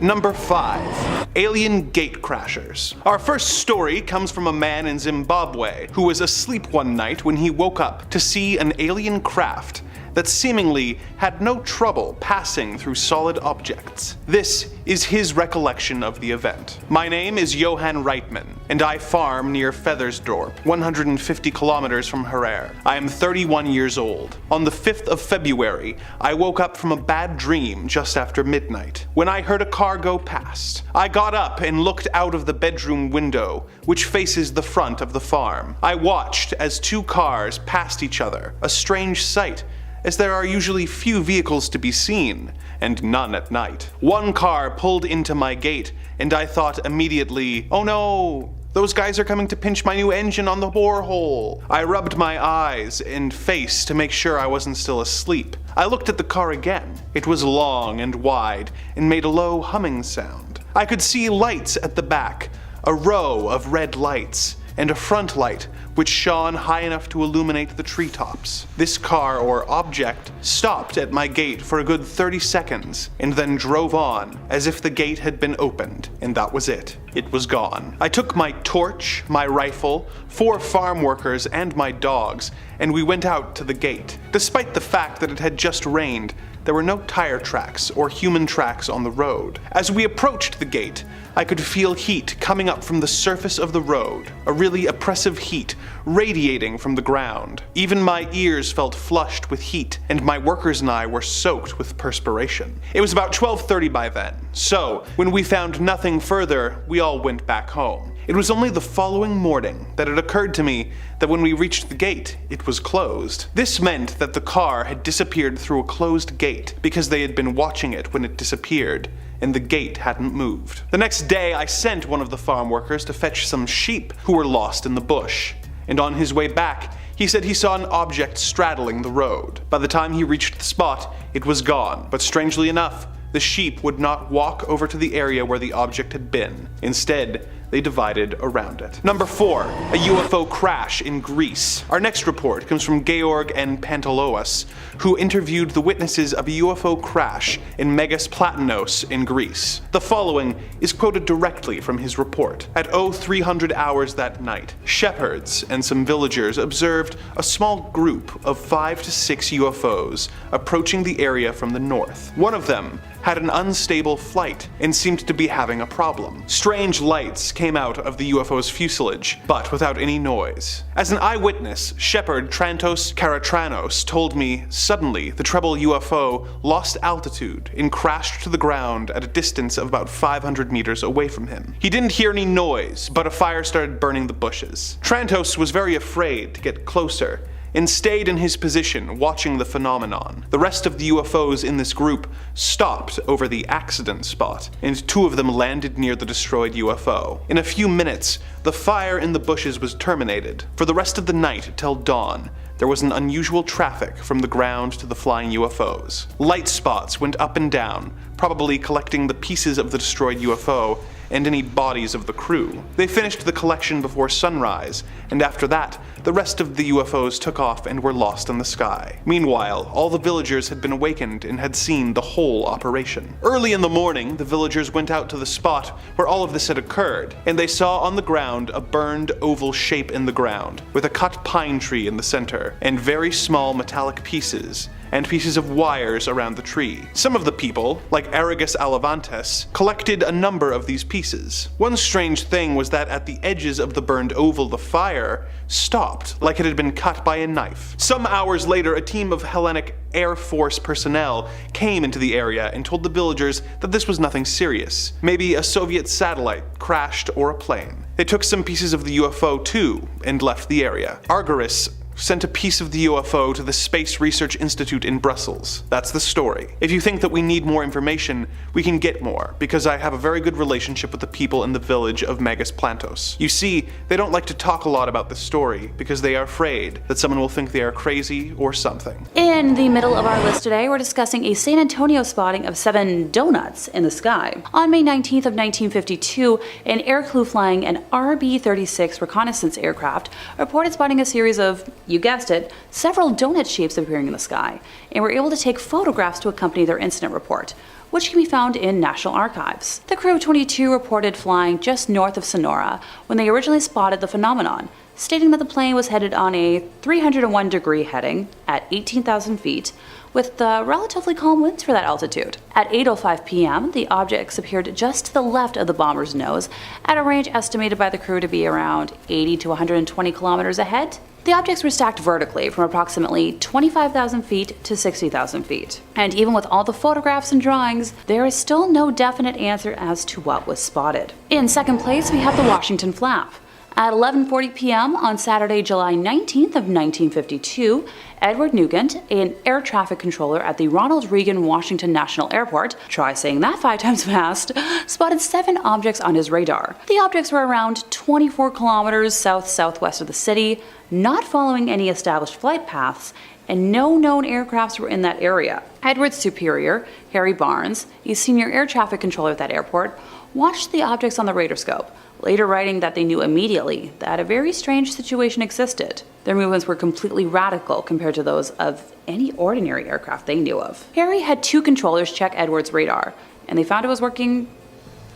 Number 5. Alien gate crashers. Our first story comes from a man in Zimbabwe who was asleep one night when he woke up to see an alien craft that seemingly had no trouble passing through solid objects. This is his recollection of the event. My name is Johan Reitman, and I farm near Feathersdorp, 150 kilometers from Harar. I am 31 years old. On the 5th of February, I woke up from a bad dream just after midnight, when I heard a car go past. I got up and looked out of the bedroom window, which faces the front of the farm. I watched as 2 cars passed each other, a strange sight, as there are usually few vehicles to be seen, and none at night. One car pulled into my gate, and I thought immediately, oh no, those guys are coming to pinch my new engine on the borehole. I rubbed my eyes and face to make sure I wasn't still asleep. I looked at the car again. It was long and wide, and made a low humming sound. I could see lights at the back, a row of red lights, and a front light which shone high enough to illuminate the treetops. This car or object stopped at my gate for a good 30 seconds and then drove on as if the gate had been opened, and that was it. It was gone. I took my torch, my rifle, 4 farm workers, and my dogs, and we went out to the gate. Despite the fact that it had just rained, there were no tire tracks or human tracks on the road. As we approached the gate, I could feel heat coming up from the surface of the road, a really oppressive heat radiating from the ground. Even my ears felt flushed with heat, and my workers and I were soaked with perspiration. It was about 12:30 by then, so when we found nothing further, we all went back home. It was only the following morning that it occurred to me that when we reached the gate, it was closed. This meant that the car had disappeared through a closed gate because they had been watching it when it disappeared, and the gate hadn't moved. The next day, I sent one of the farm workers to fetch some sheep who were lost in the bush, and on his way back, he said he saw an object straddling the road. By the time he reached the spot, it was gone, but strangely enough, the sheep would not walk over to the area where the object had been. Instead, they divided around it. Number 4. A UFO crash in Greece. Our next report comes from Georg and Panteloas, who interviewed the witnesses of a UFO crash in Megas Platanos in Greece. The following is quoted directly from his report. At 0300 hours that night, shepherds and some villagers observed a small group of 5 to 6 UFOs approaching the area from the north. One of them had an unstable flight and seemed to be having a problem. Strange lights came out of the UFO's fuselage, but without any noise. As an eyewitness, Shepherd Trantos Karatranos told me suddenly the treble UFO lost altitude and crashed to the ground at a distance of about 500 meters away from him. He didn't hear any noise, but a fire started burning the bushes. Trantos was very afraid to get closer and stayed in his position watching the phenomenon. The rest of the UFOs in this group stopped over the accident spot, and 2 of them landed near the destroyed UFO. In a few minutes, the fire in the bushes was terminated. For the rest of the night till dawn, there was an unusual traffic from the ground to the flying UFOs. Light spots went up and down, probably collecting the pieces of the destroyed UFO and any bodies of the crew. They finished the collection before sunrise, and after that, the rest of the UFOs took off and were lost in the sky. Meanwhile, all the villagers had been awakened and had seen the whole operation. Early in the morning, the villagers went out to the spot where all of this had occurred, and they saw on the ground a burned oval shape in the ground, with a cut pine tree in the center, and very small metallic pieces, and pieces of wires around the tree. Some of the people, like Aragus Alavantes, collected a number of these pieces. One strange thing was that at the edges of the burned oval, the fire stopped, like it had been cut by a knife. Some hours later, a team of Hellenic Air Force personnel came into the area and told the villagers that this was nothing serious. Maybe a Soviet satellite crashed or a plane. They took some pieces of the UFO too and left the area. Argyris sent a piece of the UFO to the Space Research Institute in Brussels. That's the story. If you think that we need more information, we can get more, because I have a very good relationship with the people in the village of Megas Plantos. You see, they don't like to talk a lot about this story because they are afraid that someone will think they are crazy or something. In the middle of our list today, we're discussing a San Antonio spotting of 7 donuts in the sky. On May 19th of 1952, an air crew flying an RB-36 reconnaissance aircraft reported spotting a series of, you guessed it, several donut shapes appearing in the sky, and were able to take photographs to accompany their incident report. which can be found in National Archives. The crew of 22 reported flying just north of Sonora when they originally spotted the phenomenon, stating that the plane was headed on a 301-degree heading at 18,000 feet, with relatively calm winds for that altitude. At 8:05 p.m., the objects appeared just to the left of the bomber's nose at a range estimated by the crew to be around 80 to 120 kilometers ahead. The objects were stacked vertically from approximately 25,000 feet to 60,000 feet. And even with all the photographs and drawings, there is still no definite answer as to what was spotted. In second place, we have the Washington Flap. At 11:40 p.m. on Saturday, July 19th of 1952, Edward Nugent, an air traffic controller at the Ronald Reagan Washington National Airport, try saying that 5 times fast, spotted 7 objects on his radar. The objects were around 24 kilometers south-southwest of the city, not following any established flight paths, and no known aircrafts were in that area. Edward's superior, Harry Barnes, a senior air traffic controller at that airport, watched the objects on the radarscope, later writing that they knew immediately that a very strange situation existed. Their movements were completely radical compared to those of any ordinary aircraft they knew of. Harry had 2 controllers check Edward's radar, and they found it was working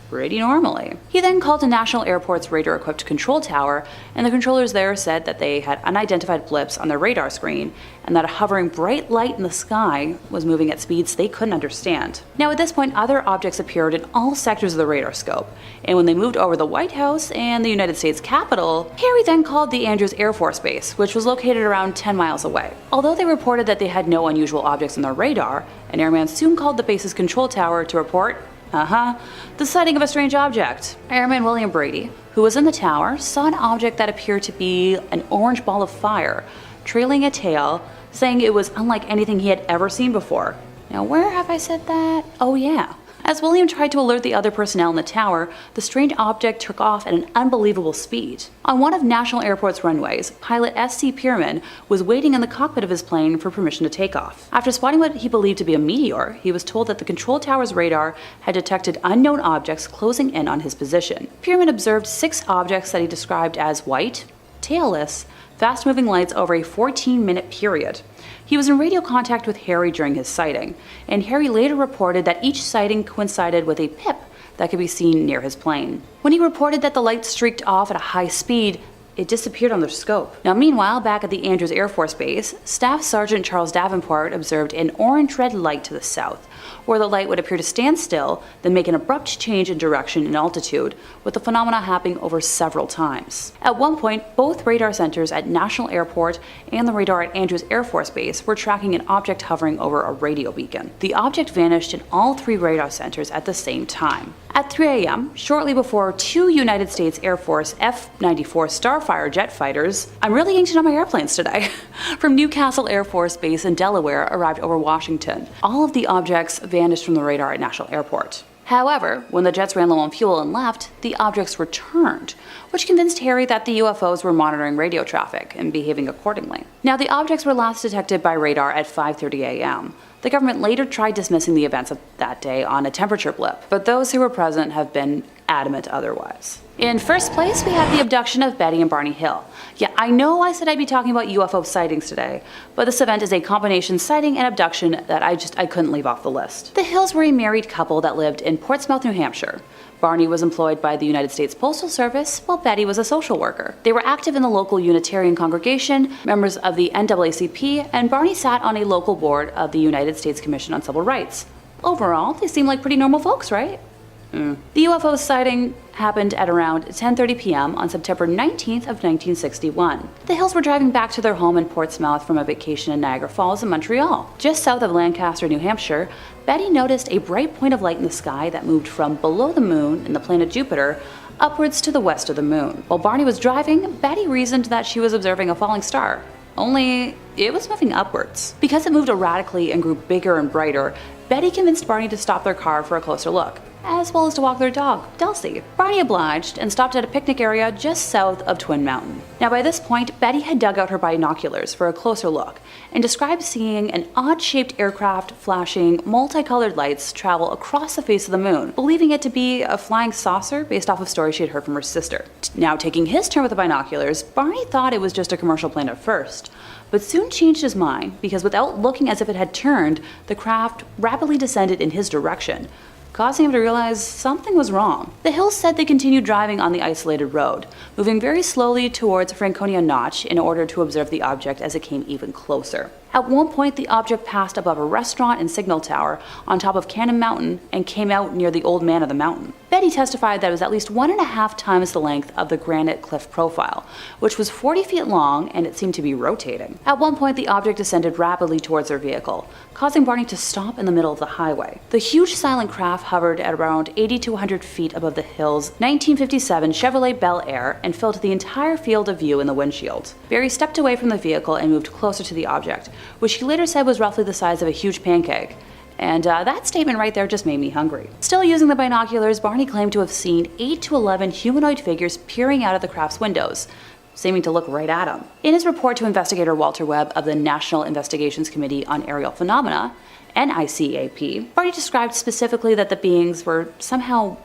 pretty normally. He then called the National Airport's radar-equipped control tower, and the controllers there said that they had unidentified blips on their radar screen, and that a hovering bright light in the sky was moving at speeds they couldn't understand. Now at this point, other objects appeared in all sectors of the radar scope, and when they moved over the White House and the United States Capitol, Harry then called the Andrews Air Force Base, which was located around 10 miles away. Although they reported that they had no unusual objects on their radar, an airman soon called the base's control tower to report the sighting of a strange object. Airman William Brady, who was in the tower, saw an object that appeared to be an orange ball of fire, trailing a tail, saying it was unlike anything he had ever seen before. Now, where have I said that? Oh yeah. As William tried to alert the other personnel in the tower, the strange object took off at an unbelievable speed. On one of National Airport's runways, pilot S.C. Pierman was waiting in the cockpit of his plane for permission to take off. After spotting what he believed to be a meteor, he was told that the control tower's radar had detected unknown objects closing in on his position. Pierman observed 6 objects that he described as white, tailless, fast-moving lights over a 14-minute period. He was in radio contact with Harry during his sighting, and Harry later reported that each sighting coincided with a pip that could be seen near his plane. When he reported that the light streaked off at a high speed, it disappeared on their scope. Now meanwhile, back at the Andrews Air Force Base, Staff Sergeant Charles Davenport observed an orange-red light to the south, where the light would appear to stand still, then make an abrupt change in direction and altitude, with the phenomena happening over several times. At one point, both radar centers at National Airport and the radar at Andrews Air Force Base were tracking an object hovering over a radio beacon. The object vanished in all 3 radar centers at the same time. At 3 a.m., shortly before 2 United States Air Force F-94 Starfire jet fighters, I'm really ancient on my airplanes today, from Newcastle Air Force Base in Delaware arrived over Washington. All of the objects vanished from the radar at National Airport. However, when the jets ran low on fuel and left, the objects returned, which convinced Harry that the UFOs were monitoring radio traffic and behaving accordingly. Now, the objects were last detected by radar at 5:30 a.m. The government later tried dismissing the events of that day on a temperature blip, but those who were present have been adamant otherwise. In first place, we have the abduction of Betty and Barney Hill. Yeah, I know I said I'd be talking about UFO sightings today, but this event is a combination sighting and abduction that I couldn't leave off the list. The Hills were a married couple that lived in Portsmouth, New Hampshire. Barney was employed by the United States Postal Service, while Betty was a social worker. They were active in the local Unitarian congregation, members of the NAACP, and Barney sat on a local board of the United States Commission on Civil Rights. Overall, they seem like pretty normal folks, right? The UFO sighting happened at around 10:30 p.m. on September 19th of 1961. The Hills were driving back to their home in Portsmouth from a vacation in Niagara Falls in Montreal. Just south of Lancaster, New Hampshire, Betty noticed a bright point of light in the sky that moved from below the moon in the planet Jupiter upwards to the west of the moon. While Barney was driving, Betty reasoned that she was observing a falling star. Only, it was moving upwards. Because it moved erratically and grew bigger and brighter, Betty convinced Barney to stop their car for a closer look. as well as to walk their dog, Delcy. Barney obliged and stopped at a picnic area just south of Twin Mountain. Now by this point, Betty had dug out her binoculars for a closer look and described seeing an odd-shaped aircraft flashing multicolored lights travel across the face of the moon, believing it to be a flying saucer based off of stories she had heard from her sister. Now taking his turn with the binoculars, Barney thought it was just a commercial plane at first, but soon changed his mind because without looking as if it had turned, the craft rapidly descended in his direction, causing him to realize something was wrong. The Hills said they continued driving on the isolated road, moving very slowly towards Franconia Notch in order to observe the object as it came even closer. At one point, the object passed above a restaurant and signal tower on top of Cannon Mountain and came out near the Old Man of the Mountain. Betty testified that it was at least 1.5 times the length of the granite cliff profile, which was 40 feet long and it seemed to be rotating. At one point, the object descended rapidly towards their vehicle, causing Barney to stop in the middle of the highway. The huge silent craft hovered at around 80 to 100 feet above the Hills' 1957 Chevrolet Bel Air and filled the entire field of view in the windshield. Barry stepped away from the vehicle and moved closer to the object, which he later said was roughly the size of a huge pancake. And that statement right there just made me hungry. Still using the binoculars, Barney claimed to have seen 8 to 11 humanoid figures peering out of the craft's windows, seeming to look right at him. In his report to investigator Walter Webb of the National Investigations Committee on Aerial Phenomena, NICAP, Barney described specifically that the beings were somehow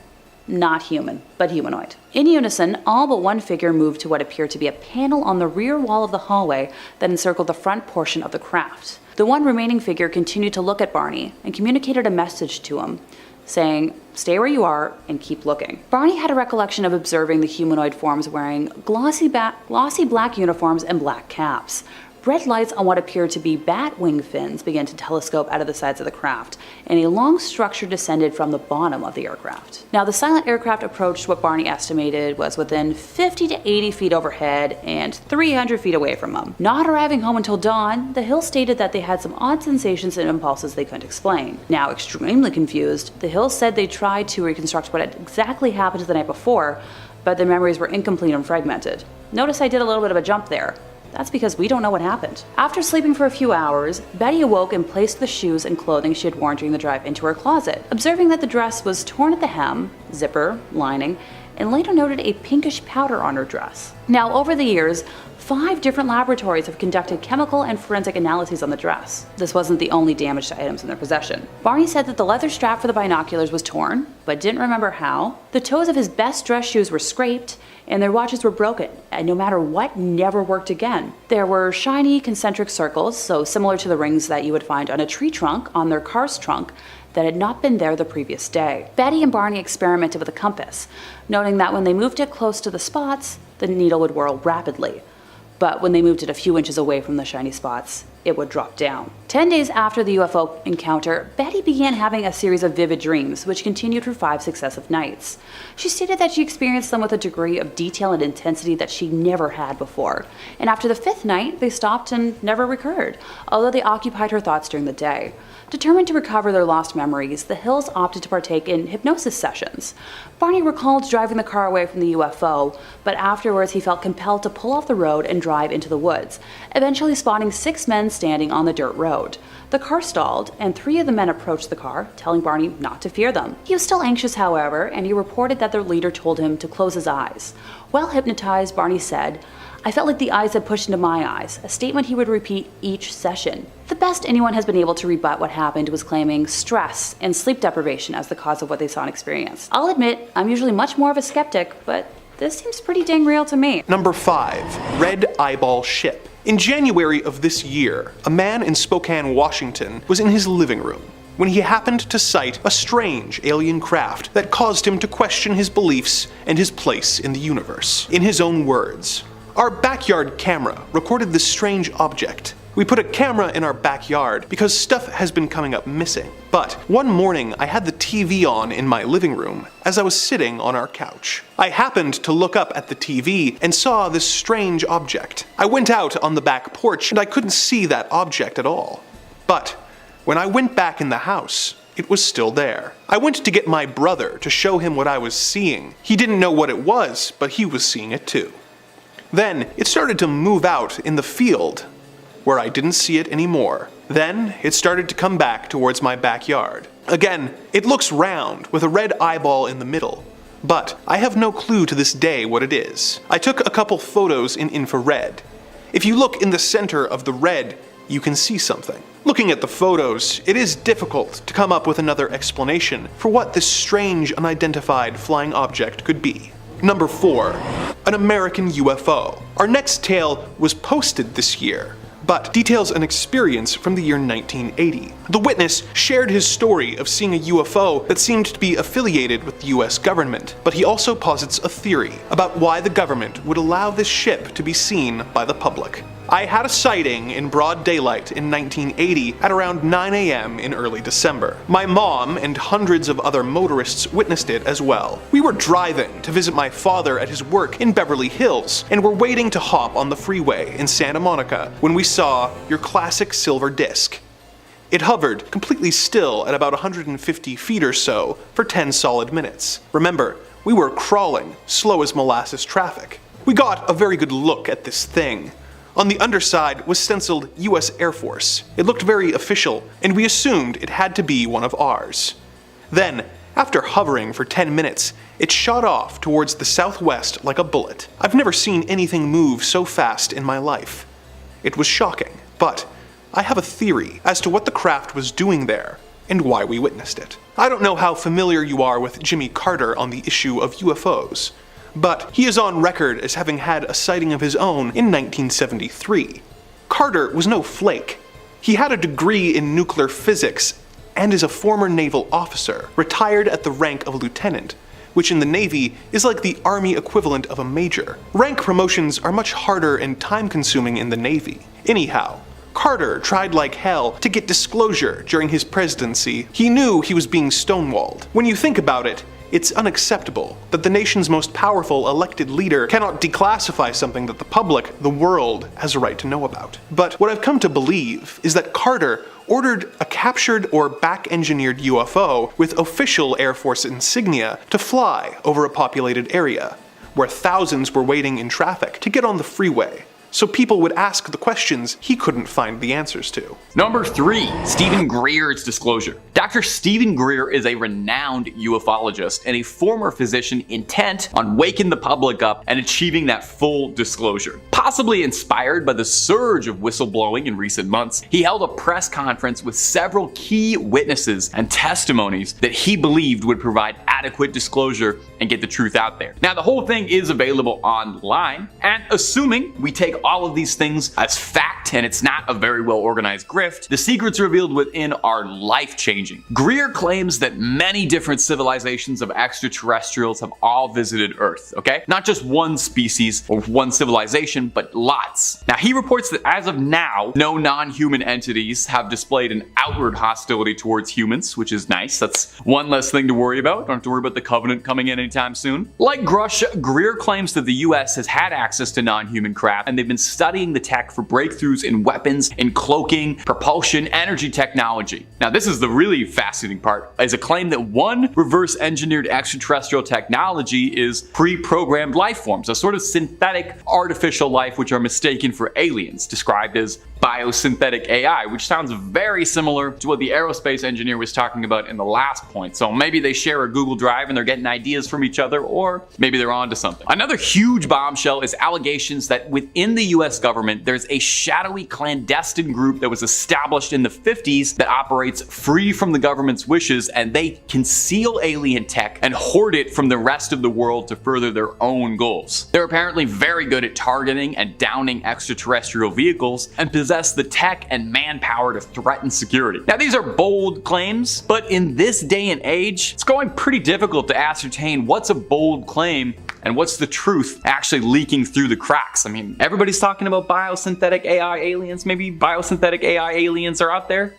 not human, but humanoid. In unison, all but one figure moved to what appeared to be a panel on the rear wall of the hallway that encircled the front portion of the craft. The one remaining figure continued to look at Barney and communicated a message to him, saying, "Stay where you are and keep looking." Barney had a recollection of observing the humanoid forms wearing glossy black uniforms and black caps. Red lights on what appeared to be bat wing fins began to telescope out of the sides of the craft, and a long structure descended from the bottom of the aircraft. Now, the silent aircraft approached what Barney estimated was within 50 to 80 feet overhead and 300 feet away from him. Not arriving home until dawn, the Hills stated that they had some odd sensations and impulses they couldn't explain. Now, extremely confused, the Hills said they tried to reconstruct what had exactly happened the night before, but their memories were incomplete and fragmented. Notice I did a little bit of a jump there. That's because we don't know what happened. After sleeping for a few hours, Betty awoke and placed the shoes and clothing she had worn during the drive into her closet, observing that the dress was torn at the hem, zipper, lining, and later noted a pinkish powder on her dress. Now, over the years, 5 different laboratories have conducted chemical and forensic analyses on the dress. This wasn't the only damaged items in their possession. Barney said that the leather strap for the binoculars was torn, but didn't remember how. The toes of his best dress shoes were scraped, and their watches were broken, and no matter what, never worked again. There were shiny concentric circles, so similar to the rings that you would find on a tree trunk on their car's trunk, that had not been there the previous day. Betty and Barney experimented with a compass, noting that when they moved it close to the spots, the needle would whirl rapidly. But when they moved it a few inches away from the shiny spots, it would drop down. 10 days after the UFO encounter, Betty began having a series of vivid dreams, which continued for 5 successive nights. She stated that she experienced them with a degree of detail and intensity that she never had before, and after the 5th night, they stopped and never recurred, although they occupied her thoughts during the day. Determined to recover their lost memories, the Hills opted to partake in hypnosis sessions. Barney recalled driving the car away from the UFO, but afterwards he felt compelled to pull off the road and drive into the woods, eventually spotting 6 men standing on the dirt road. The car stalled, and 3 of the men approached the car, telling Barney not to fear them. He was still anxious, however, and he reported that their leader told him to close his eyes. While hypnotized, Barney said, "I felt like the eyes had pushed into my eyes," a statement he would repeat each session. The best anyone has been able to rebut what happened was claiming stress and sleep deprivation as the cause of what they saw and experienced. I'll admit, I'm usually much more of a skeptic, but this seems pretty dang real to me. Number 5. Red Eyeball Ship. In January of this year, a man in Spokane, Washington was in his living room when he happened to sight a strange alien craft that caused him to question his beliefs and his place in the universe. In his own words, "Our backyard camera recorded this strange object. We put a camera in our backyard because stuff has been coming up missing. But one morning I had the TV on in my living room as I was sitting on our couch. I happened to look up at the TV and saw this strange object. I went out on the back porch and I couldn't see that object at all. But when I went back in the house, it was still there. I went to get my brother to show him what I was seeing. He didn't know what it was, but he was seeing it too. Then it started to move out in the field. where I didn't see it anymore. Then it started to come back towards my backyard. Again, it looks round with a red eyeball in the middle, but I have no clue to this day what it is. I took a couple photos in infrared. If you look in the center of the red, you can see something. Looking at the photos, it is difficult to come up with another explanation for what this strange unidentified flying object could be. Number 4. An American UFO. Our next tale was posted this year, but details an experience from the year 1980. The witness shared his story of seeing a UFO that seemed to be affiliated with the US government, but he also posits a theory about why the government would allow this ship to be seen by the public. I had a sighting in broad daylight in 1980 at around 9 a.m. in early December. My mom and hundreds of other motorists witnessed it as well. We were driving to visit my father at his work in Beverly Hills and were waiting to hop on the freeway in Santa Monica when we saw your classic silver disc. It hovered completely still at about 150 feet or so for 10 solid minutes. Remember, we were crawling, slow as molasses traffic. We got a very good look at this thing. On the underside was stenciled US Air Force. It looked very official, and we assumed it had to be one of ours. Then, after hovering for 10 minutes, it shot off towards the southwest like a bullet. I've never seen anything move so fast in my life. It was shocking, but I have a theory as to what the craft was doing there, and why we witnessed it. I don't know how familiar you are with Jimmy Carter on the issue of UFOs, but he is on record as having had a sighting of his own in 1973. Carter was no flake. He had a degree in nuclear physics and is a former naval officer, retired at the rank of lieutenant, which in the Navy is like the Army equivalent of a major. Rank promotions are much harder and time-consuming in the Navy. Anyhow, Carter tried like hell to get disclosure during his presidency. He knew he was being stonewalled. When you think about it, it's unacceptable that the nation's most powerful elected leader cannot declassify something that the public, the world, has a right to know about. But what I've come to believe is that Carter ordered a captured or back-engineered UFO with official Air Force insignia to fly over a populated area, where thousands were waiting in traffic to get on the freeway, so people would ask the questions he couldn't find the answers to. Number 3. Stephen Greers Disclosure. Dr. Stephen Greer is a renowned ufologist and a former physician intent on waking the public up and achieving that full disclosure. Possibly inspired by the surge of whistleblowing in recent months, he held a press conference with several key witnesses and testimonies that he believed would provide adequate disclosure and get the truth out there. Now, the whole thing is available online, and assuming we take all of these things as fact and it's not a very well organized grift, the secrets revealed within are life-changing. Greer claims that many different civilizations of extraterrestrials have all visited Earth, okay? Not just one species or one civilization, but lots. Now, he reports that as of now, no non-human entities have displayed an outward hostility towards humans, which is nice. That's one less thing to worry about. Don't have to worry about the Covenant coming in anytime soon. Like Grush, Greer claims that the US has had access to non-human craft, and they've been studying the tech for breakthroughs in weapons, in cloaking, propulsion, energy technology. Now, this is the really fascinating part, is a claim that one reverse-engineered extraterrestrial technology is pre-programmed life forms, a sort of synthetic artificial life which are mistaken for aliens, described as biosynthetic AI, which sounds very similar to what the aerospace engineer was talking about in the last point. So maybe they share a Google Drive and they're getting ideas from each other, or maybe they're onto something. Another huge bombshell is allegations that within the US government, there's a shadowy clandestine group that was established in the 50s that operates free from the government's wishes, and they conceal alien tech and hoard it from the rest of the world to further their own goals. They're apparently very good at targeting and downing extraterrestrial vehicles and possess the tech and manpower to threaten security. Now, these are bold claims, but in this day and age, it's going pretty difficult to ascertain what's a bold claim and what's the truth actually leaking through the cracks. I mean, everybody's talking about biosynthetic AI aliens. Maybe biosynthetic AI aliens are out there.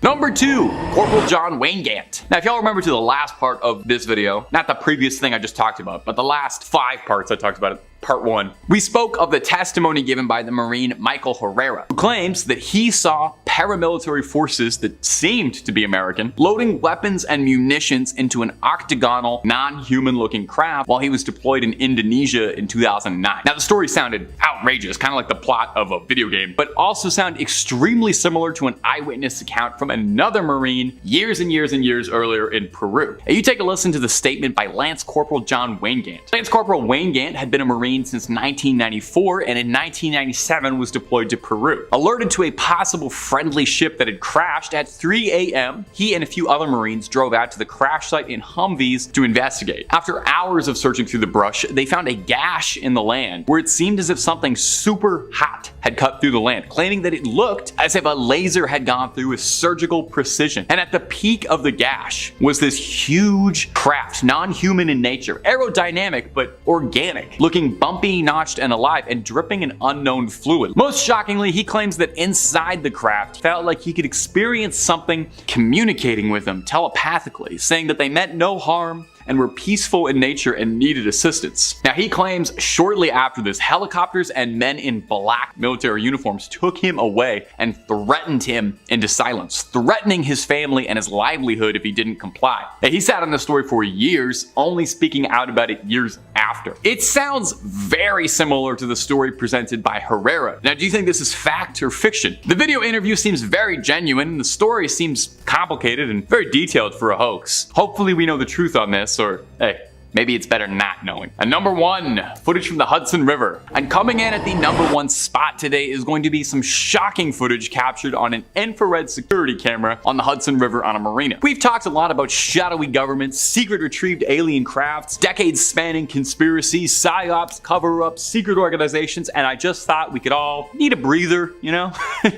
Number 2, Corporal John Wayne Gantt. Now, if y'all remember to the last part of this video, not the previous thing I just talked about, but the last 5 parts I talked about it, Part 1. We spoke of the testimony given by the Marine Michael Herrera, who claims that he saw paramilitary forces that seemed to be American loading weapons and munitions into an octagonal, non-human looking craft while he was deployed in Indonesia in 2009. Now the story sounded outrageous, kind of like the plot of a video game, but also sounded extremely similar to an eyewitness account from another Marine years and years and years earlier in Peru. Now you take a listen to the statement by Lance Corporal John Wayne Gantt. Lance Corporal Wayne Gantt had been a Marine since 1994 and in 1997 was deployed to Peru. Alerted to a possible friendly ship that had crashed at 3 a.m., he and a few other Marines drove out to the crash site in Humvees to investigate. After hours of searching through the brush, they found a gash in the land where it seemed as if something super hot had cut through the land, claiming that it looked as if a laser had gone through with surgical precision. And at the peak of the gash was this huge craft, non-human in nature, aerodynamic but organic, looking bumpy, notched, and alive, and dripping an unknown fluid. Most shockingly, he claims that inside the craft felt like he could experience something communicating with him telepathically, saying that they meant no harm and were peaceful in nature and needed assistance. Now he claims shortly after this, helicopters and men in black military uniforms took him away and threatened him into silence, threatening his family and his livelihood if he didn't comply. Now, he sat on the story for years, only speaking out about it years after. It sounds very similar to the story presented by Herrera. Now do you think this is fact or fiction? The video interview seems very genuine and the story seems complicated and very detailed for a hoax. Hopefully we know the truth on this, or hey, maybe it's better not knowing. And number 1, footage from the Hudson River. And coming in at the number 1 spot today is going to be some shocking footage captured on an infrared security camera on the Hudson River on a marina. We've talked a lot about shadowy governments, secret retrieved alien crafts, decades spanning conspiracies, psyops, cover-ups, secret organizations, and I just thought we could all need a breather, you know?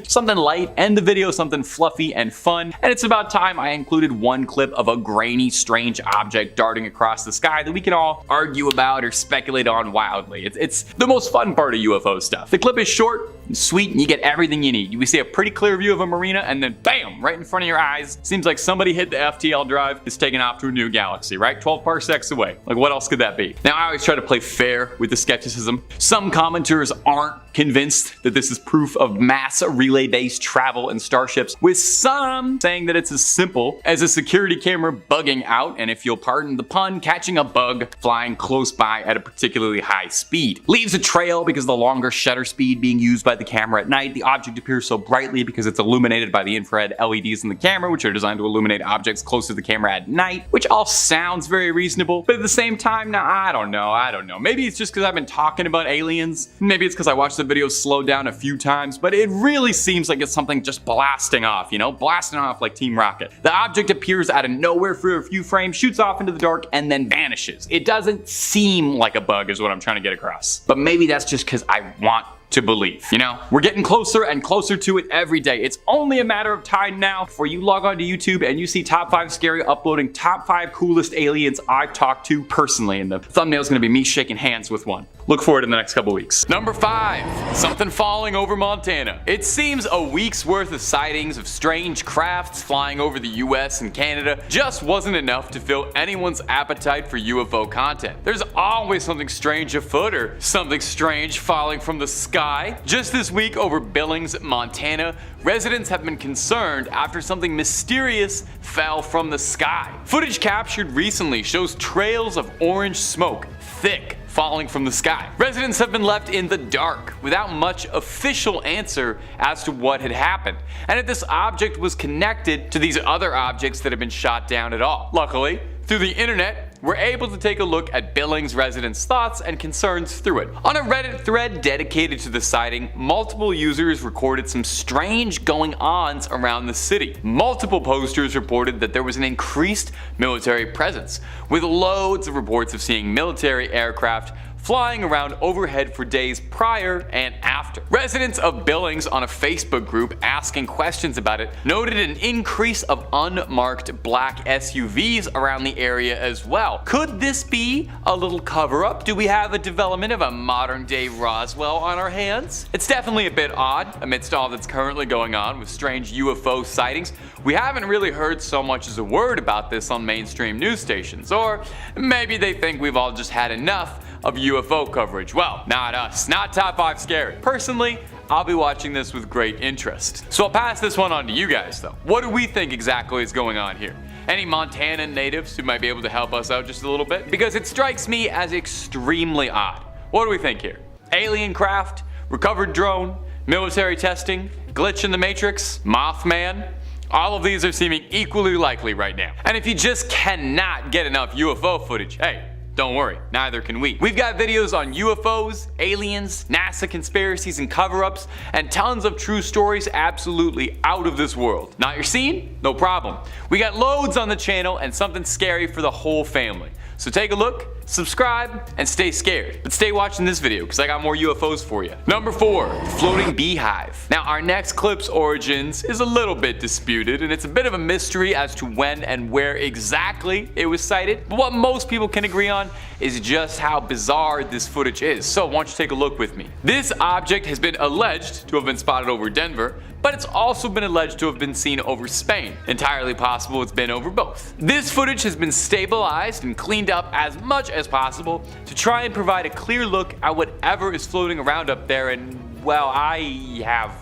Something light, end the video something fluffy and fun, and it's about time I included one clip of a grainy, strange object darting across the sky that we can all argue about or speculate on wildly. It's the most fun part of UFO stuff. The clip is short and sweet and you get everything you need. We see a pretty clear view of a marina and then bam, right in front of your eyes. Seems like somebody hit the FTL drive, is taking off to a new galaxy, right? 12 parsecs away. Like what else could that be? Now I always try to play fair with the skepticism. Some commenters aren't convinced that this is proof of mass relay-based travel in starships, with some saying that it's as simple as a security camera bugging out, and if you'll pardon the pun, catching a bug flying close by at a particularly high speed. Leaves a trail because of the longer shutter speed being used by the camera at night. The object appears so brightly because it's illuminated by the infrared LEDs in the camera, which are designed to illuminate objects close to the camera at night, which all sounds very reasonable, but at the same time, now I don't know. Maybe it's just because I've been talking about aliens. Maybe it's because I watched the video slow down a few times, but it really seems like it's something just blasting off, you know? Blasting off like Team Rocket. The object appears out of nowhere for a few frames, shoots off into the dark, and then vanishes. It doesn't seem like a bug is what I'm trying to get across. But maybe that's just because I want to believe. You know, we're getting closer and closer to it every day. It's only a matter of time now before you log on to YouTube and you see Top 5 Scary uploading top 5 coolest aliens I've talked to personally, and the thumbnail is going to be me shaking hands with one. Look for it in the next couple weeks. Number 5, something falling over Montana. It seems a week's worth of sightings of strange crafts flying over the US and Canada just wasn't enough to fill anyone's appetite for UFO content. There's always something strange afoot or something strange falling from the sky. Just this week over Billings, Montana, residents have been concerned after something mysterious fell from the sky. Footage captured recently shows trails of orange smoke, thick, falling from the sky. Residents have been left in the dark without much official answer as to what had happened, and if this object was connected to these other objects that have been shot down at all. Luckily, through the internet, we're able to take a look at Billings residents' thoughts and concerns through it. On a Reddit thread dedicated to the sighting, multiple users recorded some strange going-ons around the city. Multiple posters reported that there was an increased military presence, with loads of reports of seeing military aircraft flying around overhead for days prior and after. Residents of Billings on a Facebook group asking questions about it noted an increase of unmarked black SUVs around the area as well. Could this be a little cover-up? Do we have a development of a modern-day Roswell on our hands? It's definitely a bit odd amidst all that's currently going on with strange UFO sightings. We haven't really heard so much as a word about this on mainstream news stations, or maybe they think we've all just had enough of UFO coverage. Well, not us, not Top 5 Scary. Personally, I'll be watching this with great interest. So I'll pass this one on to you guys though. What do we think exactly is going on here? Any Montana natives who might be able to help us out just a little bit? Because it strikes me as extremely odd. What do we think here? Alien craft? Recovered drone? Military testing? Glitch in the Matrix? Mothman? All of these are seeming equally likely right now. And if you just cannot get enough UFO footage, hey, don't worry, neither can we. We've got videos on UFOs, aliens, NASA conspiracies and cover-ups, and tons of true stories absolutely out of this world. Not your scene? No problem. We got loads on the channel and something scary for the whole family. So take a look, subscribe, and stay scared. But stay watching this video because I got more UFOs for you. Number 4, floating beehive. Now our next clip's origins is a little bit disputed and it's a bit of a mystery as to when and where exactly it was sighted. But what most people can agree on is just how bizarre this footage is. So why don't you take a look with me. This object has been alleged to have been spotted over Denver, but it's also been alleged to have been seen over Spain. Entirely possible it's been over both. This footage has been stabilized and cleaned up as much as possible to try and provide a clear look at whatever is floating around up there, and well, I have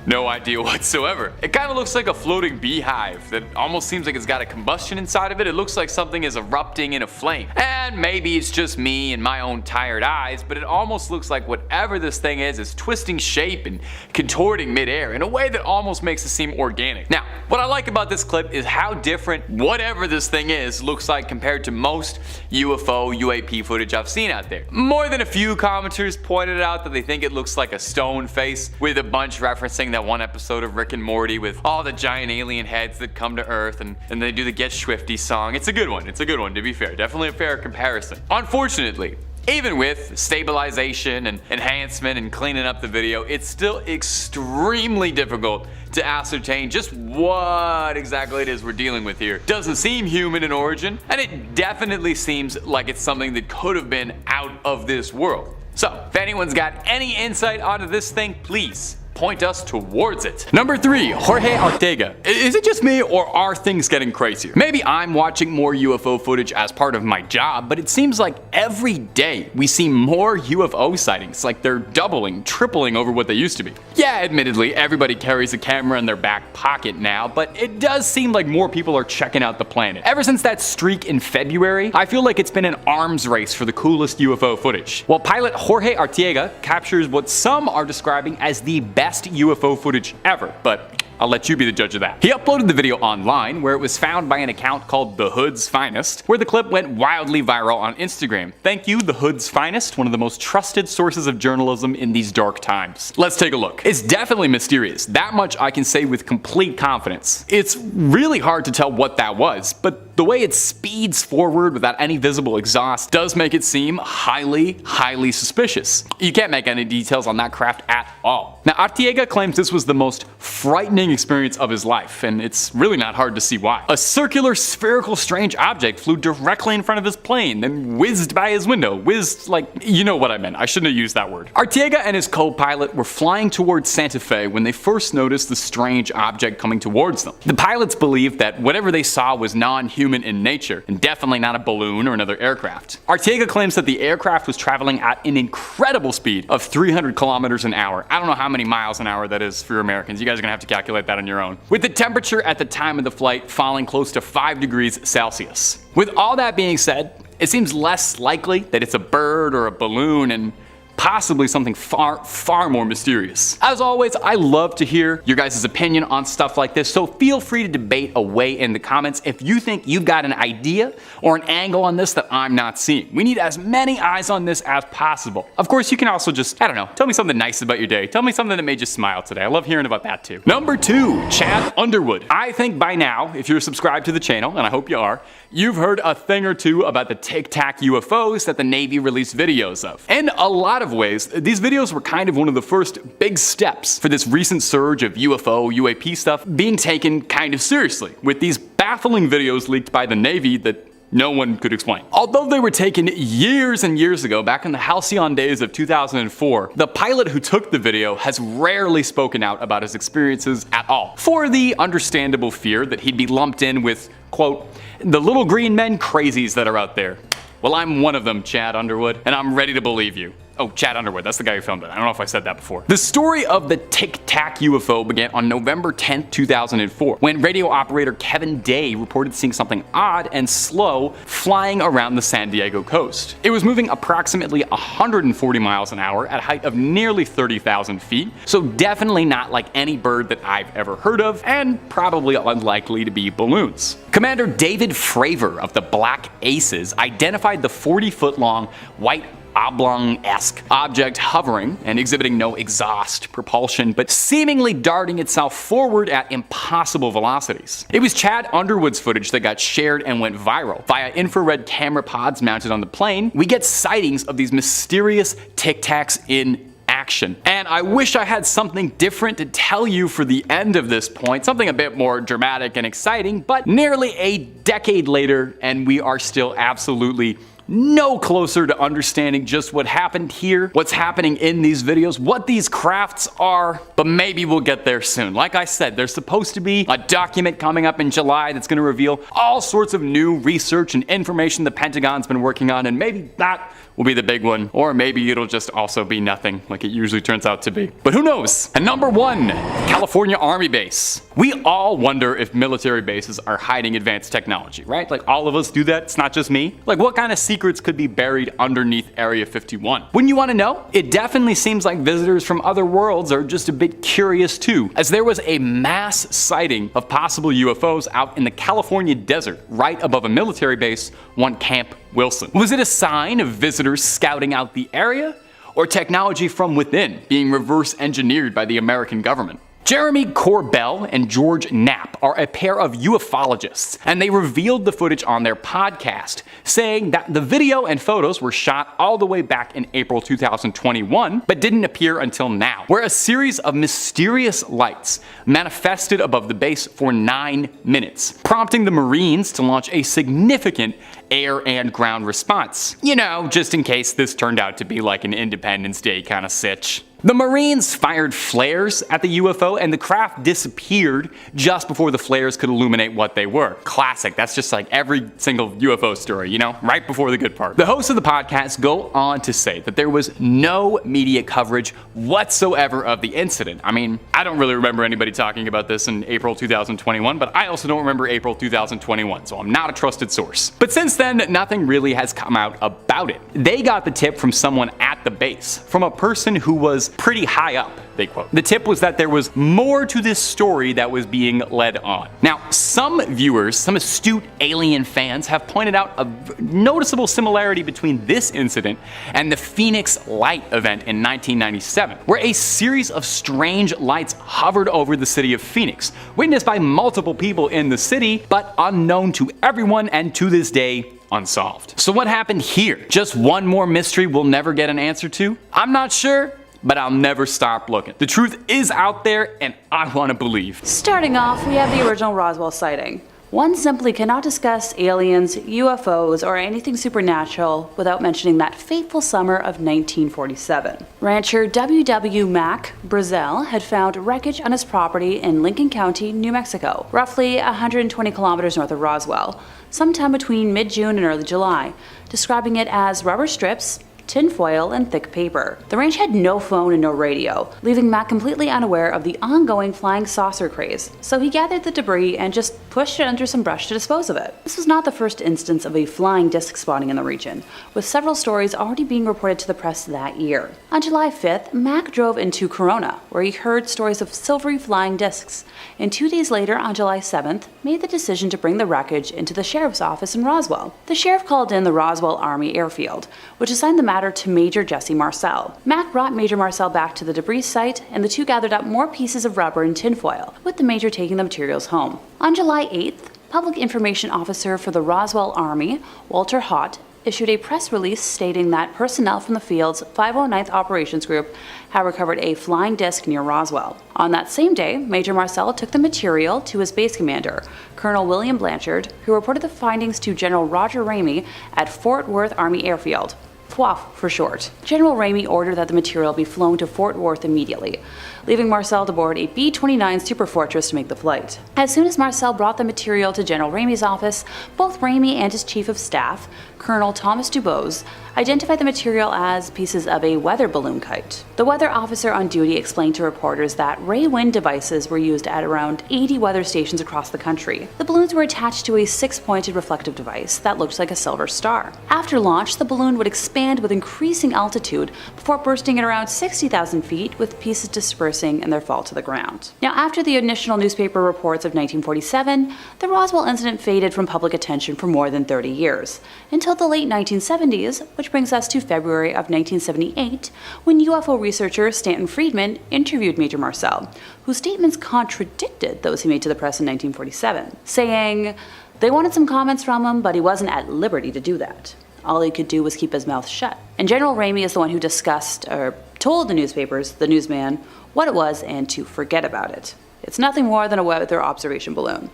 no idea whatsoever. It kind of looks like a floating beehive that almost seems like it's got a combustion inside of it. It looks like something is erupting in a flame. And maybe it's just me and my own tired eyes, but it almost looks like whatever this thing is twisting shape and contorting midair in a way that almost makes it seem organic. Now, what I like about this clip is how different whatever this thing is looks like compared to most UFO, UAP footage I've seen out there. More than a few commenters pointed out that they think it looks like a stone face, with a bunch referencing that one episode of Rick and Morty with all the giant alien heads that come to Earth and they do the Get Swifty song. It's a good one, to be fair. Definitely a fair comparison. Unfortunately, even with stabilization and enhancement and cleaning up the video, it's still extremely difficult to ascertain just what exactly it is we're dealing with here. Doesn't seem human in origin, and it definitely seems like it's something that could have been out of this world. So, if anyone's got any insight onto this thing, please point us towards it. Number 3, Jorge Ortega. Is it just me, or are things getting crazier? Maybe I'm watching more UFO footage as part of my job, but it seems like every day we see more UFO sightings, like they're doubling, tripling over what they used to be. Yeah, admittedly, everybody carries a camera in their back pocket now, but it does seem like more people are checking out the planet. Ever since that streak in February, I feel like it's been an arms race for the coolest UFO footage. While pilot Jorge Ortega captures what some are describing as the best UFO footage ever, but I'll let you be the judge of that. He uploaded the video online, where it was found by an account called The Hood's Finest, where the clip went wildly viral on Instagram. Thank you, The Hood's Finest, one of the most trusted sources of journalism in these dark times. Let's take a look. It's definitely mysterious. That much I can say with complete confidence. It's really hard to tell what that was, but the way it speeds forward without any visible exhaust does make it seem highly suspicious. You can't make any details on that craft at all. Now, Ortega claims this was the most frightening experience of his life, and it's really not hard to see why. A circular, spherical, strange object flew directly in front of his plane, then whizzed by his window. Whizzed, like, you know what I meant. I shouldn't have used that word. Ortega and his co-pilot were flying towards Santa Fe when they first noticed the strange object coming towards them. The pilots believed that whatever they saw was non-human in nature, and definitely not a balloon or another aircraft. Ortega claims that the aircraft was traveling at an incredible speed of 300 kilometers an hour. I don't know how many miles an hour that is for Americans. You guys are gonna have to calculate that on your own. With the temperature at the time of the flight falling close to 5 degrees Celsius. With all that being said, it seems less likely that it's a bird or a balloon, and possibly something far more mysterious. As always, I love to hear your guys' opinion on stuff like this, so feel free to debate away in the comments if you think you've got an idea or an angle on this that I'm not seeing. We need as many eyes on this as possible. Of course, you can also just, I don't know, tell me something nice about your day. Tell me something that made you smile today. I love hearing about that too. Number 2, Chad Underwood. I think by now, if you're subscribed to the channel, and I hope you are, you've heard a thing or two about the Tic Tac UFOs that the Navy released videos of. In a lot of ways, these videos were kind of one of the first big steps for this recent surge of UFO, UAP stuff being taken kind of seriously, with these baffling videos leaked by the Navy that no one could explain. Although they were taken years and years ago, back in the halcyon days of 2004, the pilot who took the video has rarely spoken out about his experiences at all, for the understandable fear that he'd be lumped in with, quote, the little green men crazies that are out there. Well, I'm one of them, Chad Underwood, and I'm ready to believe you. Oh, Chad Underwood, that's the guy who filmed it. I don't know if I said that before. The story of the Tic Tac UFO began on November 10, 2004, when radio operator Kevin Day reported seeing something odd and slow flying around the San Diego coast. It was moving approximately 140 miles an hour at a height of nearly 30,000 feet, so definitely not like any bird that I've ever heard of, and probably unlikely to be balloons. Commander David Fravor of the Black Aces identified the 40-foot long white oblong-esque object hovering and exhibiting no exhaust propulsion, but seemingly darting itself forward at impossible velocities. It was Chad Underwood's footage that got shared and went viral. Via infrared camera pods mounted on the plane, we get sightings of these mysterious Tic Tacs in action. And I wish I had something different to tell you for the end of this point, something a bit more dramatic and exciting, but nearly a decade later, and we are still absolutely no closer to understanding just what happened here, what's happening in these videos, what these crafts are, but maybe we'll get there soon. Like I said, there's supposed to be a document coming up in July that's going to reveal all sorts of new research and information the Pentagon's been working on, and maybe that will be the big one, or maybe it'll just also be nothing like it usually turns out to be. But who knows? And number 1, California Army Base. We all wonder if military bases are hiding advanced technology, right? Like all of us do that, it's not just me. Like what kind of secrets could be buried underneath Area 51? Wouldn't you want to know? It definitely seems like visitors from other worlds are just a bit curious too, as there was a mass sighting of possible UFOs out in the California desert, right above a military base, one Camp Wilson. Was it a sign of visitors scouting out the area, or technology from within being reverse engineered by the American government? Jeremy Corbell and George Knapp are a pair of ufologists, and they revealed the footage on their podcast, saying that the video and photos were shot all the way back in April 2021, but didn't appear until now, where a series of mysterious lights manifested above the base for 9 minutes, prompting the Marines to launch a significant air and ground response. You know, just in case this turned out to be like an Independence Day kind of sitch. The Marines fired flares at the UFO, and the craft disappeared just before the flares could illuminate what they were. Classic, that's just like every single UFO story, you know, right before the good part. The hosts of the podcast go on to say that there was no media coverage whatsoever of the incident. I mean, I don't really remember anybody talking about this in April 2021, but I also don't remember April 2021, so I'm not a trusted source. But since then, nothing really has come out about it. They got the tip from someone at the base, from a person who was pretty high up, they quote. The tip was that there was more to this story that was being led on. Now, some viewers, some astute alien fans, have pointed out a noticeable similarity between this incident and the Phoenix Light event in 1997, where a series of strange lights hovered over the city of Phoenix, witnessed by multiple people in the city, but unknown to everyone and to this day, unsolved. So what happened here? Just one more mystery we'll never get an answer to? I'm not sure, but I'll never stop looking. The truth is out there, and I want to believe. Starting off, we have the original Roswell sighting. One simply cannot discuss aliens, UFOs, or anything supernatural without mentioning that fateful summer of 1947. Rancher W.W. Mack Brazel had found wreckage on his property in Lincoln County, New Mexico, roughly 120 kilometers north of Roswell, sometime between mid-June and early July, describing it as rubber strips, tinfoil, and thick paper. The ranch had no phone and no radio, leaving Matt completely unaware of the ongoing flying saucer craze, so he gathered the debris and just pushed it under some brush to dispose of it. This was not the first instance of a flying disc spotting in the region, with several stories already being reported to the press that year. On July 5th, Mack drove into Corona, where he heard stories of silvery flying discs, and 2 days later, on July 7th, made the decision to bring the wreckage into the sheriff's office in Roswell. The sheriff called in the Roswell Army Airfield, which assigned the matter to Major Jesse Marcel. Mack brought Major Marcel back to the debris site, and the two gathered up more pieces of rubber and tinfoil, with the Major taking the materials home. On July 8th, Public Information Officer for the Roswell Army, Walter Hott, issued a press release stating that personnel from the field's 509th Operations Group had recovered a flying disc near Roswell. On that same day, Major Marcel took the material to his base commander, Colonel William Blanchard, who reported the findings to General Roger Ramey at Fort Worth Army Airfield. FWAF for short. General Ramey ordered that the material be flown to Fort Worth immediately, leaving Marcel to board a B-29 Superfortress to make the flight. As soon as Marcel brought the material to General Ramey's office, both Ramey and his chief of staff, Colonel Thomas Dubose, identified the material as pieces of a weather balloon kite. The weather officer on duty explained to reporters that ray wind devices were used at around 80 weather stations across the country. The balloons were attached to a 6-pointed reflective device that looked like a silver star. After launch, the balloon would expand with increasing altitude before bursting at around 60,000 feet, with pieces dispersing in their fall to the ground. Now, after the initial newspaper reports of 1947, the Roswell incident faded from public attention for more than 30 years, until the late 1970s, which brings us to February of 1978, when UFO researcher Stanton Friedman interviewed Major Marcel, whose statements contradicted those he made to the press in 1947, saying they wanted some comments from him, but he wasn't at liberty to do that. All he could do was keep his mouth shut. And General Ramey is the one who told the newspapers, the newsman, what it was and to forget about it. It's nothing more than a weather observation balloon.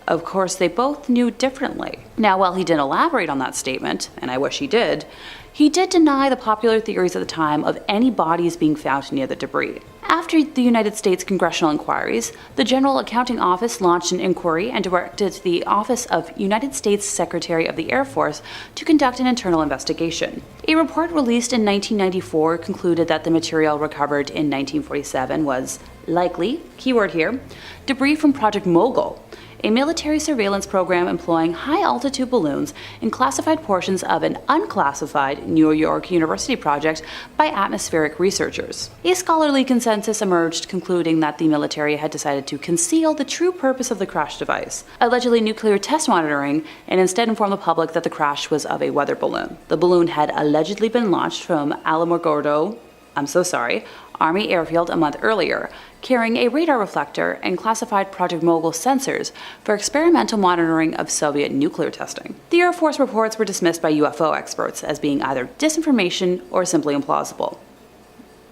Of course, they both knew differently. Now, while he didn't elaborate on that statement, and I wish he did deny the popular theories at the time of any bodies being found near the debris. After the United States congressional inquiries, the General Accounting Office launched an inquiry and directed the Office of United States Secretary of the Air Force to conduct an internal investigation. A report released in 1994 concluded that the material recovered in 1947 was likely, keyword here, debris from Project Mogul, a military surveillance program employing high-altitude balloons in classified portions of an unclassified New York University project by atmospheric researchers. A scholarly consensus emerged concluding that the military had decided to conceal the true purpose of the crash device, allegedly nuclear test monitoring, and instead inform the public that the crash was of a weather balloon. The balloon had allegedly been launched from Alamogordo, Army Airfield a month earlier, carrying a radar reflector and classified Project Mogul sensors for experimental monitoring of Soviet nuclear testing. The Air Force reports were dismissed by UFO experts as being either disinformation or simply implausible.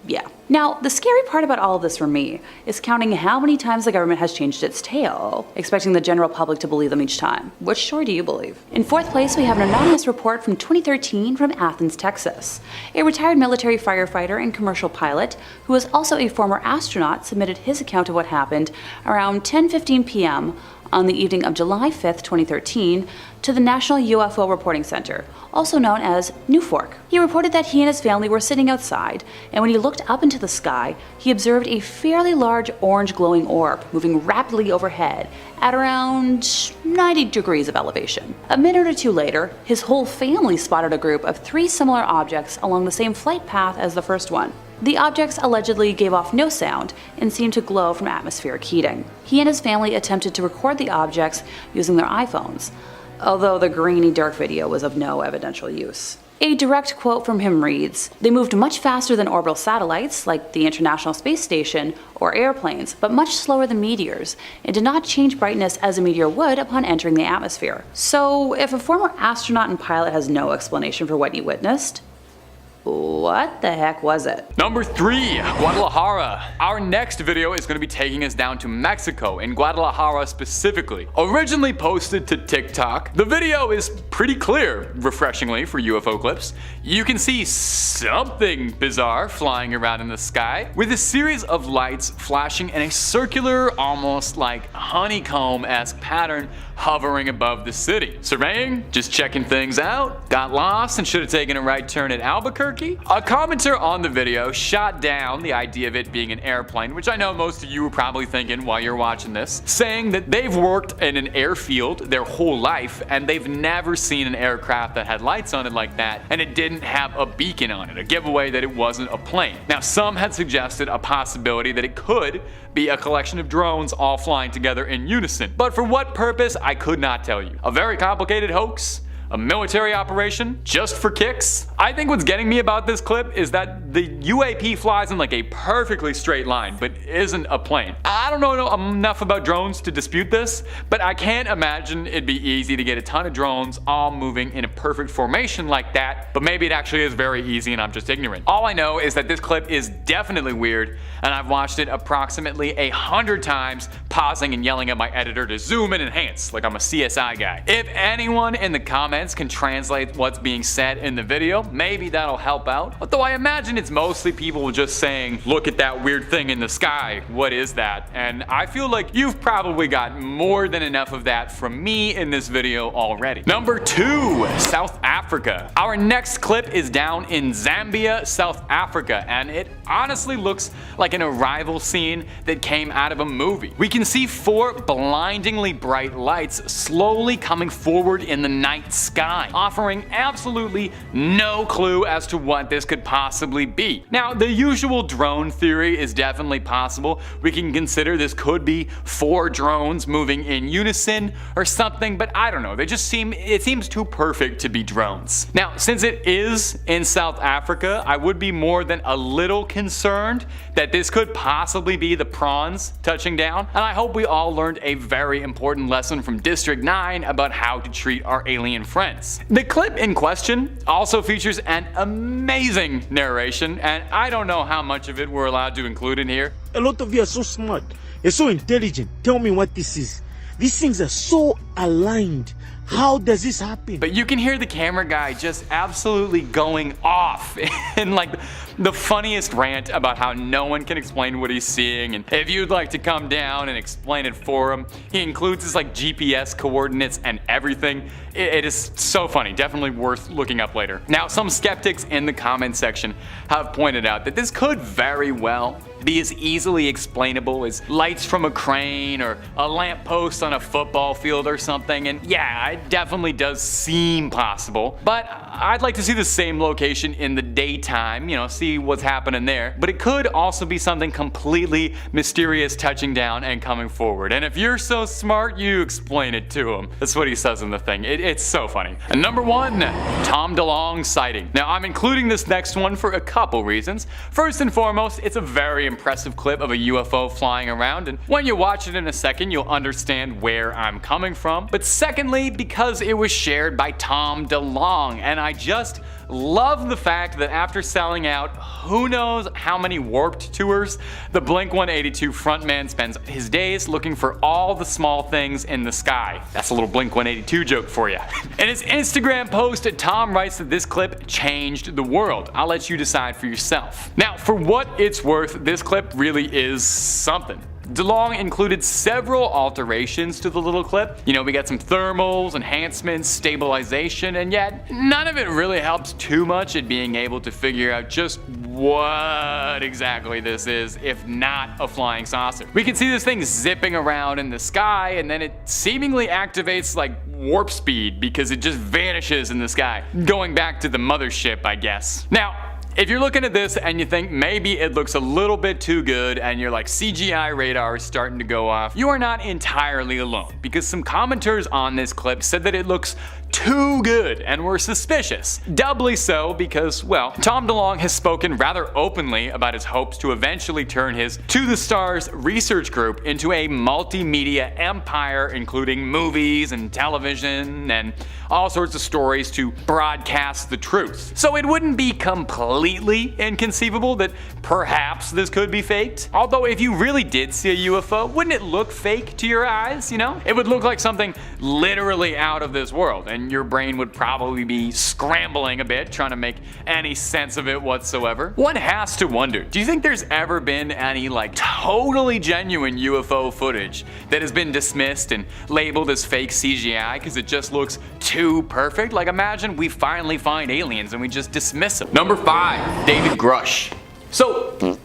Yeah. Now, the scary part about all of this for me is counting how many times the government has changed its tale, expecting the general public to believe them each time. Which story do you believe? In fourth place, we have an anonymous report from 2013 from Athens, Texas. A retired military firefighter and commercial pilot, who was also a former astronaut, submitted his account of what happened around 10:15 p.m. on the evening of July 5, 2013, to the National UFO Reporting Center, also known as NUFORC. He reported that he and his family were sitting outside, and when he looked up into the sky, he observed a fairly large orange glowing orb moving rapidly overhead at around 90 degrees of elevation. A minute or two later, his whole family spotted a group of 3 similar objects along the same flight path as the first one. The objects allegedly gave off no sound and seemed to glow from atmospheric heating. He and his family attempted to record the objects using their iPhones, although the grainy dark video was of no evidential use. A direct quote from him reads, "They moved much faster than orbital satellites, like the International Space Station, or airplanes, but much slower than meteors, and did not change brightness as a meteor would upon entering the atmosphere." So, if a former astronaut and pilot has no explanation for what he witnessed, what the heck was it? Number 3, Guadalajara. Our next video is going to be taking us down to Mexico, in Guadalajara specifically. Originally posted to TikTok, the video is pretty clear, refreshingly for UFO clips. You can see something bizarre flying around in the sky, with a series of lights flashing in a circular, almost like honeycomb-esque pattern hovering above the city. Surveying? Just checking things out? Got lost and should have taken a right turn at Albuquerque? A commenter on the video shot down the idea of it being an airplane, which I know most of you were probably thinking while you're watching this, saying that they've worked in an airfield their whole life and they've never seen an aircraft that had lights on it like that, and it didn't have a beacon on it, a giveaway that it wasn't a plane. Now, some had suggested a possibility that it could be a collection of drones all flying together in unison, but for what purpose, I could not tell you. A very complicated hoax? A military operation just for kicks? I think what's getting me about this clip is that the UAP flies in like a perfectly straight line, but isn't a plane. I don't know enough about drones to dispute this, but I can't imagine it'd be easy to get a ton of drones all moving in a perfect formation like that, but maybe it actually is very easy and I'm just ignorant. All I know is that this clip is definitely weird, and I've watched it approximately 100 times, pausing and yelling at my editor to zoom and enhance like I'm a CSI guy. If anyone in the comments comments can translate what's being said in the video, maybe that'll help out. Although I imagine it's mostly people just saying, look at that weird thing in the sky, what is that? And I feel like you've probably got more than enough of that from me in this video already. Number 2, South Africa. Our next clip is down in Zambia, South Africa, and it honestly looks like an arrival scene that came out of a movie. We can see 4 blindingly bright lights slowly coming forward in the night sky, offering absolutely no clue as to what this could possibly be. Now, the usual drone theory is definitely possible. We can consider this could be 4 drones moving in unison or something, but I don't know. It seems too perfect to be drones. Now, since it is in South Africa, I would be more than a little concerned that this could possibly be the prawns touching down, and I hope we all learned a very important lesson from District 9 about how to treat our alien friends. The clip in question also features an amazing narration, and I don't know how much of it we're allowed to include in here. A lot of you are so smart, you're so intelligent. Tell me what this is. These things are so aligned. How does this happen? But you can hear the camera guy just absolutely going off in like the funniest rant about how no one can explain what he's seeing, and if you'd like to come down and explain it for him, he includes his like GPS coordinates and everything. It is so funny, definitely worth looking up later. Now, some skeptics in the comment section have pointed out that this could very well be as easily explainable as lights from a crane or a lamppost on a football field or something, and yeah, it definitely does seem possible, but I'd like to see the same location in the daytime, see what's happening there. But it could also be something completely mysterious touching down and coming forward, and if you're so smart, you explain it to him. That's what he says in the thing. It's so funny. And number 1, Tom DeLong sighting. Now, I'm including this next one for a couple reasons. First and foremost, it's a very impressive clip of a UFO flying around, and when you watch it in a second, you'll understand where I'm coming from. But secondly, because it was shared by Tom DeLong, and I just love the fact that after selling out who knows how many Warped tours, the Blink-182 frontman spends his days looking for all the small things in the sky. That's a little Blink-182 joke for you. In his Instagram post, Tom writes that this clip changed the world. I'll let you decide for yourself. Now, for what it's worth, this clip really is something. DeLong included several alterations to the little clip. We got some thermals, enhancements, stabilization, and yet none of it really helps too much at being able to figure out just what exactly this is, if not a flying saucer. We can see this thing zipping around in the sky, and then it seemingly activates like warp speed because it just vanishes in the sky, going back to the mothership, I guess. Now, if you're looking at this and you think maybe it looks a little bit too good and you're like CGI radar is starting to go off, you are not entirely alone, because some commenters on this clip said that it looks too good and were suspicious. Doubly so because, well, Tom DeLong has spoken rather openly about his hopes to eventually turn his To the Stars research group into a multimedia empire, including movies and television and all sorts of stories to broadcast the truth. So it wouldn't be completely inconceivable that perhaps this could be faked. Although if you really did see a UFO, wouldn't it look fake to your eyes, It would look like something literally out of this world, and your brain would probably be scrambling a bit trying to make any sense of it whatsoever. One has to wonder, do you think there's ever been any like totally genuine UFO footage that has been dismissed and labeled as fake CGI because it just looks too perfect? Like, imagine we finally find aliens and we just dismiss them. Number 5, David Grush. So,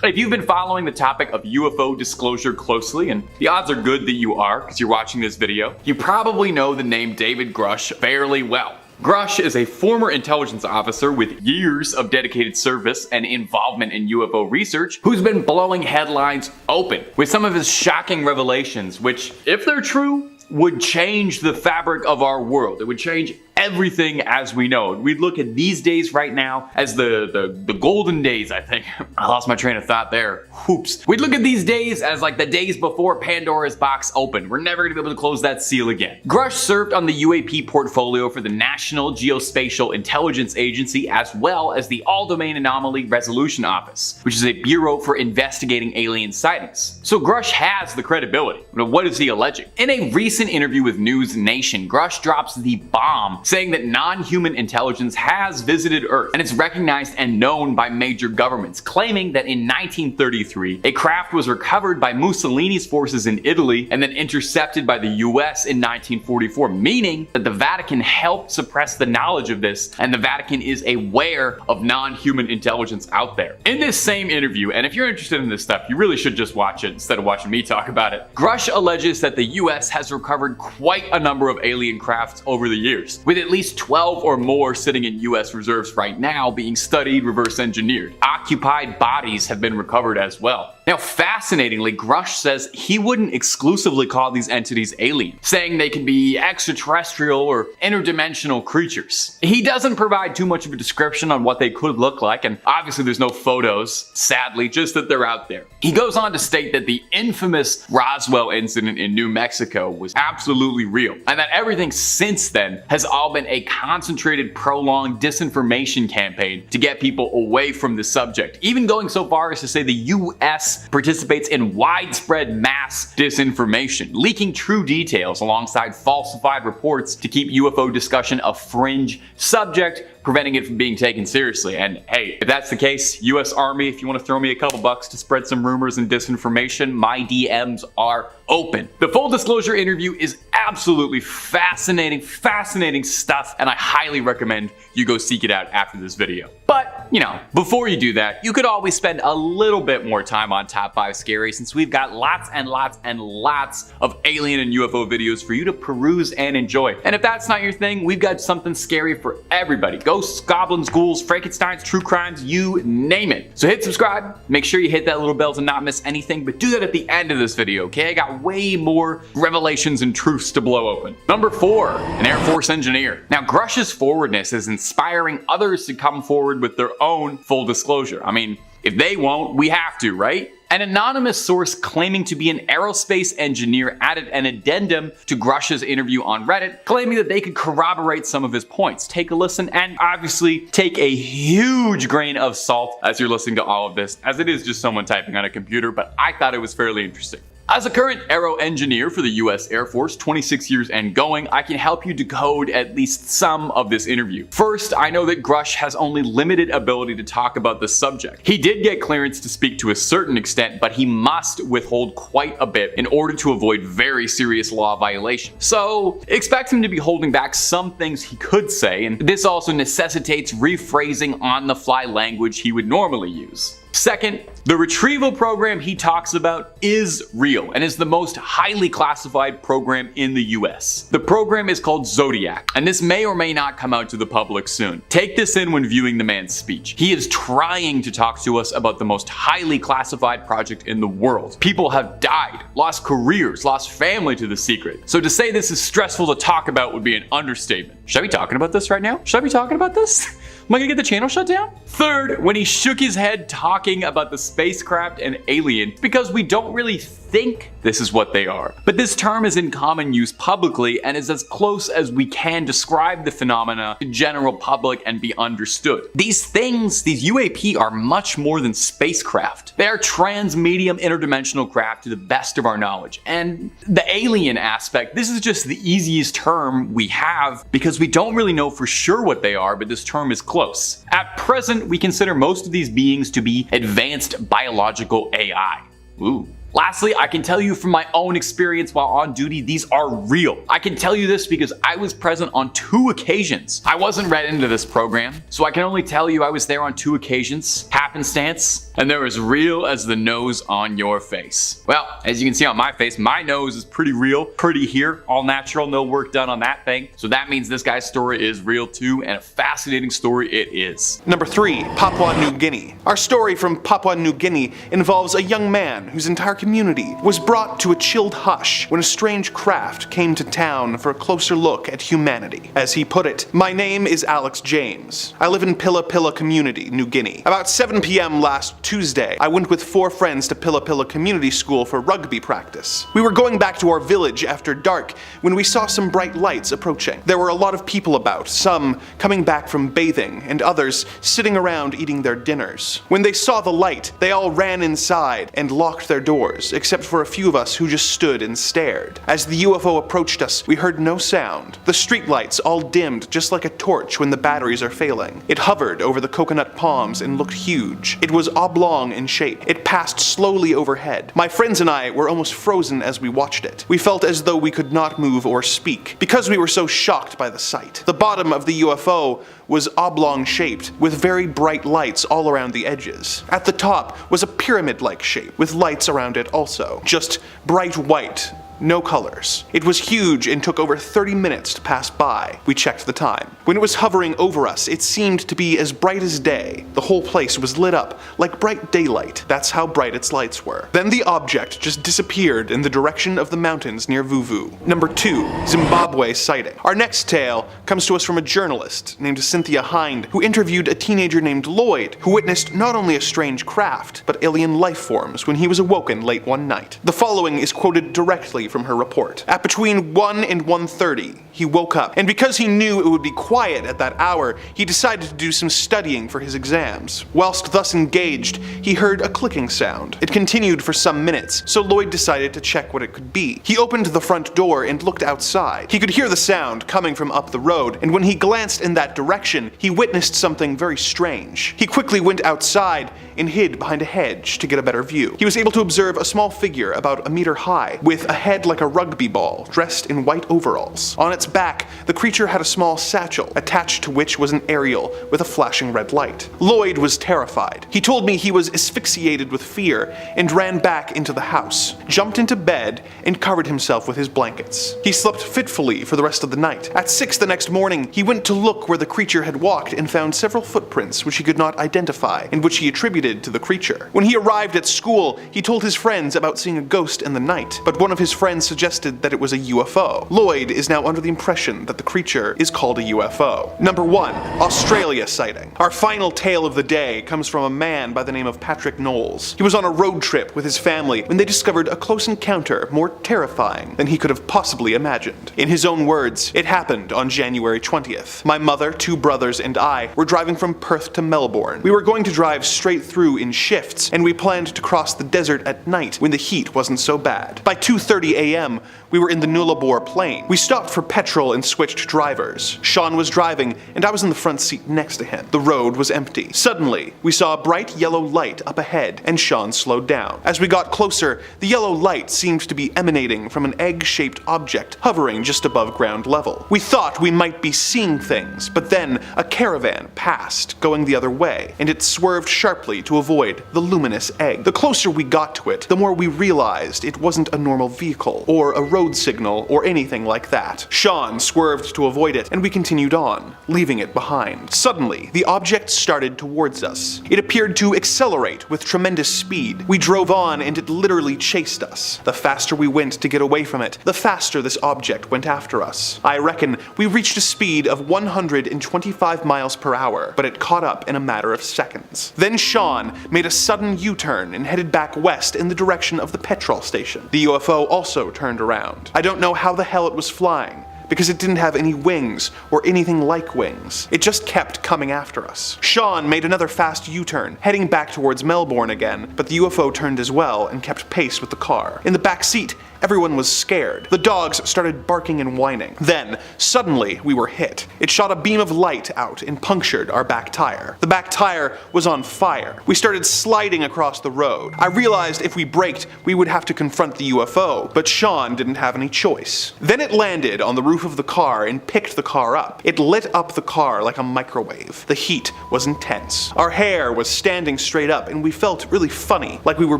if you've been following the topic of UFO disclosure closely, and the odds are good that you are because you're watching this video, you probably know the name David Grush fairly well. Grush is a former intelligence officer with years of dedicated service and involvement in UFO research who's been blowing headlines open with some of his shocking revelations, which, if they're true, would change the fabric of our world. It would change everything as we know it. We'd look at these days right now as the golden days, I think. I lost my train of thought there. Whoops. We'd look at these days as like the days before Pandora's box opened. We're never gonna be able to close that seal again. Grush served on the UAP portfolio for the National Geospatial Intelligence Agency as well as the All-Domain Anomaly Resolution Office, which is a bureau for investigating alien sightings. So Grush has the credibility. But what is he alleging? In a recent interview with News Nation, Grush drops the bomb saying that non-human intelligence has visited Earth and it's recognized and known by major governments, claiming that in 1933 a craft was recovered by Mussolini's forces in Italy and then intercepted by the US in 1944, meaning that the Vatican helped suppress the knowledge of this and the Vatican is aware of non-human intelligence out there. In this same interview, and if you're interested in this stuff, you really should just watch it instead of watching me talk about it, Grush alleges that the US has recovered quite a number of alien crafts over the years, with at least 12 or more sitting in US reserves right now being studied, reverse engineered. Occupied bodies have been recovered as well. Now, fascinatingly, Grush says he wouldn't exclusively call these entities alien, saying they can be extraterrestrial or interdimensional creatures. He doesn't provide too much of a description on what they could look like, and obviously there's no photos, sadly, just that they're out there. He goes on to state that the infamous Roswell incident in New Mexico was absolutely real, and that everything since then has all been a concentrated, prolonged disinformation campaign to get people away from the subject, even going so far as to say the US participates in widespread mass disinformation, leaking true details alongside falsified reports to keep UFO discussion a fringe subject, preventing it from being taken seriously. And hey, if that's the case, US Army, if you want to throw me a couple bucks to spread some rumors and disinformation, my DMs are open. The full disclosure interview is absolutely fascinating stuff, and I highly recommend you go seek it out after this video. But, you know, before you do that, you could always spend a little bit more time on Top 5 Scary, since we've got lots and lots and lots of alien and UFO videos for you to peruse and enjoy. And if that's not your thing, we've got something scary for everybody. Ghosts, goblins, ghouls, Frankensteins, true crimes, you name it. So hit subscribe, make sure you hit that little bell to not miss anything, but do that at the end of this video, okay? I got way more revelations and truths to blow open. Number 4, an Air Force engineer. Now, Grush's forwardness is inspiring others to come forward with their own full disclosure. I mean, if they won't, we have to, right? An anonymous source claiming to be an aerospace engineer added an addendum to Grush's interview on Reddit, claiming that they could corroborate some of his points. Take a listen, and obviously take a huge grain of salt as you're listening to all of this, as it is just someone typing on a computer, but I thought it was fairly interesting. As a current aero engineer for the US Air Force, 26 years and going, I can help you decode at least some of this interview. First, I know that Grush has only limited ability to talk about the subject. He did get clearance to speak to a certain extent, but he must withhold quite a bit in order to avoid very serious law violations. So, expect him to be holding back some things he could say, and this also necessitates rephrasing on-the-fly language he would normally use. Second, the retrieval program he talks about is real and is the most highly classified program in the US. The program is called Zodiac, and this may or may not come out to the public soon. Take this in when viewing the man's speech. He is trying to talk to us about the most highly classified project in the world. People have died, lost careers, lost family to the secret. So to say this is stressful to talk about would be an understatement. Should I be talking about this right now? Should I be talking about this? Am I gonna get the channel shut down? Third, when he shook his head talking about the spacecraft and alien, because we don't really think this is what they are. But this term is in common use publicly and is as close as we can describe the phenomena to general public and be understood. These things, these UAP, are much more than spacecraft. They are trans-medium interdimensional craft to the best of our knowledge. And the alien aspect, this is just the easiest term we have because we don't really know for sure what they are, but this term is close. At present, we consider most of these beings to be advanced biological AI. Ooh. Lastly, I can tell you from my own experience while on duty, these are real. I can tell you this because I was present on 2 occasions. I wasn't read into this program, so I can only tell you I was there on 2 occasions, happenstance, and they're as real as the nose on your face. Well, as you can see on my face, my nose is pretty real, pretty here, all natural, no work done on that thing. So that means this guy's story is real too, and a fascinating story it is. Number 3, Papua New Guinea. Our story from Papua New Guinea involves a young man whose entire community community was brought to a chilled hush when a strange craft came to town for a closer look at humanity. As he put it, "My name is Alex James. I live in Pilla Pilla Community, New Guinea. About 7 p.m. last Tuesday, I went with 4 friends to Pilla Pilla Community School for rugby practice. We were going back to our village after dark when we saw some bright lights approaching. There were a lot of people about, some coming back from bathing and others sitting around eating their dinners. When they saw the light, they all ran inside and locked their doors, except for a few of us who just stood and stared. As the UFO approached us, we heard no sound. The streetlights all dimmed just like a torch when the batteries are failing. It hovered over the coconut palms and looked huge. It was oblong in shape. It passed slowly overhead. My friends and I were almost frozen as we watched it. We felt as though we could not move or speak, because we were so shocked by the sight. The bottom of the UFO was oblong shaped, with very bright lights all around the edges. At the top was a pyramid-like shape, with lights around it also. Just bright white. No colors. It was huge and took over 30 minutes to pass by. We checked the time. When it was hovering over us, it seemed to be as bright as day. The whole place was lit up like bright daylight. That's how bright its lights were. Then the object just disappeared in the direction of the mountains near Vuvu. Number 2. Zimbabwe sighting. Our next tale comes to us from a journalist named Cynthia Hind, who interviewed a teenager named Lloyd, who witnessed not only a strange craft, but alien life forms when he was awoken late one night. The following is quoted directly from her report. At between 1 and 1:30, he woke up, and because he knew it would be quiet at that hour, he decided to do some studying for his exams. Whilst thus engaged, he heard a clicking sound. It continued for some minutes, so Lloyd decided to check what it could be. He opened the front door and looked outside. He could hear the sound coming from up the road, and when he glanced in that direction, he witnessed something very strange. He quickly went outside and hid behind a hedge to get a better view. He was able to observe a small figure about a meter high, with a head like a rugby ball, dressed in white overalls. On its back, the creature had a small satchel, attached to which was an aerial with a flashing red light. Lloyd was terrified. He told me he was asphyxiated with fear and ran back into the house, jumped into bed, and covered himself with his blankets. He slept fitfully for the rest of the night. At 6 the next morning, he went to look where the creature had walked and found several footprints which he could not identify and which he attributed to the creature. When he arrived at school, he told his friends about seeing a ghost in the night, but one of his friends suggested that it was a UFO. Lloyd is now under the impression that the creature is called a UFO. Number 1. Australia sighting. Our final tale of the day comes from a man by the name of Patrick Knowles. He was on a road trip with his family when they discovered a close encounter more terrifying than he could have possibly imagined. In his own words, it happened on January 20th. My mother, 2 brothers, and I were driving from Perth to Melbourne. We were going to drive straight through in shifts, and we planned to cross the desert at night when the heat wasn't so bad. By 2:30 a.m., we were in the Nullarbor Plain. We stopped for petrol and switched drivers. Sean was driving, and I was in the front seat next to him. The road was empty. Suddenly, we saw a bright yellow light up ahead, and Sean slowed down. As we got closer, the yellow light seemed to be emanating from an egg-shaped object hovering just above ground level. We thought we might be seeing things, but then a caravan passed, going the other way, and it swerved sharply to avoid the luminous egg. The closer we got to it, the more we realized it wasn't a normal vehicle, or a road signal, or anything like that. Sean swerved to avoid it, and we continued on, leaving it behind. Suddenly, the object started towards us. It appeared to accelerate with tremendous speed. We drove on, and it literally chased us. The faster we went to get away from it, the faster this object went after us. I reckon we reached a speed of 125 miles per hour, but it caught up in a matter of seconds. Then Sean made a sudden U-turn and headed back west in the direction of the petrol station. The UFO also turned around. I don't know how the hell it was flying, because it didn't have any wings or anything like wings. It just kept coming after us. Sean made another fast U-turn, heading back towards Melbourne again, but the UFO turned as well and kept pace with the car. In the back seat, everyone was scared. The dogs started barking and whining. Then, suddenly, we were hit. It shot a beam of light out and punctured our back tire. The back tire was on fire. We started sliding across the road. I realized if we braked, we would have to confront the UFO, but Sean didn't have any choice. Then it landed on the roof of the car and picked the car up. It lit up the car like a microwave. The heat was intense. Our hair was standing straight up and we felt really funny, like we were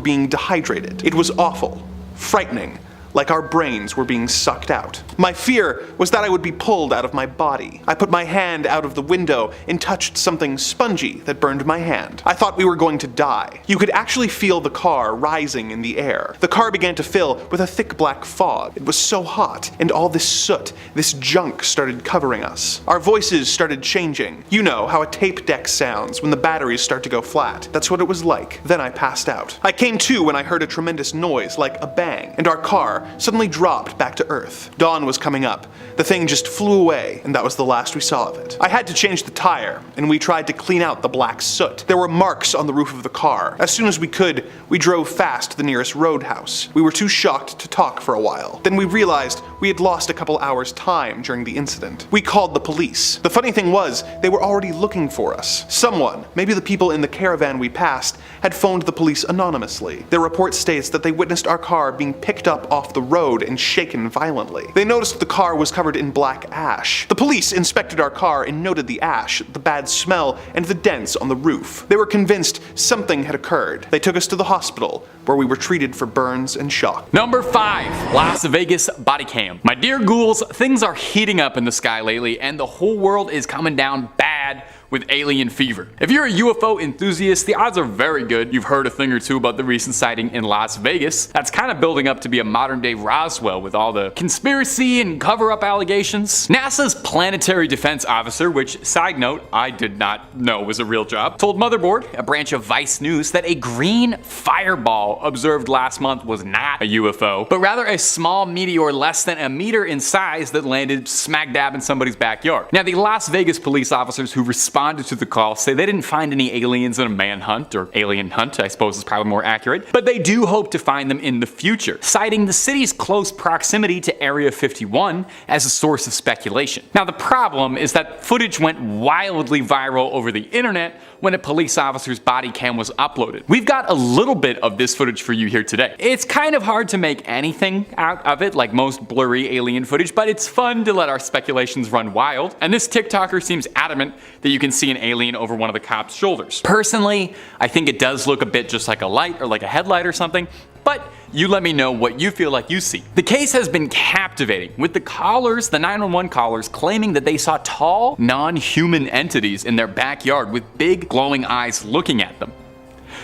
being dehydrated. It was awful, frightening, like our brains were being sucked out. My fear was that I would be pulled out of my body. I put my hand out of the window and touched something spongy that burned my hand. I thought we were going to die. You could actually feel the car rising in the air. The car began to fill with a thick black fog. It was so hot, and all this soot, this junk started covering us. Our voices started changing. You know how a tape deck sounds when the batteries start to go flat. That's what it was like. Then I passed out. I came to when I heard a tremendous noise, like a bang, and our car suddenly dropped back to Earth. Dawn was coming up. The thing just flew away, and that was the last we saw of it. I had to change the tire, and we tried to clean out the black soot. There were marks on the roof of the car. As soon as we could, we drove fast to the nearest roadhouse. We were too shocked to talk for a while. Then we realized we had lost a couple hours' time during the incident. We called the police. The funny thing was, they were already looking for us. Someone, maybe the people in the caravan we passed, had phoned the police anonymously. Their report states that they witnessed our car being picked up off the road and shaken violently. They noticed the car was covered in black ash. The police inspected our car and noted the ash, the bad smell, and the dents on the roof. They were convinced something had occurred. They took us to the hospital, where we were treated for burns and shock. Number 5. Las Vegas body cam. My dear ghouls, things are heating up in the sky lately, and the whole world is coming down bad with alien fever. If you're a UFO enthusiast, the odds are very good you've heard a thing or two about the recent sighting in Las Vegas. That's kind of building up to be a modern day Roswell with all the conspiracy and cover-up allegations. NASA's planetary defense officer, which, side note, I did not know was a real job, told Motherboard, a branch of Vice News, that a green fireball observed last month was not a UFO, but rather a small meteor less than a meter in size that landed smack dab in somebody's backyard. Now, the Las Vegas police officers who responded to the call say they didn't find any aliens in a manhunt, or alien hunt, I suppose is probably more accurate, but they do hope to find them in the future, citing the city's close proximity to Area 51 as a source of speculation. Now, the problem is that footage went wildly viral over the internet when a police officer's body cam was uploaded. We've got a little bit of this footage for you here today. It's kind of hard to make anything out of it, like most blurry alien footage, but it's fun to let our speculations run wild, and this TikToker seems adamant that you can see an alien over one of the cop's shoulders. Personally, I think it does look a bit just like a light or like a headlight or something, but you let me know what you feel like you see. The case has been captivating, with the callers, the 911 callers, claiming that they saw tall, non-human entities in their backyard with big glowing eyes looking at them.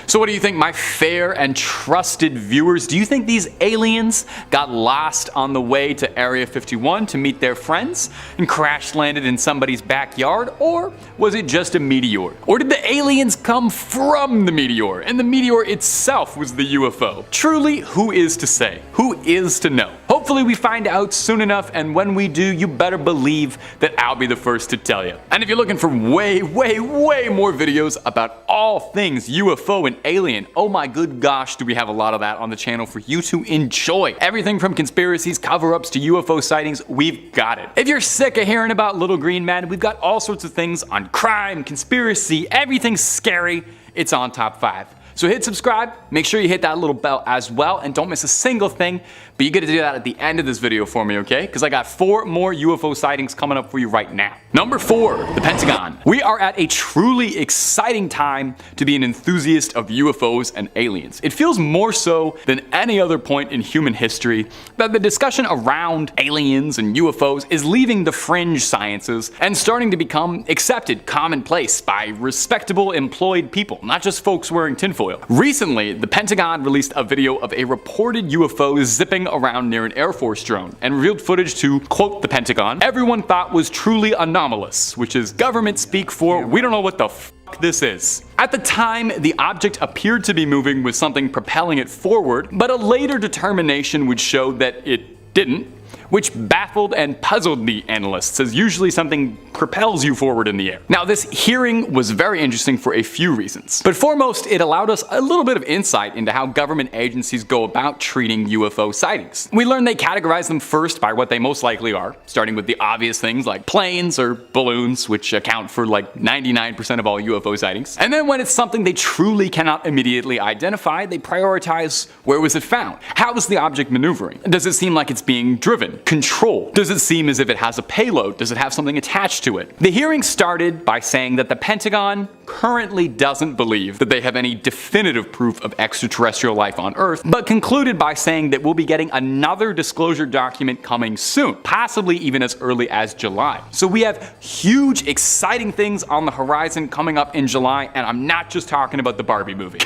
So what do you think, my fair and trusted viewers? Do you think these aliens got lost on the way to Area 51 to meet their friends and crash landed in somebody's backyard? Or was it just a meteor? Or did the aliens come from the meteor and the meteor itself was the UFO? Truly, who is to say? Who is to know? Hopefully we find out soon enough, and when we do, you better believe that I'll be the first to tell you. And if you're looking for way more videos about all things UFO and alien, oh my good gosh, do we have a lot of that on the channel for you to enjoy. Everything from conspiracies, cover-ups to UFO sightings, we've got it. If you're sick of hearing about little green men, we've got all sorts of things on crime, conspiracy, everything scary. It's on Top 5. So hit subscribe, make sure you hit that little bell as well, and don't miss a single thing, but you gotta do that at the end of this video for me, okay? Because I got 4 more UFO sightings coming up for you right now. Number 4, the Pentagon. We are at a truly exciting time to be an enthusiast of UFOs and aliens. It feels more so than any other point in human history that the discussion around aliens and UFOs is leaving the fringe sciences and starting to become accepted, commonplace by respectable, employed people, not just folks wearing tinfoil. Recently, the Pentagon released a video of a reported UFO zipping around near an Air Force drone and revealed footage to, quote the Pentagon, everyone thought was truly anomalous, which is government speak for we don't know what the fuck this is. At the time, the object appeared to be moving with something propelling it forward, but a later determination would show that it didn't, which baffled and puzzled the analysts, as usually something propels you forward in the air. Now, this hearing was very interesting for a few reasons. But foremost, it allowed us a little bit of insight into how government agencies go about treating UFO sightings. We learned they categorize them first by what they most likely are, starting with the obvious things like planes or balloons, which account for like 99% of all UFO sightings. And then when it's something they truly cannot immediately identify, they prioritize where was it found? How is the object maneuvering? Does it seem like it's being driven? driven, controlled? Does it seem as if it has a payload? Does it have something attached to it? The hearing started by saying that the Pentagon currently doesn't believe that they have any definitive proof of extraterrestrial life on Earth, but concluded by saying that we'll be getting another disclosure document coming soon, possibly even as early as July. So we have huge, exciting things on the horizon coming up in July, and I'm not just talking about the Barbie movie.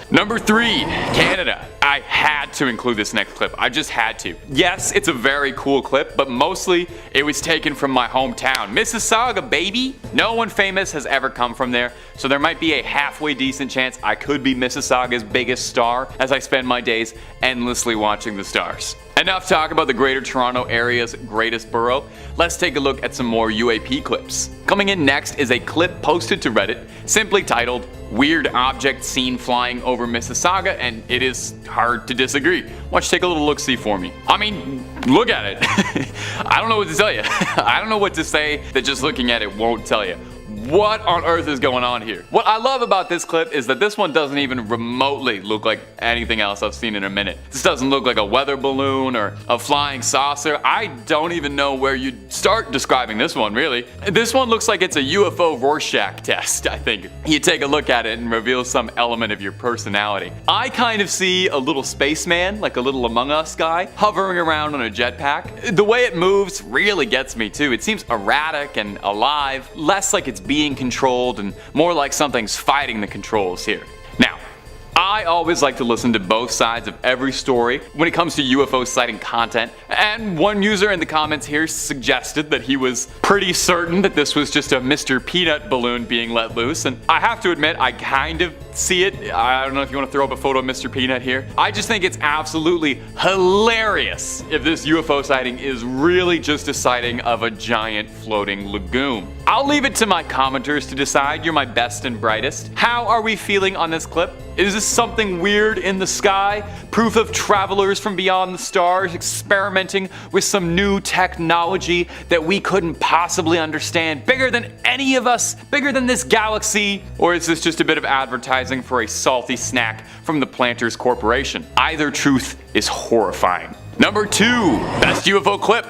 Number 3, Canada. I had to include this next clip. I just had to. Yes, it's a very cool clip, but mostly it was taken from my hometown. Mississauga, baby! No one famous has ever come from there, so there might be a halfway decent chance I could be Mississauga's biggest star as I spend my days endlessly watching the stars. Enough talk about the Greater Toronto Area's greatest borough. Let's take a look at some more UAP clips. Coming in next is a clip posted to Reddit, simply titled, "Weird Object Seen Flying Over Mississauga," and it is hard to disagree. Why don't you take a little look-see for me? I mean, look at it. I don't know what to tell you. I don't know what to say that just looking at it won't tell you. What on earth is going on here? What I love about this clip is that this one doesn't even remotely look like anything else I've seen in a minute. This doesn't look like a weather balloon or a flying saucer. I don't even know where you'd start describing this one, really. This one looks like it's a UFO Rorschach test, I think. You take a look at it and reveal some element of your personality. I kind of see a little spaceman, like a little Among Us guy, hovering around on a jetpack. The way it moves really gets me too. It seems erratic and alive, less like it's being controlled and more like something's fighting the controls here. Now, I always like to listen to both sides of every story when it comes to UFO sighting content, and one user in the comments here suggested that he was pretty certain that this was just a Mr. Peanut balloon being let loose, and I have to admit I kind of see it. I don't know if you want to throw up a photo of Mr. Peanut here. I just think it's absolutely hilarious if this UFO sighting is really just a sighting of a giant floating lagoon. I'll leave it to my commenters to decide. You're my best and brightest. How are we feeling on this clip? Is this something weird in the sky? Proof of travelers from beyond the stars experimenting with some new technology that we couldn't possibly understand? Bigger than any of us? Bigger than this galaxy? Or is this just a bit of advertising for a salty snack from the Planters Corporation? Either truth is horrifying. Number 2, best UFO clip.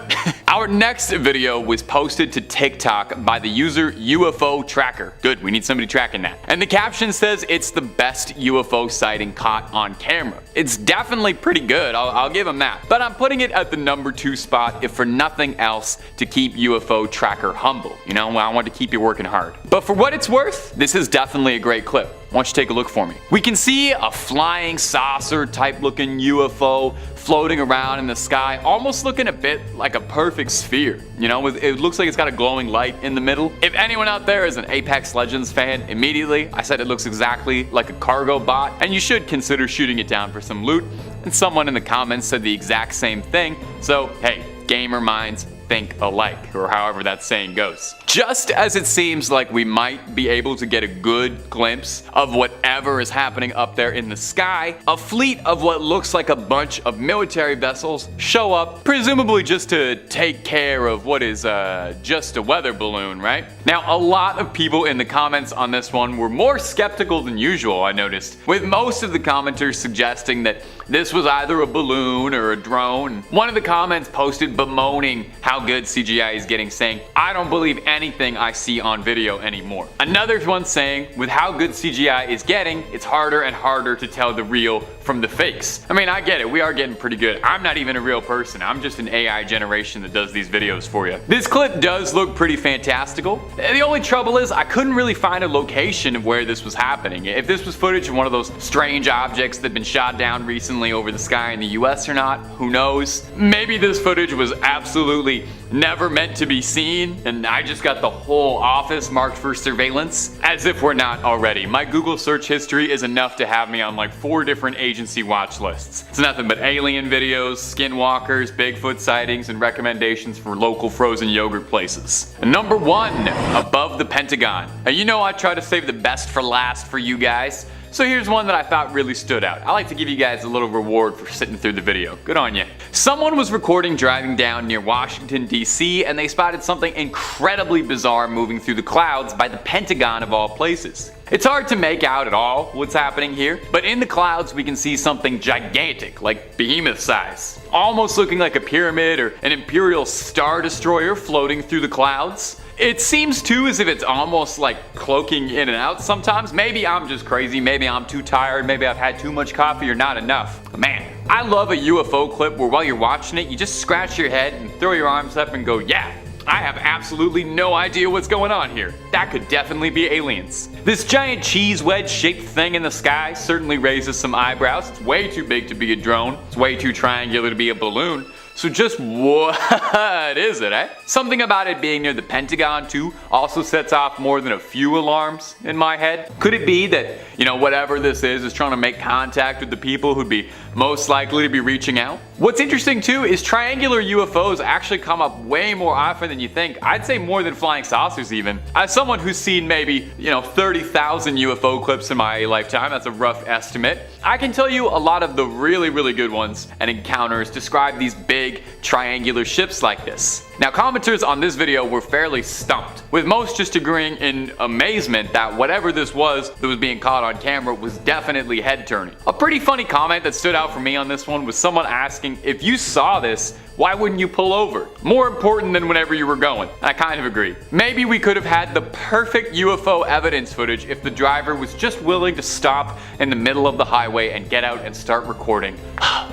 Our next video was posted to TikTok by the user UFO Tracker. Good, we need somebody tracking that. And the caption says it's the best UFO sighting caught on camera. It's definitely pretty good, I'll give him that. But I'm putting it at the number 2 spot, if for nothing else, to keep UFO Tracker humble. You know, I want to keep you working hard. But for what it's worth, this is definitely a great clip. Why don't you take a look for me? We can see a flying saucer type looking UFO floating around in the sky, almost looking a bit like a perfect sphere. You know, it looks like it's got a glowing light in the middle. If anyone out there is an Apex Legends fan, immediately I said it looks exactly like a cargo bot, and you should consider shooting it down for some loot. And someone in the comments said the exact same thing, so hey, gamer minds think alike, or however that saying goes. Just as it seems like we might be able to get a good glimpse of whatever is happening up there in the sky, a fleet of what looks like a bunch of military vessels show up, presumably just to take care of what is just a weather balloon, right? Now, a lot of people in the comments on this one were more skeptical than usual, I noticed, with most of the commenters suggesting that this was either a balloon or a drone. One of the comments posted bemoaning how good CGI is getting, saying, "I don't believe anything I see on video anymore." Another one saying, with how good CGI is getting, it's harder and harder to tell the real from the fakes. I mean, I get it, we are getting pretty good. I'm not even a real person, I'm just an AI generation that does these videos for you. This clip does look pretty fantastical. The only trouble is I couldn't really find a location of where this was happening. If this was footage of one of those strange objects that have been shot down recently over the sky in the US or not, who knows? Maybe this footage was absolutely never meant to be seen, and I just got the whole office marked for surveillance, as if we're not already. My Google search history is enough to have me on like 4 different agency watch lists. It's nothing but alien videos, skinwalkers, Bigfoot sightings, and recommendations for local frozen yogurt places. And number 1, above the Pentagon. And you know I try to save the best for last for you guys. So here's one that I thought really stood out. I like to give you guys a little reward for sitting through the video. Good on you. Someone was recording driving down near Washington, D.C., and they spotted something incredibly bizarre moving through the clouds by the Pentagon of all places. It's hard to make out at all what's happening here, but in the clouds we can see something gigantic, like behemoth size, almost looking like a pyramid or an Imperial Star Destroyer floating through the clouds. It seems too as if it's almost like cloaking in and out sometimes. Maybe I'm just crazy, maybe I'm too tired, maybe I've had too much coffee or not enough. But man, I love a UFO clip where while you're watching it, you just scratch your head and throw your arms up and go, yeah, I have absolutely no idea what's going on here. That could definitely be aliens. This giant cheese wedge shaped thing in the sky certainly raises some eyebrows. It's way too big to be a drone. It's way too triangular to be a balloon. So just what is it, eh? Something about it being near the Pentagon too also sets off more than a few alarms in my head. Could it be that, whatever this is trying to make contact with the people who'd be most likely to be reaching out? What's interesting too is triangular UFOs actually come up way more often than you think. I'd say more than flying saucers even. As someone who's seen maybe, 30,000 UFO clips in my lifetime, that's a rough estimate, I can tell you a lot of the really, really good ones and encounters describe these big triangular ships like this. Now, commenters on this video were fairly stumped, with most just agreeing in amazement that whatever this was that was being caught on camera was definitely head-turning. A pretty funny comment that stood out for me on this one was someone asking, if you saw this, why wouldn't you pull over? More important than whenever you were going. And I kind of agree. Maybe we could have had the perfect UFO evidence footage if the driver was just willing to stop in the middle of the highway and get out and start recording.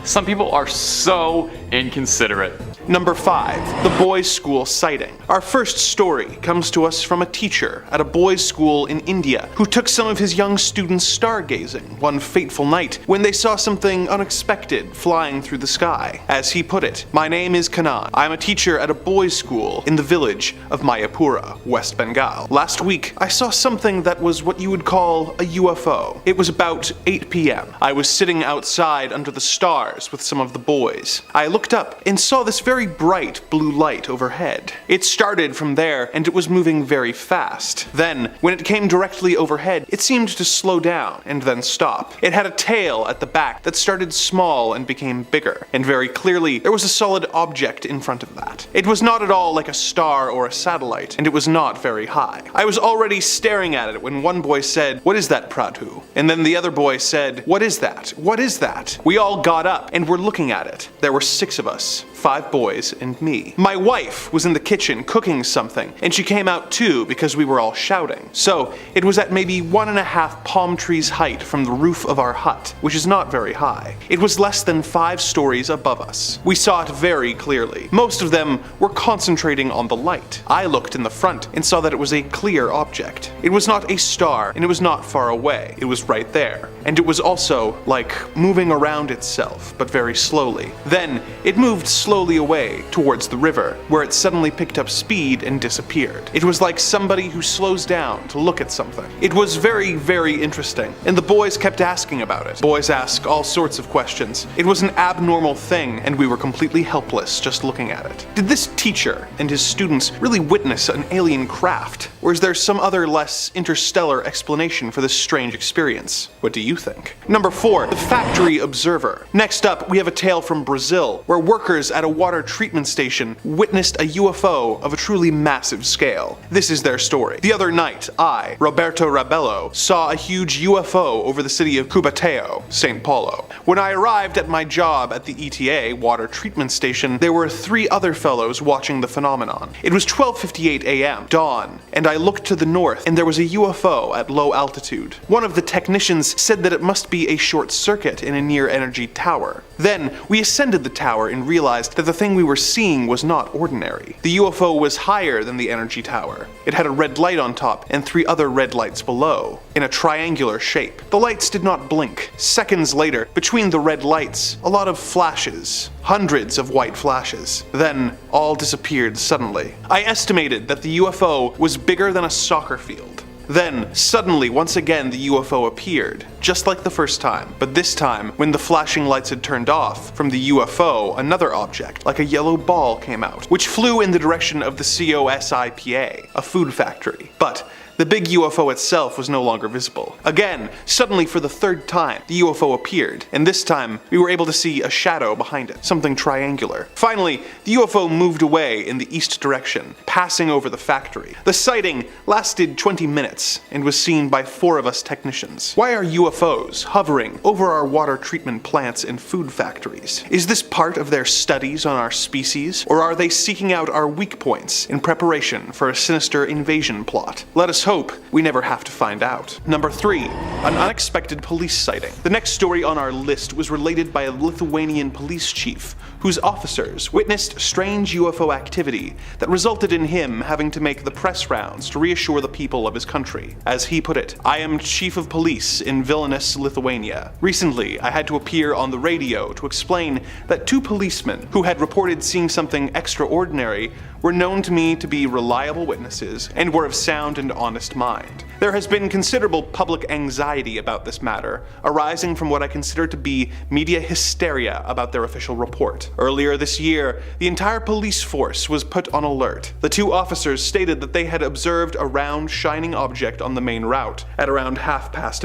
Some people are so inconsiderate. Number 5. The boys' school sighting. Our first story comes to us from a teacher at a boys' school in India who took some of his young students stargazing one fateful night when they saw something unexpected flying through the sky. As he put it, "My name is Kannan. I'm a teacher at a boys' school in the village of Mayapura, West Bengal. Last week, I saw something that was what you would call a UFO. It was about 8 p.m. I was sitting outside under the stars with some of the boys. I looked up and saw this very bright blue light overhead. It started from there and it was moving very fast. Then, when it came directly overhead, it seemed to slow down and then stop. It had a tail at the back that started small and became bigger, and very clearly there was a solid object in front of that. It was not at all like a star or a satellite, and it was not very high. I was already staring at it when one boy said, 'What is that, Pradhu?' And then the other boy said, 'What is that? What is that?' We all got up and were looking at it. There were 6 of us. 5 boys and me. My wife was in the kitchen cooking something, and she came out too because we were all shouting. So it was at maybe 1.5 palm trees height from the roof of our hut, which is not very high. It was less than 5 stories above us. We saw it very clearly. Most of them were concentrating on the light. I looked in the front and saw that it was a clear object. It was not a star, and it was not far away. It was right there. And it was also, like, moving around itself, but very slowly. Then it moved slowly away towards the river, where it suddenly picked up speed and disappeared. It was like somebody who slows down to look at something. It was very, very interesting, and the boys kept asking about it. Boys ask all sorts of questions. It was an abnormal thing, and we were completely helpless just looking at it. Did this teacher and his students really witness an alien craft? Or is there some other less interstellar explanation for this strange experience? What do you think? Number 4. The Factory Observer. Next up, we have a tale from Brazil, where workers at a water treatment station witnessed a UFO of a truly massive scale. This is their story. The other night, I, Roberto Rabello, saw a huge UFO over the city of Cubateo, São Paulo. When I arrived at my job at the ETA water treatment station, there were 3 other fellows watching the phenomenon. It was 12:58 a.m., dawn, and I looked to the north and there was a UFO at low altitude. One of the technicians said that it must be a short circuit in a near energy tower. Then we ascended the tower and realized that the thing we were seeing was not ordinary. The UFO was higher than the energy tower. It had a red light on top and 3 other red lights below, in a triangular shape. The lights did not blink. Seconds later, between the red lights, a lot of flashes. Hundreds of white flashes. Then, all disappeared suddenly. I estimated that the UFO was bigger than a soccer field. Then, suddenly, once again the UFO appeared, just like the first time. But this time, when the flashing lights had turned off, from the UFO, another object, like a yellow ball, came out, which flew in the direction of the COSIPA, a food factory. But The big UFO itself was no longer visible. Again, suddenly for the third time, the UFO appeared, and this time we were able to see a shadow behind it, something triangular. Finally, the UFO moved away in the east direction, passing over the factory. The sighting lasted 20 minutes and was seen by 4 of us technicians. Why are UFOs hovering over our water treatment plants and food factories? Is this part of their studies on our species, or are they seeking out our weak points in preparation for a sinister invasion plot? Let us hope we never have to find out. Number 3. An unexpected police sighting. The next story on our list was related by a Lithuanian police chief whose officers witnessed strange UFO activity that resulted in him having to make the press rounds to reassure the people of his country. As he put it, "I am chief of police in Vilnius, Lithuania. Recently, I had to appear on the radio to explain that 2 policemen who had reported seeing something extraordinary were known to me to be reliable witnesses and were of sound and honest mind. There has been considerable public anxiety about this matter, arising from what I consider to be media hysteria about their official report. Earlier this year, the entire police force was put on alert. The 2 officers stated that they had observed a round, shining object on the main route at around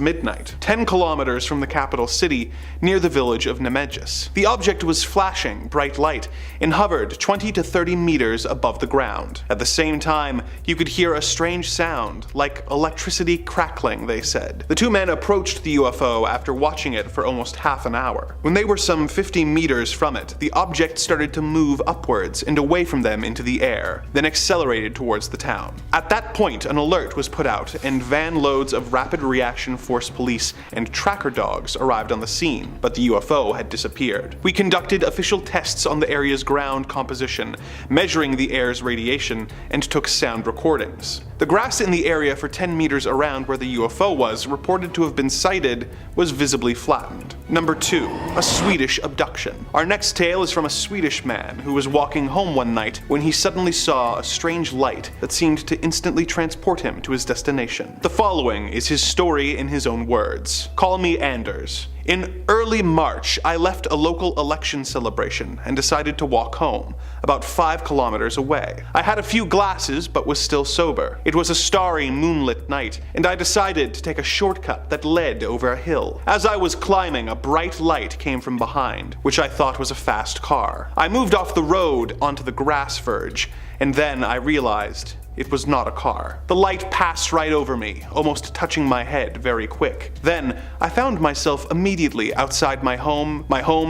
midnight, 10 kilometers from the capital city, near the village of Nemegis. The object was flashing bright light and hovered 20 to 30 meters above the ground. At the same time, you could hear a strange sound, like electricity crackling, they said. The 2 men approached the UFO after watching it for almost half an hour. When they were some 50 meters from it, the object started to move upwards and away from them into the air, then accelerated towards the town. At that point, an alert was put out, and van loads of Rapid Reaction Force police and tracker dogs arrived on the scene, but the UFO had disappeared. We conducted official tests on the area's ground composition, measuring the air's radiation, and took sound recordings. The grass in the area for 10 meters around where the UFO was reported to have been sighted was visibly flattened. Number 2. A Swedish abduction. Our next tale is from a Swedish man who was walking home one night when he suddenly saw a strange light that seemed to instantly transport him to his destination. The following is his story in his own words. Call me Anders. In early March, I left a local election celebration and decided to walk home, about 5 kilometers away. I had a few glasses but was still sober. It was a starry, moonlit night, and I decided to take a shortcut that led over a hill. As I was climbing, a bright light came from behind, which I thought was a fast car. I moved off the road onto the grass verge, and then I realized it was not a car. The light passed right over me, almost touching my head very quick. Then, I found myself immediately outside my home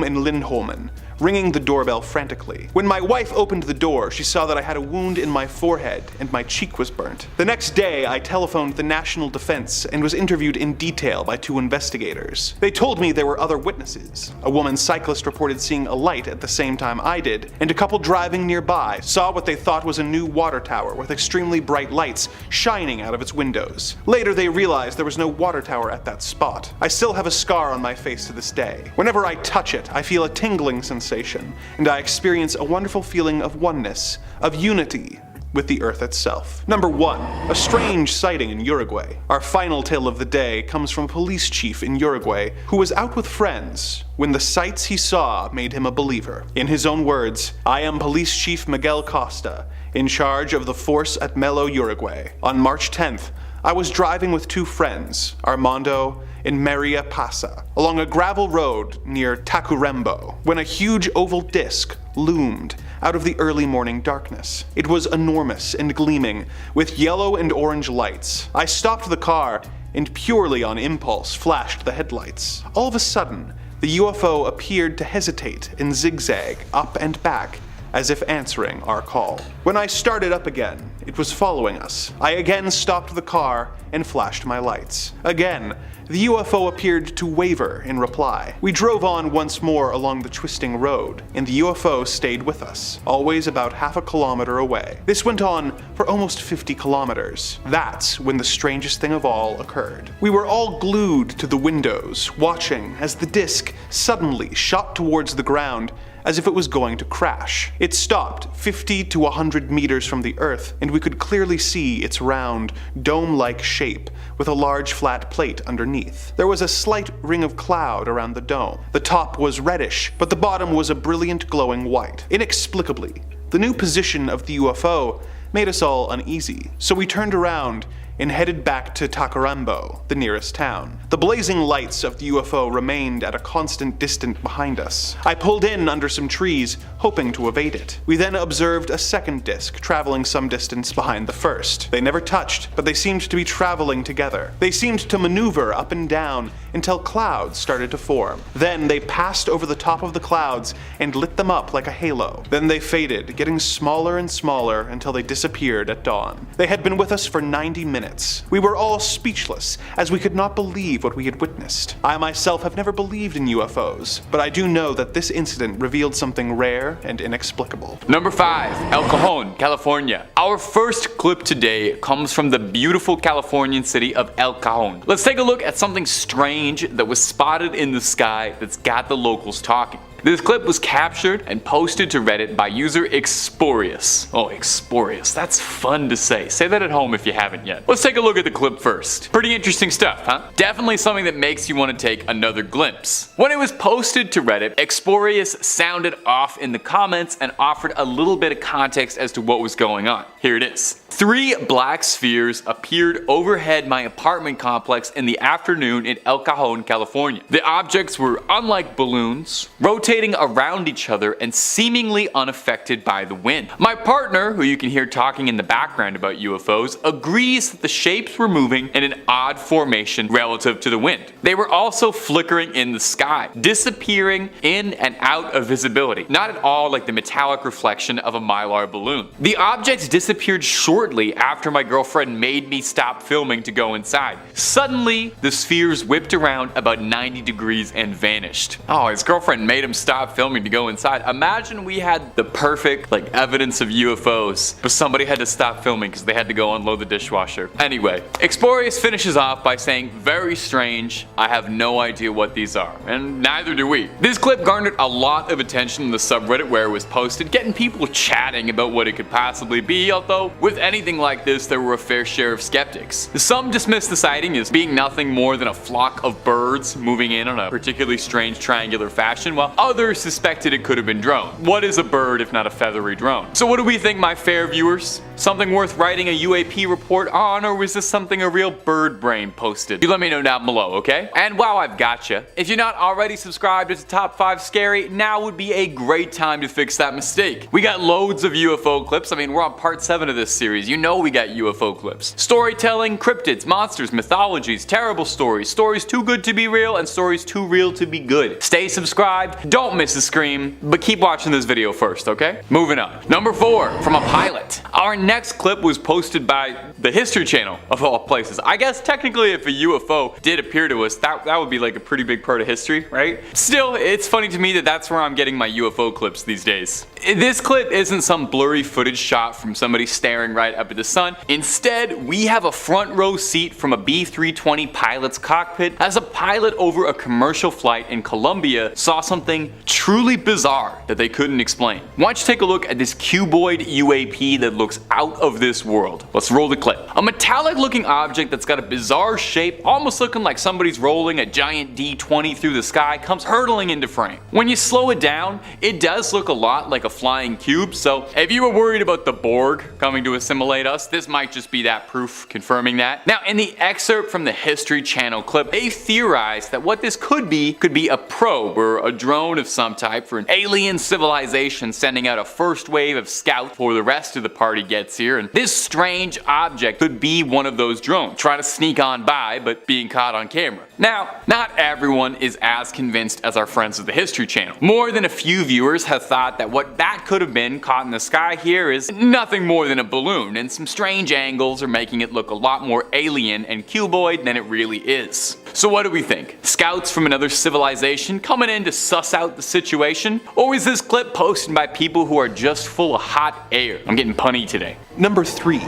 in Lindholmen, ringing the doorbell frantically. When my wife opened the door, she saw that I had a wound in my forehead and my cheek was burnt. The next day, I telephoned the National Defense and was interviewed in detail by 2 investigators. They told me there were other witnesses. A woman cyclist reported seeing a light at the same time I did, and a couple driving nearby saw what they thought was a new water tower with extremely bright lights shining out of its windows. Later, they realized there was no water tower at that spot. I still have a scar on my face to this day. Whenever I touch it, I feel a tingling sensation, and I experience a wonderful feeling of oneness, of unity with the earth itself. Number 1. A strange sighting in Uruguay. Our final tale of the day comes from a police chief in Uruguay who was out with friends when the sights he saw made him a believer. In his own words, "I am Police Chief Miguel Costa, in charge of the force at Melo, Uruguay. On March 10th, I was driving with 2 friends, Armando and Maria Pasa, along a gravel road near Tacurembo, when a huge oval disc loomed out of the early morning darkness. It was enormous and gleaming, with yellow and orange lights. I stopped the car and purely on impulse flashed the headlights. All of a sudden, the UFO appeared to hesitate and zigzag up and back, as if answering our call. When I started up again, it was following us. I again stopped the car and flashed my lights. Again, the UFO appeared to waver in reply. We drove on once more along the twisting road, and the UFO stayed with us, always about half a kilometer away. This went on for almost 50 kilometers. That's when the strangest thing of all occurred. We were all glued to the windows, watching as the disc suddenly shot towards the ground as if it was going to crash. It stopped 50 to 100 meters from the earth, and we could clearly see its round, dome-like shape with a large flat plate underneath. There was a slight ring of cloud around the dome. The top was reddish, but the bottom was a brilliant glowing white. Inexplicably, the new position of the UFO made us all uneasy, so we turned around and headed back to Tacuarembó, the nearest town. The blazing lights of the UFO remained at a constant distance behind us. I pulled in under some trees, hoping to evade it. We then observed a second disc traveling some distance behind the first. They never touched, but they seemed to be traveling together. They seemed to maneuver up and down until clouds started to form. Then they passed over the top of the clouds and lit them up like a halo. Then they faded, getting smaller and smaller until they disappeared at dawn. They had been with us for 90 minutes. We were all speechless, as we could not believe what we had witnessed. I myself have never believed in UFOs, but I do know that this incident revealed something rare and inexplicable. Number 5. El Cajon, California. Our first clip today comes from the beautiful Californian city of El Cajon. Let's take a look at something strange that was spotted in the sky that's got the locals talking. This clip was captured and posted to Reddit by user Exporius. Oh, Exporius, that's fun to say. Say that at home if you haven't yet. Let's take a look at the clip first. Pretty interesting stuff, huh? Definitely something that makes you want to take another glimpse. When it was posted to Reddit, Exporius sounded off in the comments and offered a little bit of context as to what was going on. Here it is. 3 black spheres appeared overhead my apartment complex in the afternoon in El Cajon, California. The objects were unlike balloons, rotating around each other and seemingly unaffected by the wind. My partner, who you can hear talking in the background about UFOs, agrees that the shapes were moving in an odd formation relative to the wind. They were also flickering in the sky, disappearing in and out of visibility, not at all like the metallic reflection of a Mylar balloon. The objects disappeared shortly after my girlfriend made me stop filming to go inside. Suddenly, the spheres whipped around about 90 degrees and vanished. Oh, his girlfriend made him stop filming to go inside. Imagine we had the perfect evidence of UFOs, but somebody had to stop filming because they had to go unload the dishwasher. Anyway, Exporius finishes off by saying, "Very strange. I have no idea what these are." And neither do we. This clip garnered a lot of attention in the subreddit where it was posted, getting people chatting about what it could possibly be, although with anything like this there were a fair share of skeptics. Some dismissed the sighting as being nothing more than a flock of birds moving in on a particularly strange triangular fashion, while others suspected it could have been drone. What is a bird if not a feathery drone? So what do we think, my fair viewers? Something worth writing a UAP report on, or was this something a real bird brain posted? You let me know down below, okay? And while I've got you, if you're not already subscribed to Top 5 Scary, now would be a great time to fix that mistake. We got loads of UFO clips. I mean, we're on part 7 of this series. You know we got UFO clips. Storytelling, cryptids, monsters, mythologies, terrible stories, stories too good to be real, and stories too real to be good. Stay subscribed, don't miss a scream, but keep watching this video first, okay? Moving on. Number 4, from a pilot. Our next clip was posted by the History Channel, of all places. I guess technically if a UFO did appear to us, that would be like a pretty big part of history, right? Still, it's funny to me that that's where I'm getting my UFO clips these days. This clip isn't some blurry footage shot from somebody staring right up at the sun. Instead, we have a front row seat from a B-320 pilot's cockpit as a pilot over a commercial flight in Colombia saw something truly bizarre that they couldn't explain. Why don't you take a look at this cuboid UAP that looks out of this world. Let's roll the clip. A metallic looking object that's got a bizarre shape, almost looking like somebody's rolling a giant D20 through the sky, comes hurtling into frame. When you slow it down, it does look a lot like a flying cube, so if you were worried about the Borg coming to assimilate us, this might just be that proof confirming that. Now, in the excerpt from the History Channel clip, they theorized that what this could be a probe or a drone of some type for an alien civilization sending out a first wave of scouts before the rest of the party gets here, and this strange object could be one of those drones, trying to sneak on by but being caught on camera. Now, not everyone is as convinced as our friends of the History Channel. More than a few viewers have thought that what that could have been caught in the sky here is nothing more than a balloon, and some strange angles are making it look a lot more alien and cuboid than it really is. So what do we think? Scouts from another civilization coming in to suss out the situation? Or is this clip posted by people who are just full of hot air? I'm getting punny today. Number 3.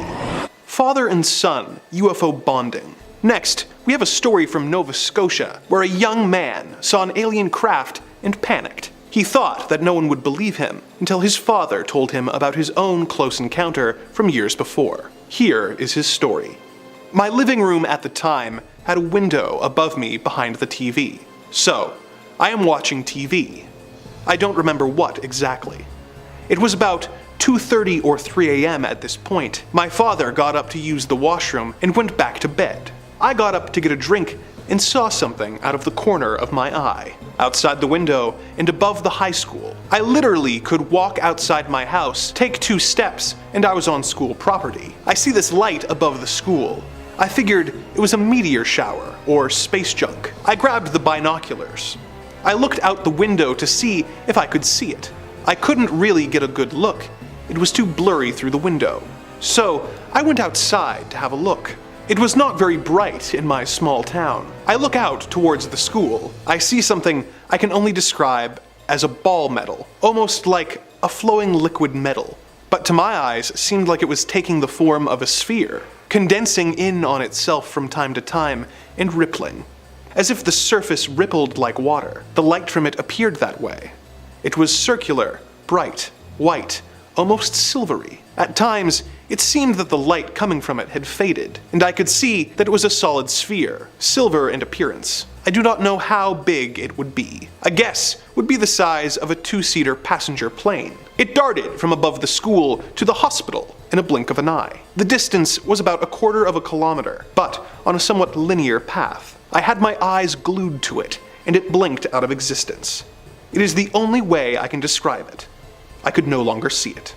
Father and son UFO bonding. Next, we have a story from Nova Scotia where a young man saw an alien craft and panicked. He thought that no one would believe him until his father told him about his own close encounter from years before. Here is his story. My living room at the time had a window above me behind the TV. So, I am watching TV. I don't remember what exactly. It was about 2:30 or 3 a.m. at this point. My father got up to use the washroom and went back to bed. I got up to get a drink and saw something out of the corner of my eye, outside the window and above the high school. I literally could walk outside my house, take 2 steps, and I was on school property. I see this light above the school. I figured it was a meteor shower or space junk. I grabbed the binoculars. I looked out the window to see if I could see it. I couldn't really get a good look. It was too blurry through the window. So I went outside to have a look. It was not very bright in my small town. I look out towards the school. I see something I can only describe as a ball metal, almost like a flowing liquid metal, but to my eyes seemed like it was taking the form of a sphere, condensing in on itself from time to time and rippling, as if the surface rippled like water. The light from it appeared that way. It was circular, bright, white, almost silvery. At times, it seemed that the light coming from it had faded, and I could see that it was a solid sphere, silver in appearance. I do not know how big it would be. A guess would be the size of a 2-seater passenger plane. It darted from above the school to the hospital in a blink of an eye. The distance was about 1/4 of a kilometer, but on a somewhat linear path. I had my eyes glued to it, and it blinked out of existence. It is the only way I can describe it. I could no longer see it.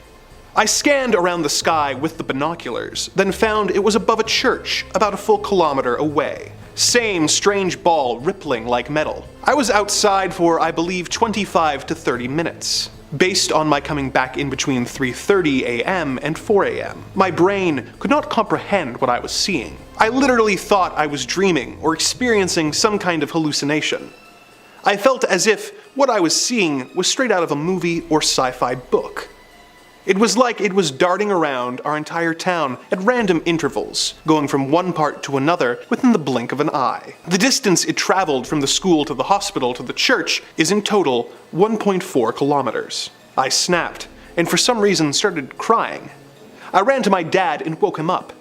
I scanned around the sky with the binoculars, then found it was above a church about a full kilometer away. Same strange ball rippling like metal. I was outside for, I believe, 25 to 30 minutes. Based on my coming back in between 3:30 a.m. and 4 a.m., my brain could not comprehend what I was seeing. I literally thought I was dreaming or experiencing some kind of hallucination. I felt as if what I was seeing was straight out of a movie or sci-fi book. It was like it was darting around our entire town at random intervals, going from one part to another within the blink of an eye. The distance it traveled from the school to the hospital to the church is in total 1.4 kilometers. I snapped, and for some reason started crying. I ran to my dad and woke him up.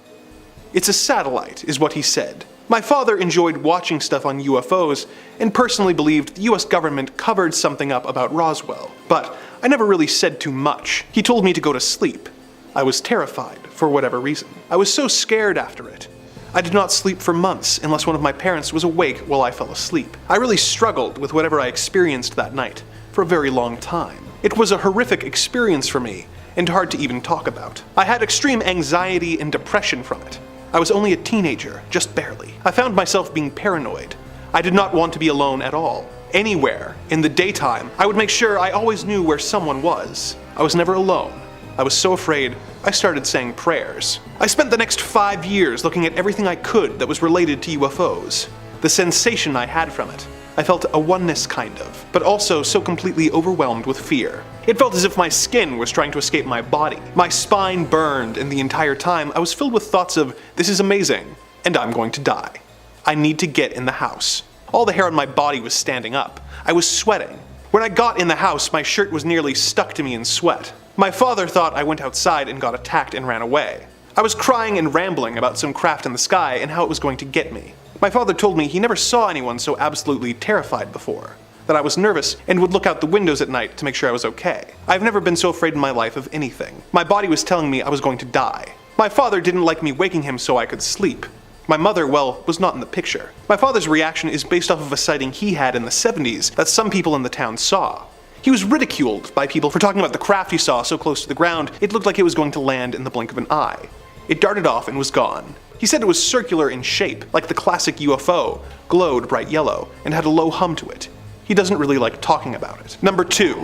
"It's a satellite," is what he said. My father enjoyed watching stuff on UFOs and personally believed the US government covered something up about Roswell, but I never really said too much. He told me to go to sleep. I was terrified, for whatever reason. I was so scared after it. I did not sleep for months unless one of my parents was awake while I fell asleep. I really struggled with whatever I experienced that night for a very long time. It was a horrific experience for me and hard to even talk about. I had extreme anxiety and depression from it. I was only a teenager, just barely. I found myself being paranoid. I did not want to be alone at all. Anywhere, in the daytime, I would make sure I always knew where someone was. I was never alone. I was so afraid, I started saying prayers. I spent the next 5 years looking at everything I could that was related to UFOs. The sensation I had from it. I felt a oneness kind of, but also so completely overwhelmed with fear. It felt as if my skin was trying to escape my body. My spine burned, and the entire time I was filled with thoughts of, this is amazing, and I'm going to die. I need to get in the house. All the hair on my body was standing up. I was sweating. When I got in the house, my shirt was nearly stuck to me in sweat. My father thought I went outside and got attacked and ran away. I was crying and rambling about some craft in the sky and how it was going to get me. My father told me he never saw anyone so absolutely terrified before, that I was nervous and would look out the windows at night to make sure I was okay. I've never been so afraid in my life of anything. My body was telling me I was going to die. My father didn't like me waking him so I could sleep. My mother, well, was not in the picture. My father's reaction is based off of a sighting he had in the 70s that some people in the town saw. He was ridiculed by people for talking about the craft he saw so close to the ground it looked like it was going to land in the blink of an eye. It darted off and was gone. He said it was circular in shape, like the classic UFO, glowed bright yellow, and had a low hum to it. He doesn't really like talking about it. Number 2.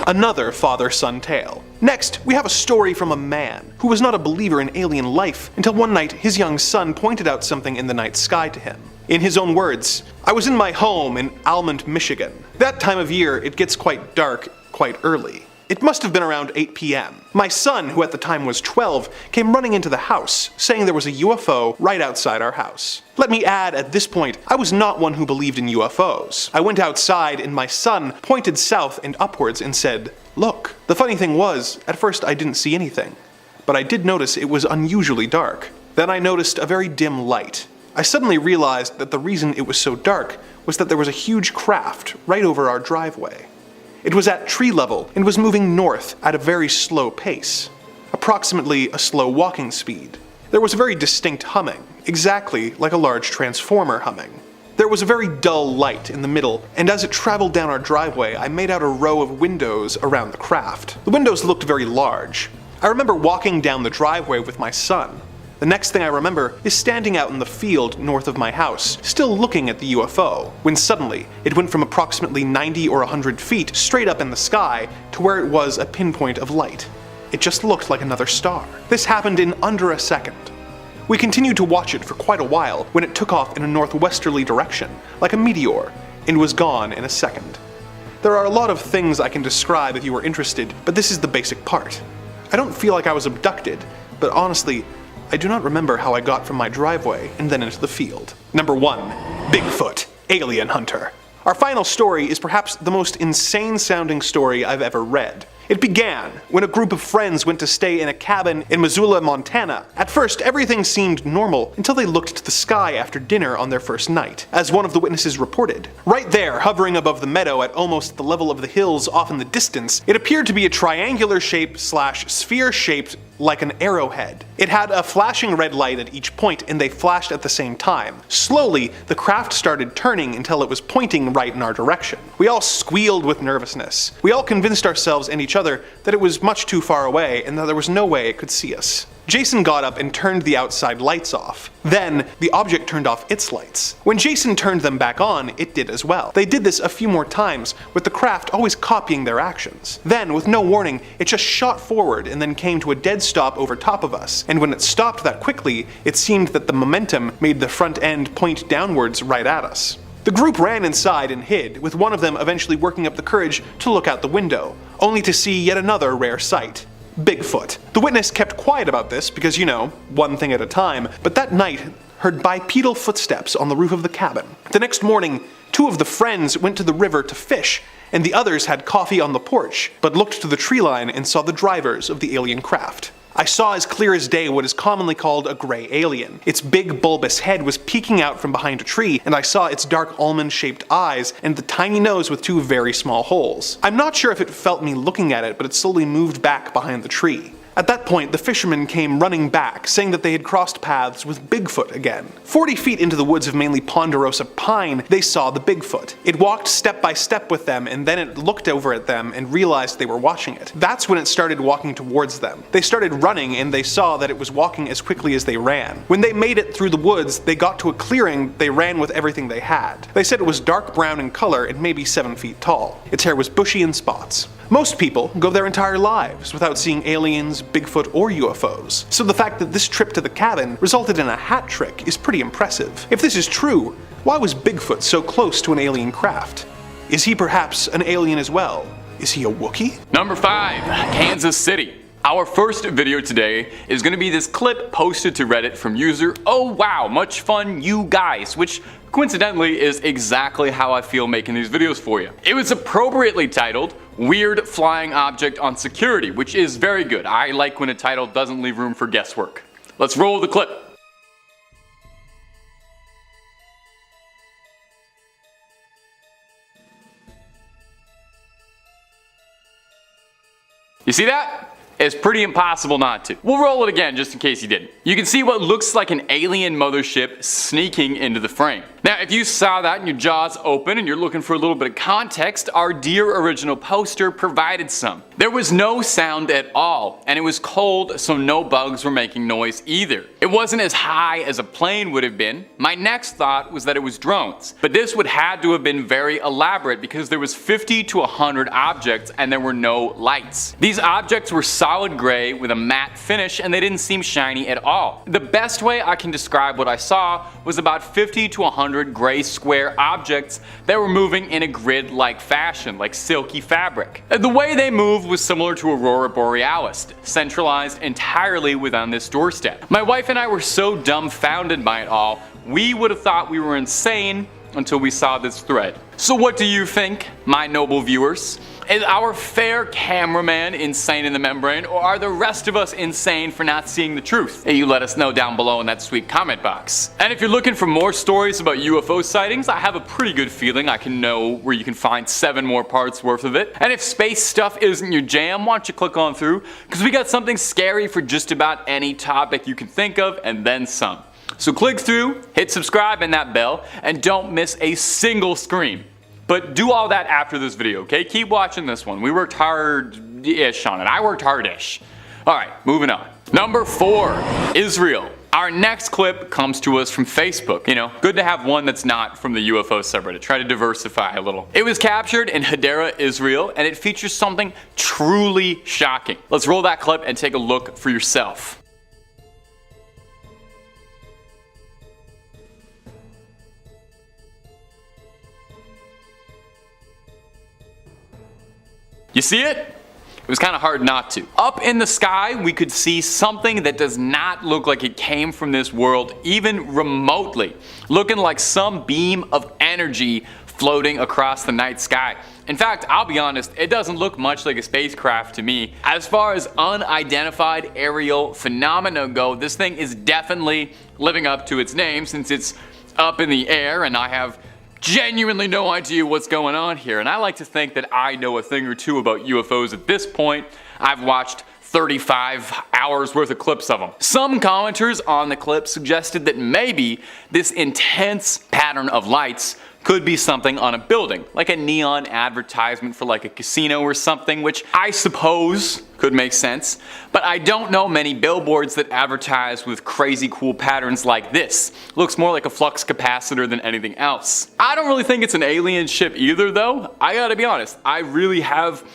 Another father-son tale. Next, we have a story from a man who was not a believer in alien life until one night his young son pointed out something in the night sky to him. In his own words, "I was in my home in Almond, Michigan. That time of year it gets quite dark quite early. It must have been around 8 p.m. My son, who at the time was 12, came running into the house, saying there was a UFO right outside our house. Let me add, at this point, I was not one who believed in UFOs. I went outside and my son pointed south and upwards and said, 'Look.' The funny thing was, at first I didn't see anything, but I did notice it was unusually dark. Then I noticed a very dim light. I suddenly realized that the reason it was so dark was that there was a huge craft right over our driveway. It was at tree level and was moving north at a very slow pace, approximately a slow walking speed. There was a very distinct humming, exactly like a large transformer humming. There was a very dull light in the middle, and as it traveled down our driveway, I made out a row of windows around the craft. The windows looked very large. I remember walking down the driveway with my son. The next thing I remember is standing out in the field north of my house, still looking at the UFO, when suddenly it went from approximately 90 or 100 feet straight up in the sky to where it was a pinpoint of light. It just looked like another star. This happened in under a second. We continued to watch it for quite a while when it took off in a northwesterly direction, like a meteor, and was gone in a second. There are a lot of things I can describe if you are interested, but this is the basic part. I don't feel like I was abducted, but honestly, I do not remember how I got from my driveway and then into the field. Number 1. Bigfoot, Alien Hunter. Our final story is perhaps the most insane sounding story I've ever read. It began when a group of friends went to stay in a cabin in Missoula, Montana. At first, everything seemed normal until they looked to the sky after dinner on their first night, as one of the witnesses reported. Right there, hovering above the meadow at almost the level of the hills off in the distance, it appeared to be a triangular shape / sphere shaped like an arrowhead. It had a flashing red light at each point, and they flashed at the same time. Slowly, the craft started turning until it was pointing right in our direction. We all squealed with nervousness. We all convinced ourselves and each other that it was much too far away and that there was no way it could see us. Jason got up and turned the outside lights off. Then, the object turned off its lights. When Jason turned them back on, it did as well. They did this a few more times, with the craft always copying their actions. Then, with no warning, it just shot forward and then came to a dead stop over top of us. And when it stopped that quickly, it seemed that the momentum made the front end point downwards right at us. The group ran inside and hid, with one of them eventually working up the courage to look out the window, only to see yet another rare sight. Bigfoot. The witness kept quiet about this because, you know, one thing at a time, but that night heard bipedal footsteps on the roof of the cabin. The next morning, 2 of the friends went to the river to fish, and the others had coffee on the porch, but looked to the tree line and saw the drivers of the alien craft. I saw as clear as day what is commonly called a gray alien. Its big bulbous head was peeking out from behind a tree, and I saw its dark almond-shaped eyes and the tiny nose with 2 very small holes. I'm not sure if it felt me looking at it, but it slowly moved back behind the tree. At that point, the fishermen came running back, saying that they had crossed paths with Bigfoot again. 40 feet into the woods of mainly ponderosa pine, they saw the Bigfoot. It walked step by step with them, and then it looked over at them and realized they were watching it. That's when it started walking towards them. They started running, and they saw that it was walking as quickly as they ran. When they made it through the woods, they got to a clearing. They ran with everything they had. They said it was dark brown in color and maybe 7 feet tall. Its hair was bushy in spots. Most people go their entire lives without seeing aliens, Bigfoot, or UFOs, so the fact that this trip to the cabin resulted in a hat trick is pretty impressive. If this is true, why was Bigfoot so close to an alien craft? Is he perhaps an alien as well? Is he a Wookiee? Number 5. Kansas City. Our first video today is going to be this clip posted to Reddit from user "Oh wow, much fun you guys," which coincidentally is exactly how I feel making these videos for you. It was appropriately titled "Weird Flying Object on Security," which is very good. I like when a title doesn't leave room for guesswork. Let's roll the clip. You see that? It's pretty impossible not to. We'll roll it again just in case you didn't. You can see what looks like an alien mothership sneaking into the frame. Now, if you saw that and your jaw's open and you're looking for a little bit of context, our dear original poster provided some. There was no sound at all, and it was cold, so no bugs were making noise either. It wasn't as high as a plane would have been. My next thought was that it was drones, but this would have to have been very elaborate because there was 50 to 100 objects and there were no lights. These objects were solid gray with a matte finish, and they didn't seem shiny at all. The best way I can describe what I saw was about 50 to 100 gray square objects that were moving in a grid-like fashion, like silky fabric. The way they moved was similar to Aurora Borealis, centralized entirely within this doorstep. My wife and I were so dumbfounded by it all, we would have thought we were insane until we saw this thread. So what do you think, my noble viewers? Is our fair cameraman insane in the membrane, or are the rest of us insane for not seeing the truth? Hey, you let us know down below in that sweet comment box. And if you're looking for more stories about UFO sightings, I have a pretty good feeling I can know where you can find 7 more parts worth of it. And if space stuff isn't your jam, why don't you click on through, because we got something scary for just about any topic you can think of, and then some. So click through, hit subscribe and that bell, and don't miss a single scream. But do all that after this video, okay? Keep watching this one. We worked hard-ish on it. I worked hard-ish. Alright, moving on. Number 4, Israel. Our next clip comes to us from Facebook. You know, good to have one that's not from the UFO subreddit. Try to diversify a little. It was captured in Hadera, Israel, and it features something truly shocking. Let's roll that clip and take a look for yourself. You see it? It was kind of hard not to. Up in the sky, we could see something that does not look like it came from this world, even remotely. Looking like some beam of energy floating across the night sky. In fact, I'll be honest, it doesn't look much like a spacecraft to me. As far as unidentified aerial phenomena go, this thing is definitely living up to its name, since it's up in the air and I have genuinely no idea what's going on here, and I like to think that I know a thing or two about UFOs at this point. I've watched 35 hours worth of clips of them. Some commenters on the clip suggested that maybe this intense pattern of lights could be something on a building, like a neon advertisement for like a casino or something, which I suppose could make sense, but I don't know many billboards that advertise with crazy cool patterns like this. Looks more like a flux capacitor than anything else. I don't really think it's an alien ship either though. I gotta be honest, I really have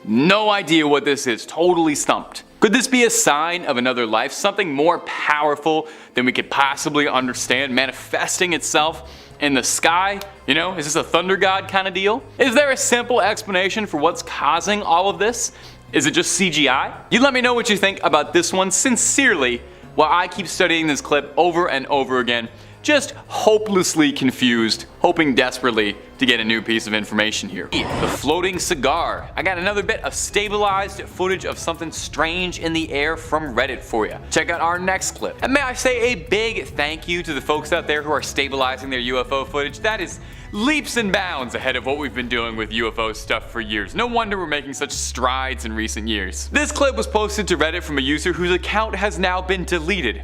no idea what this is, totally stumped. Could this be a sign of another life, something more powerful than we could possibly understand manifesting itself in the sky? You know, is this a thunder god kind of deal? Is there a simple explanation for what's causing all of this? Is it just CGI? You let me know what you think about this one sincerely while I keep studying this clip over and over again, just hopelessly confused, hoping desperately to get a new piece of information here. The floating cigar. I got another bit of stabilized footage of something strange in the air from Reddit for you. Check out our next clip. And may I say a big thank you to the folks out there who are stabilizing their UFO footage. That is leaps and bounds ahead of what we've been doing with UFO stuff for years. No wonder we're making such strides in recent years. This clip was posted to Reddit from a user whose account has now been deleted.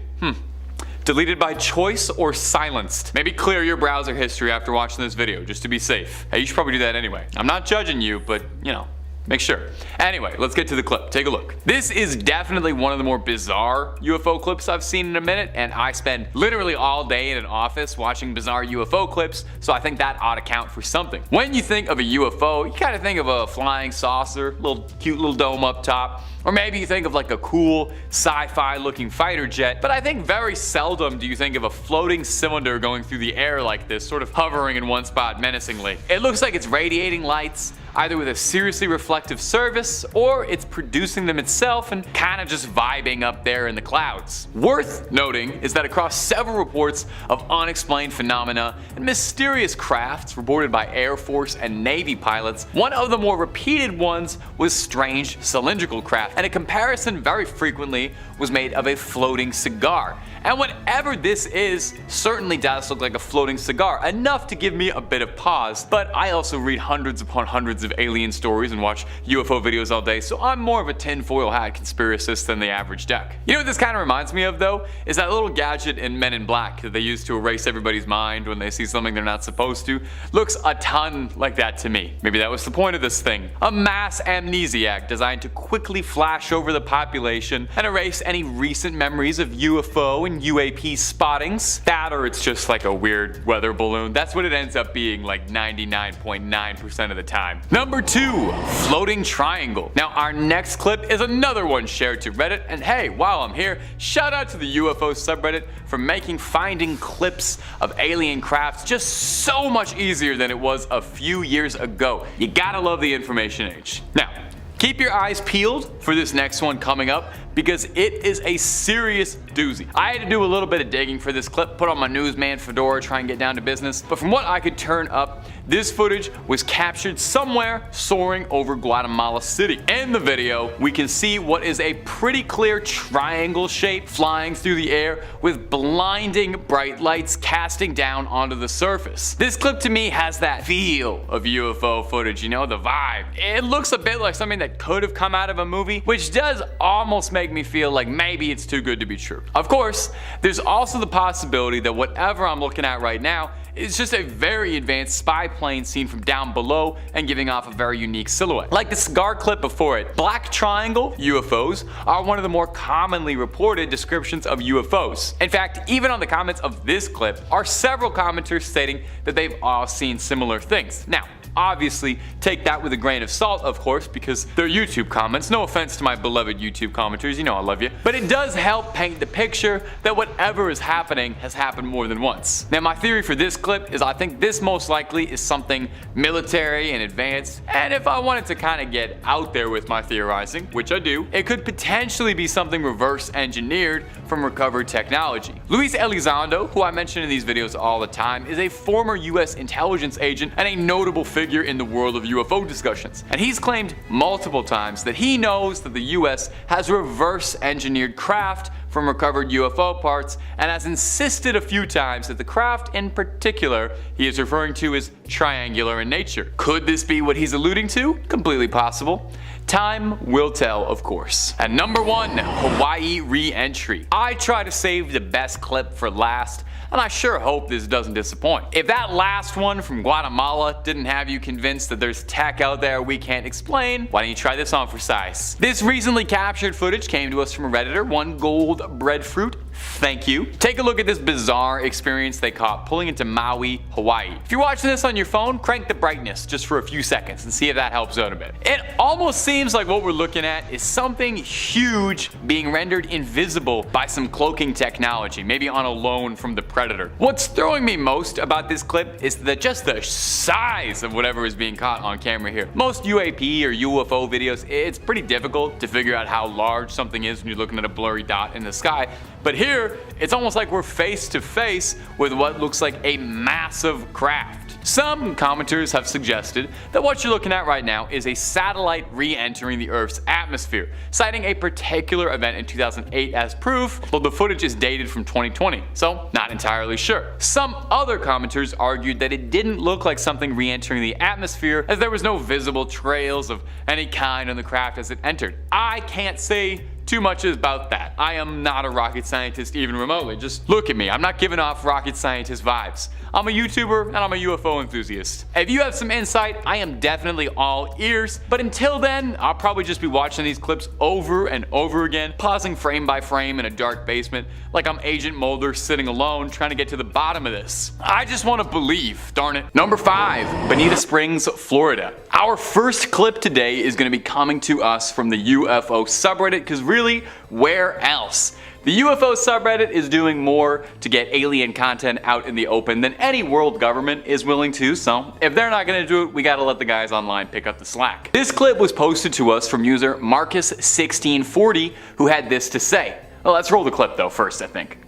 Deleted by choice or silenced? Maybe clear your browser history after watching this video, just to be safe. Hey, you should probably do that anyway. I'm not judging you, but you know, make sure. Anyway, let's get to the clip. Take a look. This is definitely one of the more bizarre UFO clips I've seen in a minute, and I spend literally all day in an office watching bizarre UFO clips, so I think that ought to count for something. When you think of a UFO, you kind of think of a flying saucer, cute little dome up top. Or maybe you think of like a cool sci-fi looking fighter jet, but I think very seldom do you think of a floating cylinder going through the air like this, sort of hovering in one spot menacingly. It looks like it's radiating lights, either with a seriously reflective surface, or it's producing them itself and kind of just vibing up there in the clouds. Worth noting is that across several reports of unexplained phenomena and mysterious crafts reported by Air Force and Navy pilots, one of the more repeated ones was strange cylindrical craft, and a comparison very frequently was made of a floating cigar. And whatever this is certainly does look like a floating cigar, enough to give me a bit of pause, but I also read hundreds upon hundreds of alien stories and watch UFO videos all day, so I'm more of a tinfoil hat conspiracist than the average duck. You know what this kind of reminds me of though? Is that little gadget in Men in Black that they use to erase everybody's mind when they see something they're not supposed to. Looks a ton like that to me. Maybe that was the point of this thing. A mass amnesiac designed to quickly flash over the population and erase any recent memories of UFO and UAP spottings. That, or it's just like a weird weather balloon. That's what it ends up being like 99.9% of the time. Number 2, floating triangle. Now our next clip is another one shared to Reddit, and hey, while I'm here, shout out to the UFO subreddit for making finding clips of alien crafts just so much easier than it was a few years ago. You gotta love the information age. Now, keep your eyes peeled for this next one coming up, because it is a serious doozy. I had to do a little bit of digging for this clip, put on my newsman fedora, try and get down to business, but from what I could turn up, this footage was captured somewhere soaring over Guatemala City. In the video, we can see what is a pretty clear triangle shape flying through the air with blinding bright lights casting down onto the surface. This clip to me has that feel of UFO footage, you know, the vibe. It looks a bit like something that could have come out of a movie, which does almost make me feel like maybe it's too good to be true. Of course, there's also the possibility that whatever I'm looking at right now is just a very advanced spy plane seen from down below and giving off a very unique silhouette. Like the cigar clip before it, black triangle UFOs are one of the more commonly reported descriptions of UFOs. In fact, even on the comments of this clip are several commenters stating that they've all seen similar things. Now, obviously, take that with a grain of salt, of course, because they're YouTube comments. No offense to my beloved YouTube commenters, you know I love you. But it does help paint the picture that whatever is happening has happened more than once. Now, my theory for this clip is I think this most likely is something military and advanced, and if I wanted to kind of get out there with my theorizing, which I do, it could potentially be something reverse engineered from recovered technology. Luis Elizondo, who I mention in these videos all the time, is a former US intelligence agent and a notable figure in the world of UFO discussions. And he's claimed multiple times that he knows that the US has reverse engineered craft from recovered UFO parts, and has insisted a few times that the craft in particular he is referring to is triangular in nature. Could this be what he's alluding to? Completely possible. Time will tell, of course. And number 1, Hawaii re-entry. I try to save the best clip for last, and I sure hope this doesn't disappoint. If that last one from Guatemala didn't have you convinced that there's tech out there we can't explain, why don't you try this on for size? This recently captured footage came to us from a Redditor, One Gold Breadfruit. Thank you. Take a look at this bizarre experience they caught pulling into Maui, Hawaii. If you're watching this on your phone, crank the brightness just for a few seconds and see if that helps out a bit. It almost seems like what we're looking at is something huge being rendered invisible by some cloaking technology, maybe on a loan from the Predator. What's throwing me most about this clip is just the size of whatever is being caught on camera here. Most UAP or UFO videos, it's pretty difficult to figure out how large something is when you're looking at a blurry dot in the sky. But here, it's almost like we're face to face with what looks like a massive craft. Some commenters have suggested that what you're looking at right now is a satellite re-entering the Earth's atmosphere, citing a particular event in 2008 as proof, though the footage is dated from 2020, so not entirely sure. Some other commenters argued that it didn't look like something re-entering the atmosphere, as there was no visible trails of any kind on the craft as it entered. I can't say too much about that. I am not a rocket scientist even remotely. Just look at me. I'm not giving off rocket scientist vibes. I'm a YouTuber and I'm a UFO enthusiast. If you have some insight, I am definitely all ears. But until then, I'll probably just be watching these clips over and over again, pausing frame by frame in a dark basement like I'm Agent Mulder sitting alone trying to get to the bottom of this. I just want to believe, darn it. Number 5, Bonita Springs, Florida. Our first clip today is going to be coming to us from the UFO subreddit, because really, where else? The UFO subreddit is doing more to get alien content out in the open than any world government is willing to, so if they're not gonna do it, we gotta let the guys online pick up the slack. This clip was posted to us from user Marcus1640, who had this to say. Well, let's roll the clip though first, I think.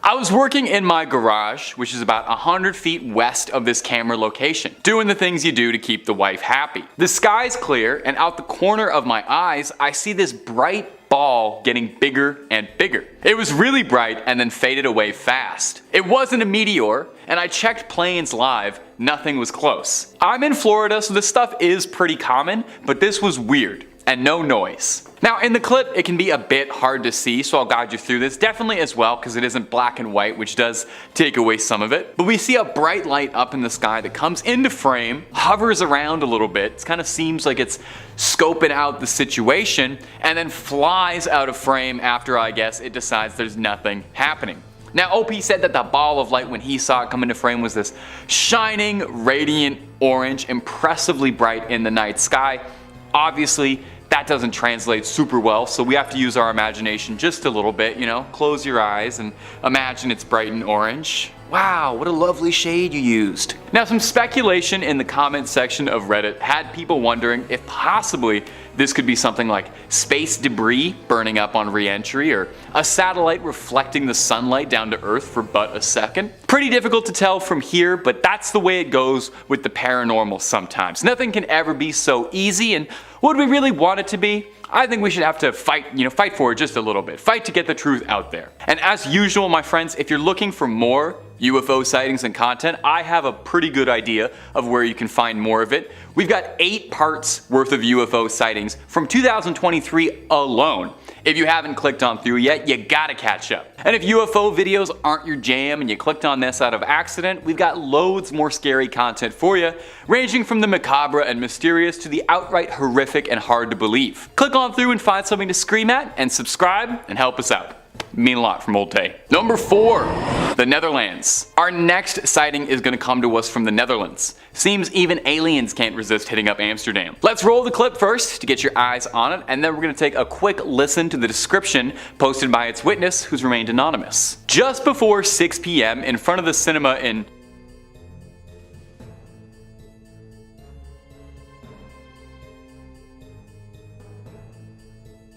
I was working in my garage, which is about 100 feet west of this camera location, doing the things you do to keep the wife happy. The sky's clear, and out the corner of my eyes, I see this bright ball getting bigger and bigger. It was really bright and then faded away fast. It wasn't a meteor, and I checked planes live, nothing was close. I'm in Florida, so this stuff is pretty common, but this was weird, and no noise. Now in the clip it can be a bit hard to see, so I'll guide you through this, definitely as well because it isn't black and white, which does take away some of it. But we see a bright light up in the sky that comes into frame, hovers around a little bit, it kind of seems like it's scoping out the situation, and then flies out of frame after, I guess, it decides there's nothing happening. Now OP said that the ball of light when he saw it come into frame was this shining, radiant orange, impressively bright in the night sky. Obviously, that doesn't translate super well, so we have to use our imagination just a little bit, you know, close your eyes and imagine it's bright and orange. Wow, what a lovely shade you used. Now, some speculation in the comment section of Reddit had people wondering if possibly this could be something like space debris burning up on re-entry, or a satellite reflecting the sunlight down to Earth for but a second. Pretty difficult to tell from here, but that's the way it goes with the paranormal sometimes. Nothing can ever be so easy, and would we really want it to be? I think we should have to fight for it just a little bit. Fight to get the truth out there. And as usual, my friends, if you're looking for more UFO sightings and content, I have a pretty good idea of where you can find more of it. We've got 8 parts worth of UFO sightings from 2023 alone. If you haven't clicked on through yet, you gotta catch up. And if UFO videos aren't your jam and you clicked on this out of accident, we've got loads more scary content for you, ranging from the macabre and mysterious to the outright horrific and hard to believe. Click on through and find something to scream at, and subscribe and help us out. Mean a lot from Old Tay. Number 4, the Netherlands. Our next sighting is going to come to us from the Netherlands. Seems even aliens can't resist hitting up Amsterdam. Let's roll the clip first to get your eyes on it, and then we're going to take a quick listen to the description posted by its witness, who's remained anonymous. Just before 6 p.m. in front of the cinema in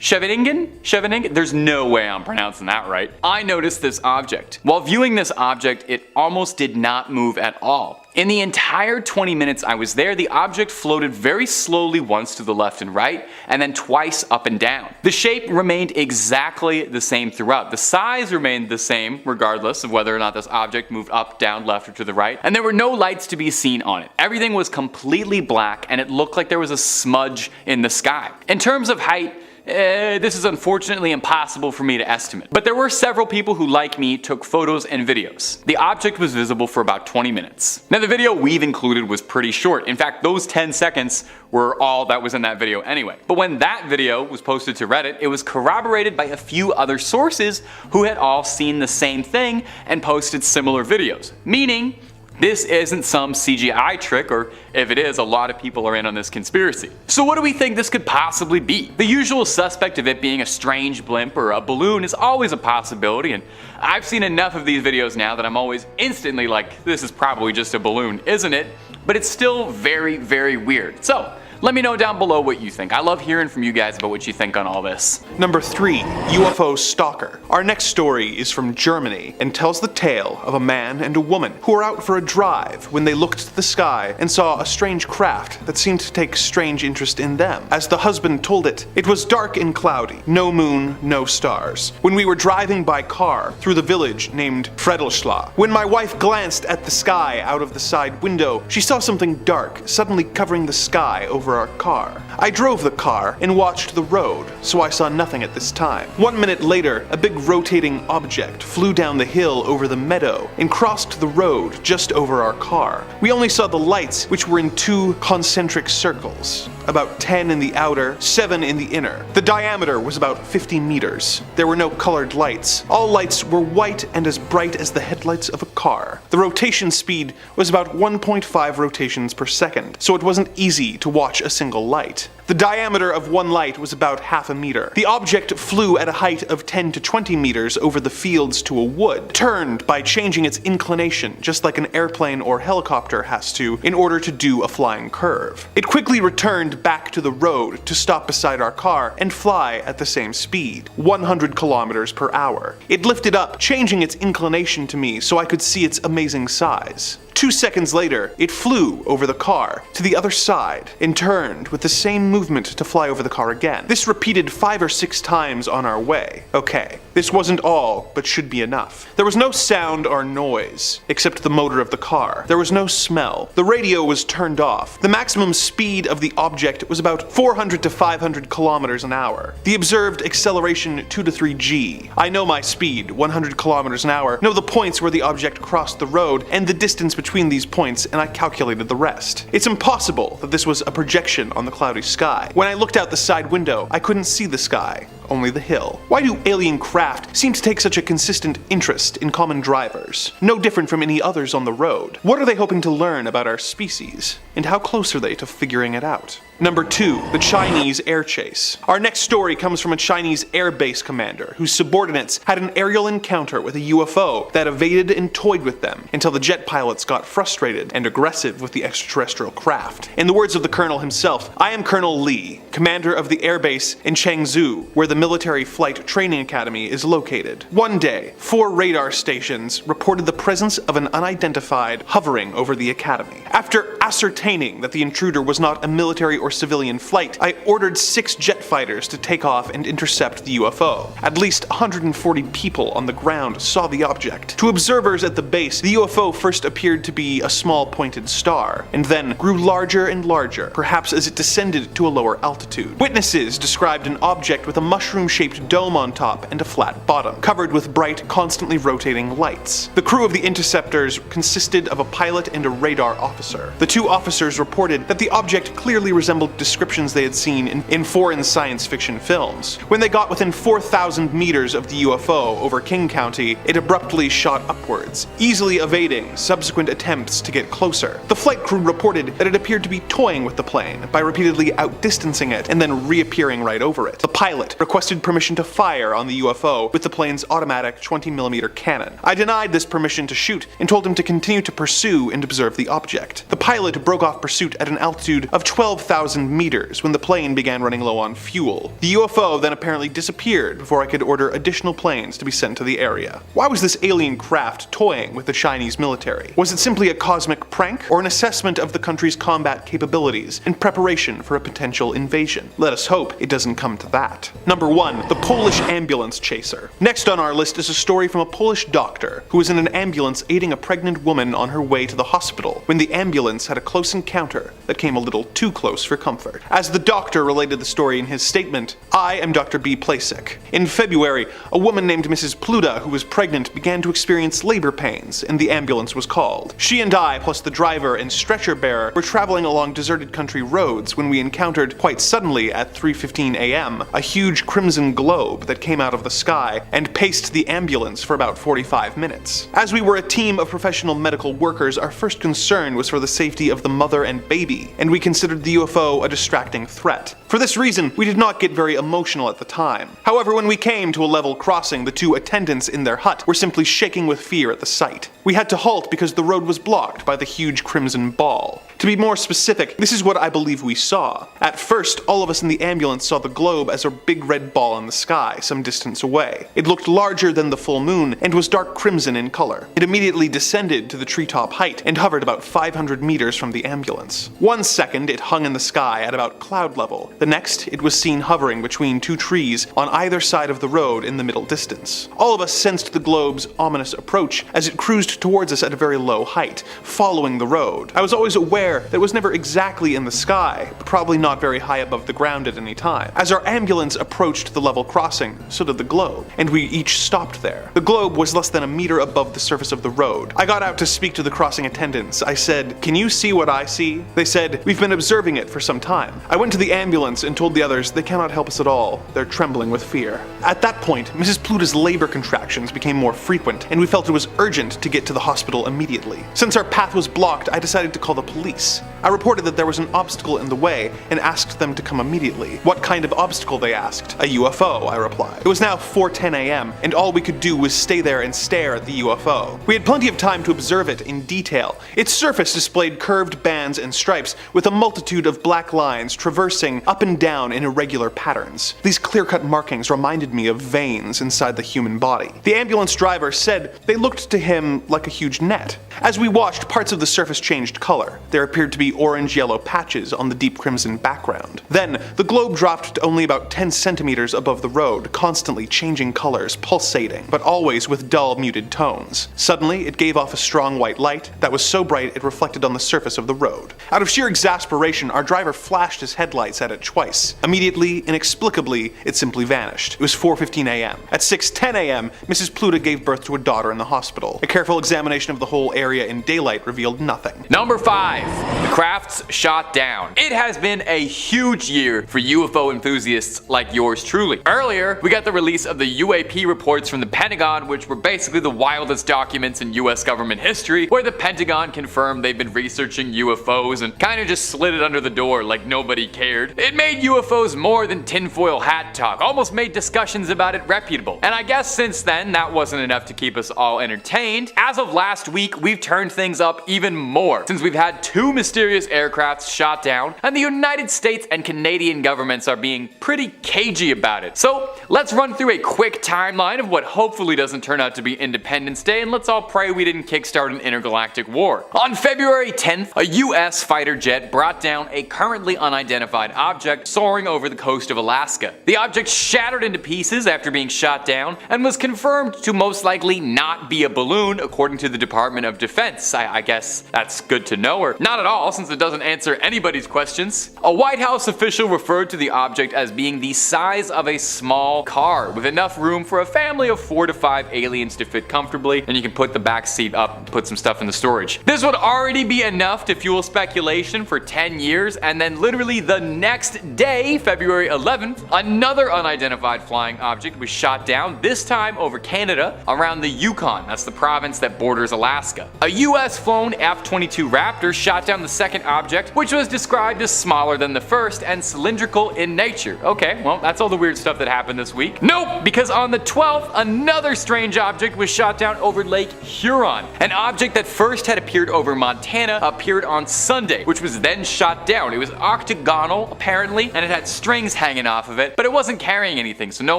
Scheveningen? There's no way I'm pronouncing that right. I noticed this object. While viewing this object, it almost did not move at all. In the entire 20 minutes I was there, the object floated very slowly once to the left and right, and then twice up and down. The shape remained exactly the same throughout. The size remained the same regardless of whether or not this object moved up, down, left, or to the right, and there were no lights to be seen on it. Everything was completely black, and it looked like there was a smudge in the sky. In terms of height, this is unfortunately impossible for me to estimate, but there were several people who, like me, took photos and videos. The object was visible for about 20 minutes. Now, the video we've included was pretty short. In fact, those 10 seconds were all that was in that video anyway. But when that video was posted to Reddit, it was corroborated by a few other sources who had all seen the same thing and posted similar videos, meaning this isn't some CGI trick, or if it is, a lot of people are in on this conspiracy. So what do we think this could possibly be? The usual suspect of it being a strange blimp or a balloon is always a possibility, and I've seen enough of these videos now that I'm always instantly like, this is probably just a balloon, isn't it? But it's still very, very weird. So let me know down below what you think. I love hearing from you guys about what you think on all this. Number 3, UFO stalker. Our next story is from Germany and tells the tale of a man and a woman who were out for a drive when they looked to the sky and saw a strange craft that seemed to take strange interest in them. As the husband told it, it was dark and cloudy, no moon, no stars. When we were driving by car through the village named Fredelschla, when my wife glanced at the sky out of the side window, she saw something dark suddenly covering the sky over our car. I drove the car and watched the road, so I saw nothing at this time. 1 minute later, a big rotating object flew down the hill over the meadow and crossed the road just over our car. We only saw the lights, which were in 2 concentric circles, about 10 in the outer, 7 in the inner. The diameter was about 50 meters. There were no colored lights. All lights were white and as bright as the headlights of a car. The rotation speed was about 1.5 rotations per second, so it wasn't easy to watch a single light. The diameter of one light was about half a meter. The object flew at a height of 10 to 20 meters over the fields to a wood, turned by changing its inclination, just like an airplane or helicopter has to, in order to do a flying curve. It quickly returned back to the road to stop beside our car and fly at the same speed, 100 kilometers per hour. It lifted up, changing its inclination to me so I could see its amazing size. 2 seconds later, it flew over the car to the other side and turned with the same movement to fly over the car again. This repeated 5 or 6 times on our way. Okay, this wasn't all, but should be enough. There was no sound or noise, except the motor of the car. There was no smell. The radio was turned off. The maximum speed of the object was about 400 to 500 kilometers an hour. The observed acceleration 2 to 3 G. I know my speed, 100 kilometers an hour, know the points where the object crossed the road and the distance between these points, and I calculated the rest. It's impossible that this was a projection on the cloudy sky. When I looked out the side window, I couldn't see the sky, only the hill. Why do alien craft seem to take such a consistent interest in common drivers, no different from any others on the road? What are they hoping to learn about our species? And how close are they to figuring it out? Number 2. The Chinese air chase. Our next story comes from a Chinese air base commander whose subordinates had an aerial encounter with a UFO that evaded and toyed with them until the jet pilots got frustrated and aggressive with the extraterrestrial craft. In the words of the colonel himself, "I am Colonel Lee, commander of the air base in Changzhou, where the military flight training academy is located. One day, 4 radar stations reported the presence of an unidentified hovering over the academy. After ascertaining that the intruder was not a military or civilian flight, I ordered 6 jet fighters to take off and intercept the UFO. At least 140 people on the ground saw the object. To observers at the base, the UFO first appeared to be a small pointed star, and then grew larger and larger, perhaps as it descended to a lower altitude. Witnesses described an object with a mushroom-shaped dome on top and a flat bottom, covered with bright, constantly rotating lights. The crew of the interceptors consisted of a pilot and a radar officer. The 2 officers reported that the object clearly resembled descriptions they had seen in foreign science fiction films. When they got within 4,000 meters of the UFO over King County, it abruptly shot upwards, easily evading subsequent attempts to get closer. The flight crew reported that it appeared to be toying with the plane by repeatedly outdistancing it and then reappearing right over it. The pilot requested permission to fire on the UFO with the plane's automatic 20mm cannon. I denied this permission to shoot and told him to continue to pursue and observe the object. The pilot broke off pursuit at an altitude of 12,000 meters when the plane began running low on fuel. The UFO then apparently disappeared before I could order additional planes to be sent to the area. Why was this alien craft toying with the Chinese military? Was it simply a cosmic prank, or an assessment of the country's combat capabilities in preparation for a potential invasion? Let us hope it doesn't come to that. Number 1. The Polish ambulance chaser. Next on our list is a story from a Polish doctor who was in an ambulance aiding a pregnant woman on her way to the hospital when the ambulance had a close encounter that came a little too close for comfort. As the doctor related the story in his statement, "I am Dr. B. Plasek. In February, a woman named Mrs. Pluta, who was pregnant, began to experience labor pains, and the ambulance was called. She and I, plus the driver and stretcher bearer, were traveling along deserted country roads when we encountered, quite suddenly at 3:15 a.m., a huge crimson globe that came out of the sky and paced the ambulance for about 45 minutes. As we were a team of professional medical workers, our first concern was for the safety of the mother and baby, and we considered the UFO a distracting threat. For this reason, we did not get very emotional at the time. However, when we came to a level crossing, the 2 attendants in their hut were simply shaking with fear at the sight. We had to halt because the road was blocked by the huge crimson ball. To be more specific, this is what I believe we saw. At first, all of us in the ambulance saw the globe as a big red ball in the sky, some distance away. It looked larger than the full moon and was dark crimson in color. It immediately descended to the treetop height and hovered about 500 meters from the ambulance. 1 second, it hung in the sky at about cloud level. The next, it was seen hovering between 2 trees on either side of the road in the middle distance. All of us sensed the globe's ominous approach as it cruised towards us at a very low height, following the road. I was always aware that it was never exactly in the sky, but probably not very high above the ground at any time. As our ambulance approached the level crossing, so did the globe, and we each stopped there. The globe was less than a meter above the surface of the road. I got out to speak to the crossing attendants. I said, "Can you see what I see?" They said, "We've been observing it for some time." I went to the ambulance and told the others they cannot help us at all. They're trembling with fear. At that point, Mrs. Pluta's labor contractions became more frequent, and we felt it was urgent to get to the hospital immediately. Since our path was blocked, I decided to call the police. I reported that there was an obstacle in the way and asked them to come immediately. What kind of obstacle, they asked. A UFO, I replied. It was now 4:10 a.m., and all we could do was stay there and stare at the UFO. We had plenty of time to observe it in detail. Its surface displayed curved bands and stripes with a multitude of black lines traversing up and down in irregular patterns. These clear-cut markings reminded me of veins inside the human body. The ambulance driver said they looked to him like a huge net. As we watched, parts of the surface changed color. There appeared to be orange-yellow patches on the deep crimson background. Then, the globe dropped to only about 10 centimeters above the road, constantly changing colors, pulsating, but always with dull, muted tones. Suddenly, it gave off a strong white light that was so bright it reflected on the surface of the road. Out of sheer exasperation, our driver flashed his headlights at it twice. Immediately, inexplicably, it simply vanished. It was 4:15 a.m. At 6:10 a.m., Mrs. Pluta gave birth to a daughter in the hospital. A careful examination of the whole area in daylight revealed nothing. Number 5. The crafts shot down. It has been a huge year for UFO enthusiasts like yours truly. Earlier, we got the release of the UAP reports from the Pentagon, which were basically the wildest documents in US government history, where the Pentagon confirmed they've been researching UFOs and kind of just slid it under the door like nobody cared. It made UFOs more than tinfoil hat talk, almost made discussions about it reputable. And I guess since then, that wasn't enough to keep us all entertained. As of last week, we've turned things up even more, since we've had 2 mysterious aircrafts shot down, and the United States and Canadian governments are being pretty cagey about it. So let's run through a quick timeline of what hopefully doesn't turn out to be Independence Day, and let's all pray we didn't kickstart an intergalactic war. On February 10th, a US fighter jet brought down a currently unidentified object soaring over the coast of Alaska. The object shattered into pieces after being shot down and was confirmed to most likely not be a balloon, according to the Department of Defense. I guess that's good to know, or not at all, since it doesn't answer anybody's questions. A White House official referred to the object as being the size of a small car, with enough room for a family of 4 to 5 aliens to fit comfortably, and you can put the back seat up and put some stuff in the storage. This would already be enough to fuel speculation for 10 years, and then literally the next day, February 11th, another unidentified flying object was shot down, this time over Canada, around the Yukon. That's the province that borders Alaska. A US flown F-22 Raptor shot down the second object, which was described as smaller than the first and cylindrical in nature. Okay, well, that's all the weird stuff that happened this week. Nope, because on the 12th, another strange object was shot down over Lake Huron. An object that first had appeared over Montana appeared on Sunday, which was then shot down. It was octagonal, apparently, and it had strings hanging off of it, but it wasn't carrying anything, so no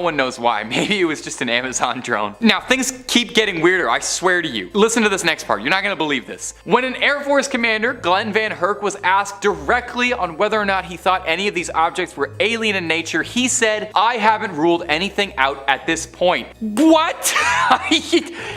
one knows why. Maybe it was just an Amazon drone. Now, things keep getting weirder, I swear to you. Listen to this next part, you're not gonna believe this. When an Air Force commander, Glenn Van Herk, was asked directly on whether or not he thought any of these objects were alien in nature, he said, "I haven't ruled anything out at this point." What?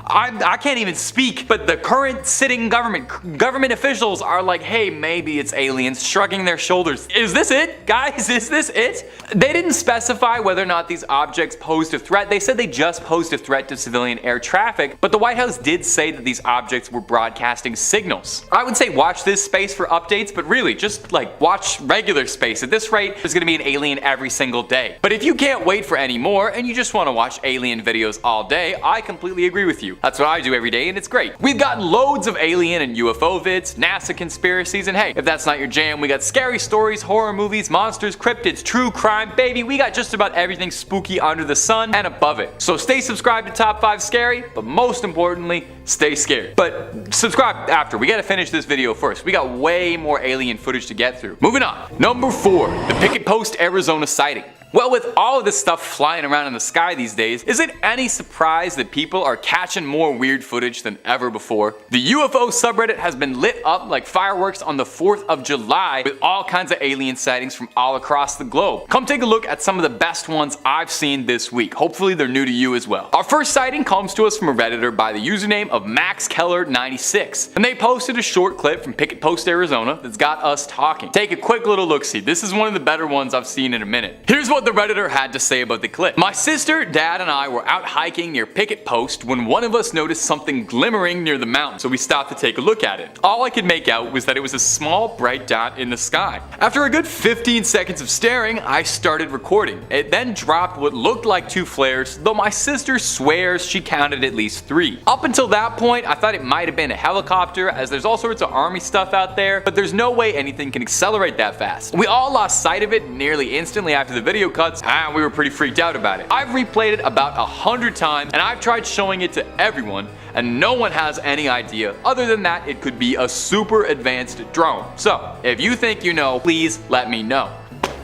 I can't even speak, but the current sitting government officials are like, hey, maybe it's aliens, shrugging their shoulders. Is this it, guys? Is this it? They didn't specify whether or not these objects posed a threat. They said they just posed a threat to civilian air traffic, but the White House did say that these objects were broadcasting signals. I would say watch this space for updates, but really just like watch regular space. At this rate, there's gonna be an alien every single day. But if you can't wait for any more and you just want to watch alien videos all day, I completely agree with you. That's what I do every day and it's great. We've got loads of alien and UFO vids, NASA conspiracies, and hey, if that's not your jam, we got scary stories, horror movies, monsters, cryptids, true crime, baby, we got just about everything spooky under the sun and above it. So stay subscribed to Top 5 Scary, but most importantly, stay scared. But subscribe after. We gotta finish this video first. We got way more alien footage to get through. Moving on. Number 4, the Picket Post, Arizona sighting. Well, with all of this stuff flying around in the sky these days, is it any surprise that people are catching more weird footage than ever before? The UFO subreddit has been lit up like fireworks on the 4th of July with all kinds of alien sightings from all across the globe. Come take a look at some of the best ones I've seen this week. Hopefully they're new to you as well. Our first sighting comes to us from a redditor by the username of MaxKeller96, and they posted a short clip from Picket Post, Arizona that's got us talking. Take a quick little look-see. This is one of the better ones I've seen in a minute. Here's what the redditor had to say about the clip. My sister, dad, and I were out hiking near Picket Post when one of us noticed something glimmering near the mountain, so we stopped to take a look at it. All I could make out was that it was a small bright dot in the sky. After a good 15 seconds of staring, I started recording. It then dropped what looked like 2 flares, though my sister swears she counted at least 3. Up until that point, I thought it might have been a helicopter, as there's all sorts of army stuff out there, but there's no way anything can accelerate that fast. We all lost sight of it nearly instantly after the video cuts, and we were pretty freaked out about it. I've replayed it about 100 times, and I've tried showing it to everyone, and no one has any idea other than that it could be a super advanced drone. So, if you think you know, please let me know.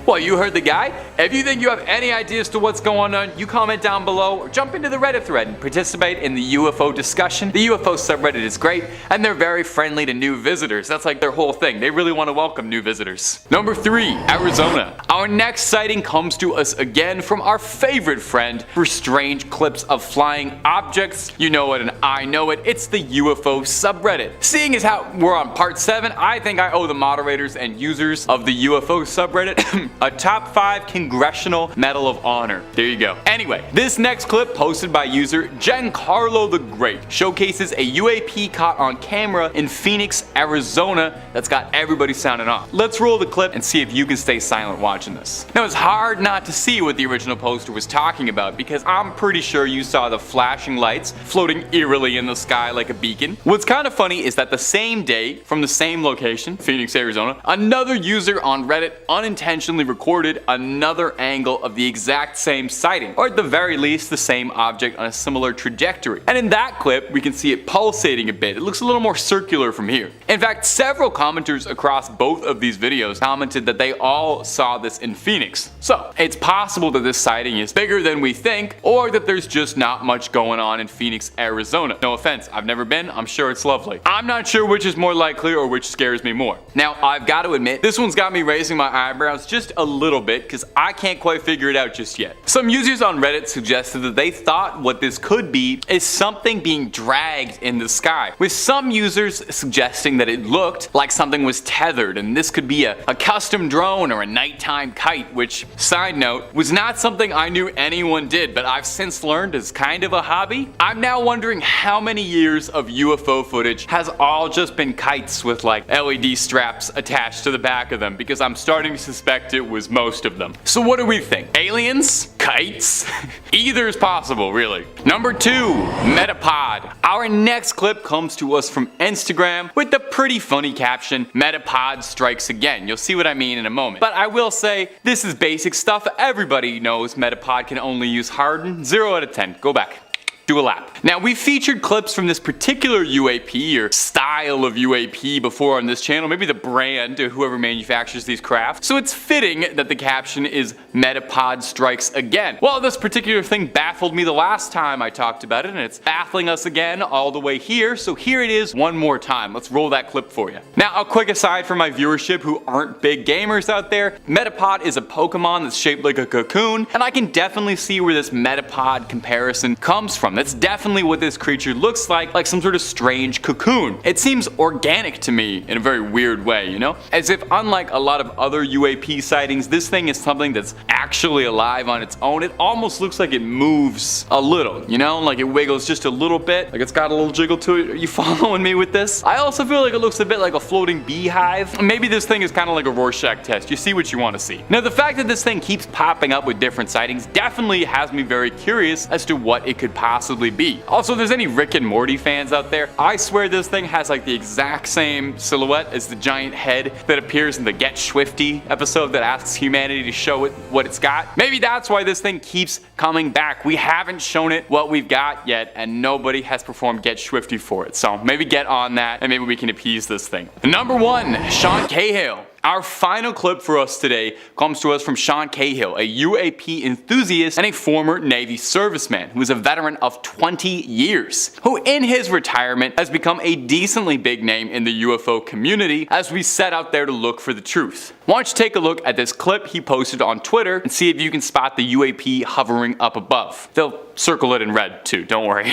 Well, you heard the guy. If you think you have any ideas to what's going on, you comment down below or jump into the Reddit thread and participate in the UFO discussion. The UFO subreddit is great, and they're very friendly to new visitors. That's like their whole thing. They really want to welcome new visitors. Number 3, Arizona. Our next sighting comes to us again from our favorite friend for strange clips of flying objects. You know it and I know it. It's the UFO subreddit. Seeing as how we're on part 7, I think I owe the moderators and users of the UFO subreddit a top 5 congratulations Congressional Medal of Honor. There you go. Anyway, this next clip posted by user Giancarlo the Great showcases a UAP caught on camera in Phoenix, Arizona that's got everybody sounding off. Let's roll the clip and see if you can stay silent watching this. Now, it's hard not to see what the original poster was talking about because I'm pretty sure you saw the flashing lights floating eerily in the sky like a beacon. What's kind of funny is that the same day, from the same location, Phoenix, Arizona, another user on Reddit unintentionally recorded another angle of the exact same sighting, or at the very least the same object on a similar trajectory. And in that clip, we can see it pulsating a bit. It looks a little more circular from here. In fact, several commenters across both of these videos commented that they all saw this in Phoenix. So it's possible that this sighting is bigger than we think, or that there's just not much going on in Phoenix, Arizona. No offense, I've never been, I'm sure it's lovely. I'm not sure which is more likely or which scares me more. Now, I've got to admit, this one's got me raising my eyebrows just a little bit because I can't quite figure it out just yet. Some users on Reddit suggested that they thought what this could be is something being dragged in the sky, with some users suggesting that it looked like something was tethered and this could be a custom drone or a nighttime kite, which, side note, was not something I knew anyone did, but I've since learned is kind of a hobby. I'm now wondering how many years of UFO footage has all just been kites with like LED straps attached to the back of them, because I'm starting to suspect it was most of them. So what do we think? Aliens? Kites? Either is possible, really. Number 2, Metapod. Our next clip comes to us from Instagram with the pretty funny caption, "Metapod strikes again." You'll see what I mean in a moment. But I will say, this is basic stuff. Everybody knows Metapod can only use hardened. 0 out of 10. Go back. Do a lap. Now, we've featured clips from this particular UAP or style of UAP before on this channel, maybe the brand or whoever manufactures these crafts, so it's fitting that the caption is "Metapod strikes again." Well, this particular thing baffled me the last time I talked about it, and it's baffling us again all the way here, so here it is one more time. Let's roll that clip for you. Now, a quick aside for my viewership who aren't big gamers out there, Metapod is a Pokemon that's shaped like a cocoon, and I can definitely see where this Metapod comparison comes from. That's definitely what this creature looks like some sort of strange cocoon. It seems organic to me in a very weird way, you know? As if unlike a lot of other UAP sightings, this thing is something that's actually alive on its own. It almost looks like it moves a little, you know? Like it wiggles just a little bit, like it's got a little jiggle to it. Are you following me with this? I also feel like it looks a bit like a floating beehive. Maybe this thing is kind of like a Rorschach test. You see what you want to see. Now, the fact that this thing keeps popping up with different sightings definitely has me very curious as to what it could possibly be. Also, if there's any Rick and Morty fans out there, I swear this thing has like the exact same silhouette as the giant head that appears in the Get Swifty episode that asks humanity to show it what it's got. Maybe that's why this thing keeps coming back. We haven't shown it what we've got yet, and nobody has performed Get Swifty for it. So maybe get on that, and maybe we can appease this thing. Number 1, Sean Cahill. Our final clip for us today comes to us from Sean Cahill, a UAP enthusiast and a former Navy serviceman who is a veteran of 20 years, who in his retirement has become a decently big name in the UFO community as we set out there to look for the truth. Why don't you take a look at this clip he posted on Twitter and see if you can spot the UAP hovering up above. They'll circle it in red too, don't worry.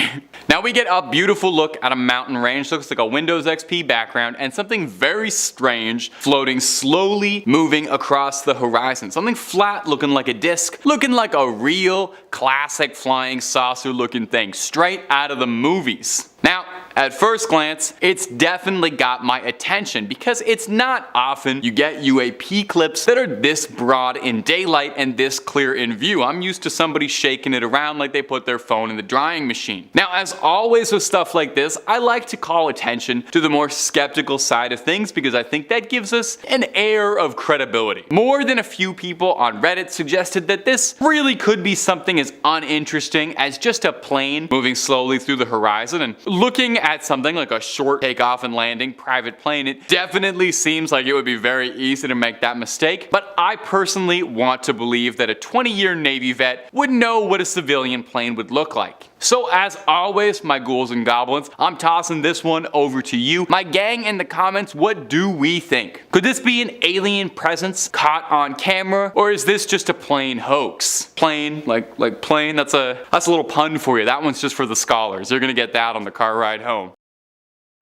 Now we get a beautiful look at a mountain range, looks like a Windows XP background, and something very strange floating slowly moving across the horizon. Something flat looking like a disc, looking like a real classic flying saucer looking thing straight out of the movies. Now, at first glance, it's definitely got my attention because it's not often you get UAP clips that are this broad in daylight and this clear in view. I'm used to somebody shaking it around like they put their phone in the drying machine. Now, as always with stuff like this, I like to call attention to the more skeptical side of things because I think that gives us an air of credibility. More than a few people on Reddit suggested that this really could be something as uninteresting as just a plane moving slowly through the horizon, and looking at something like a short takeoff and landing private plane, it definitely seems like it would be very easy to make that mistake, but I personally want to believe that a 20-year Navy vet would know what a civilian plane would look like. So as always, my ghouls and goblins, I'm tossing this one over to you. My gang in the comments, what do we think? Could this be an alien presence caught on camera, or is this just a plain hoax? Plain, like plain, that's a little pun for you. That one's just for the scholars. They're gonna get that on the car ride home.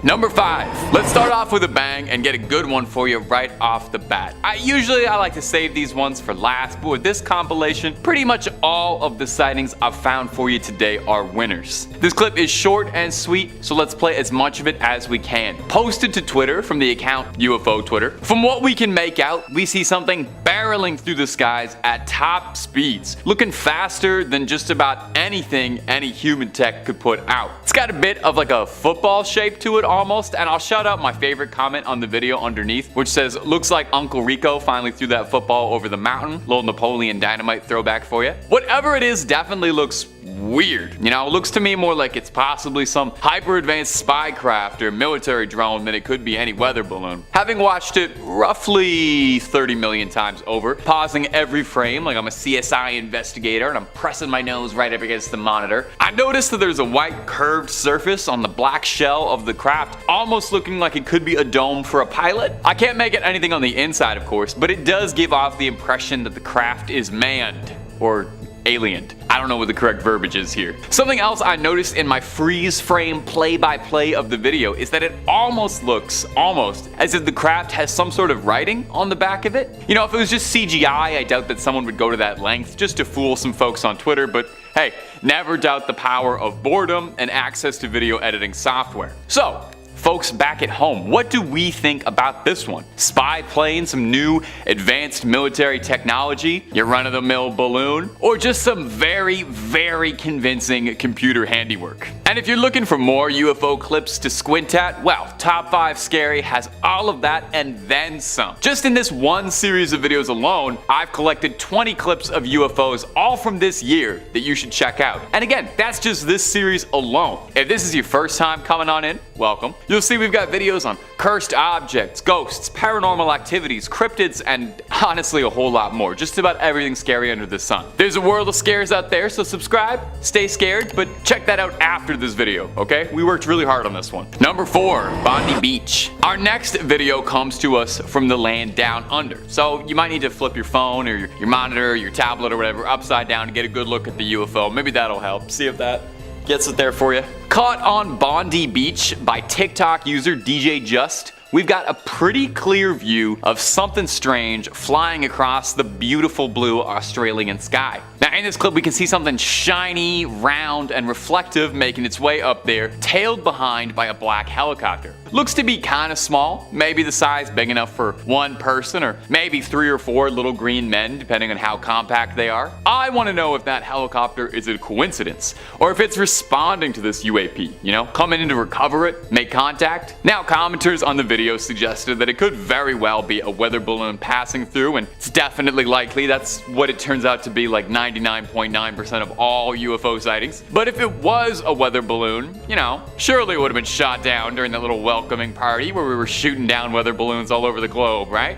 Number 5. Let's start off with a bang and get a good one for you right off the bat. I like to save these ones for last, but with this compilation, pretty much all of the sightings I've found for you today are winners. This clip is short and sweet, so let's play as much of it as we can. Posted to Twitter from the account UFO Twitter. From what we can make out, we see something barreling through the skies at top speeds, looking faster than just about anything any human tech could put out. It's got a bit of like a football shape to it almost, and I'll shout out my favorite comment on the video underneath, which says, "Looks like Uncle Rico finally threw that football over the mountain." Little Napoleon Dynamite throwback for you. Whatever it is definitely looks weird. You know, it looks to me more like it's possibly some hyper-advanced spy craft or military drone than it could be any weather balloon. Having watched it roughly 30 million times over, pausing every frame like I'm a CSI investigator and I'm pressing my nose right up against the monitor, I noticed that there's a white curved surface on the black shell of the craft, almost looking like it could be a dome for a pilot. I can't make it anything on the inside, of course, but it does give off the impression that the craft is manned or aliened. I don't know what the correct verbiage is here. Something else I noticed in my freeze frame play-by-play of the video is that it almost looks as if the craft has some sort of writing on the back of it. You know, if it was just CGI, I doubt that someone would go to that length just to fool some folks on Twitter, but hey, never doubt the power of boredom and access to video editing software. So, folks back at home, what do we think about this one? Spy plane, some new advanced military technology, your run-of-the-mill balloon, or just some very, very convincing computer handiwork? And if you're looking for more UFO clips to squint at, well, Top 5 Scary has all of that and then some. Just in this one series of videos alone, I've collected 20 clips of UFOs all from this year that you should check out. And again, that's just this series alone. If this is your first time coming on in, welcome. You'll see we've got videos on cursed objects, ghosts, paranormal activities, cryptids, and honestly a whole lot more. Just about everything scary under the sun. There's a world of scares out there, so subscribe, stay scared, but check that out after this video, okay? We worked really hard on this one. Number 4, Bondi Beach. Our next video comes to us from the land down under, so you might need to flip your phone or your monitor, your tablet or whatever upside down to get a good look at the UFO. Maybe that'll help. See if that gets it there for you. Caught on Bondi Beach by TikTok user DJ Just, we've got a pretty clear view of something strange flying across the beautiful blue Australian sky. Now in this clip we can see something shiny, round, and reflective making its way up there, tailed behind by a black helicopter. Looks to be kinda small, maybe the size big enough for one person or maybe 3 or 4 little green men depending on how compact they are. I want to know if that helicopter is a coincidence or if it's responding to this UAP, you know, coming in to recover it, make contact. Now commenters on the video suggested that it could very well be a weather balloon passing through, and it's definitely likely. That's what it turns out to be, like 99.9% of all UFO sightings. But if it was a weather balloon, you know, surely it would have been shot down during that little welcoming party where we were shooting down weather balloons all over the globe, right?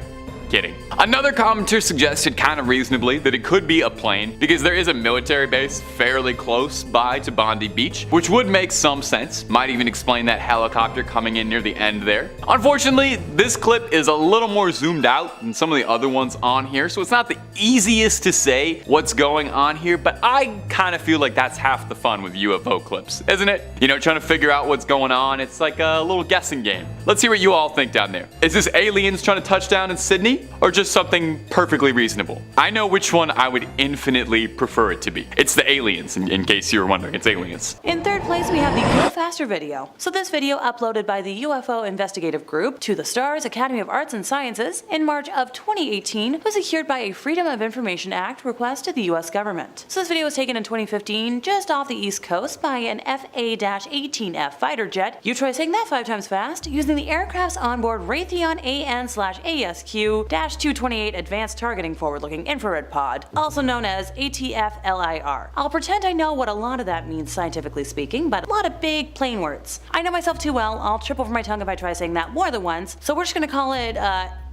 Kidding. Another commenter suggested kind of reasonably that it could be a plane because there is a military base fairly close by to Bondi Beach, which would make some sense. Might even explain that helicopter coming in near the end there. Unfortunately, this clip is a little more zoomed out than some of the other ones on here, so it's not the easiest to say what's going on here, but I kind of feel like that's half the fun with UFO clips, isn't it? You know, trying to figure out what's going on. It's like a little guessing game. Let's hear what you all think down there. Is this aliens trying to touch down in Sydney? Or just something perfectly reasonable? I know which one I would infinitely prefer it to be. It's the aliens, in case you were wondering. It's aliens. In third place, we have the Go Faster video. So this video, uploaded by the UFO investigative group to the STARS Academy of Arts and Sciences in March of 2018, was secured by a Freedom of Information Act request to the US government. So this video was taken in 2015 just off the East Coast by an FA-18F fighter jet, you try saying that 5 times fast, using the aircraft's onboard Raytheon AN/ASQ-228 Advanced Targeting Forward-Looking Infrared Pod, also known as ATF-LIR. I'll pretend I know what a lot of that means scientifically speaking, but a lot of big plain words. I know myself too well, I'll trip over my tongue if I try saying that more than once, so we're just gonna call it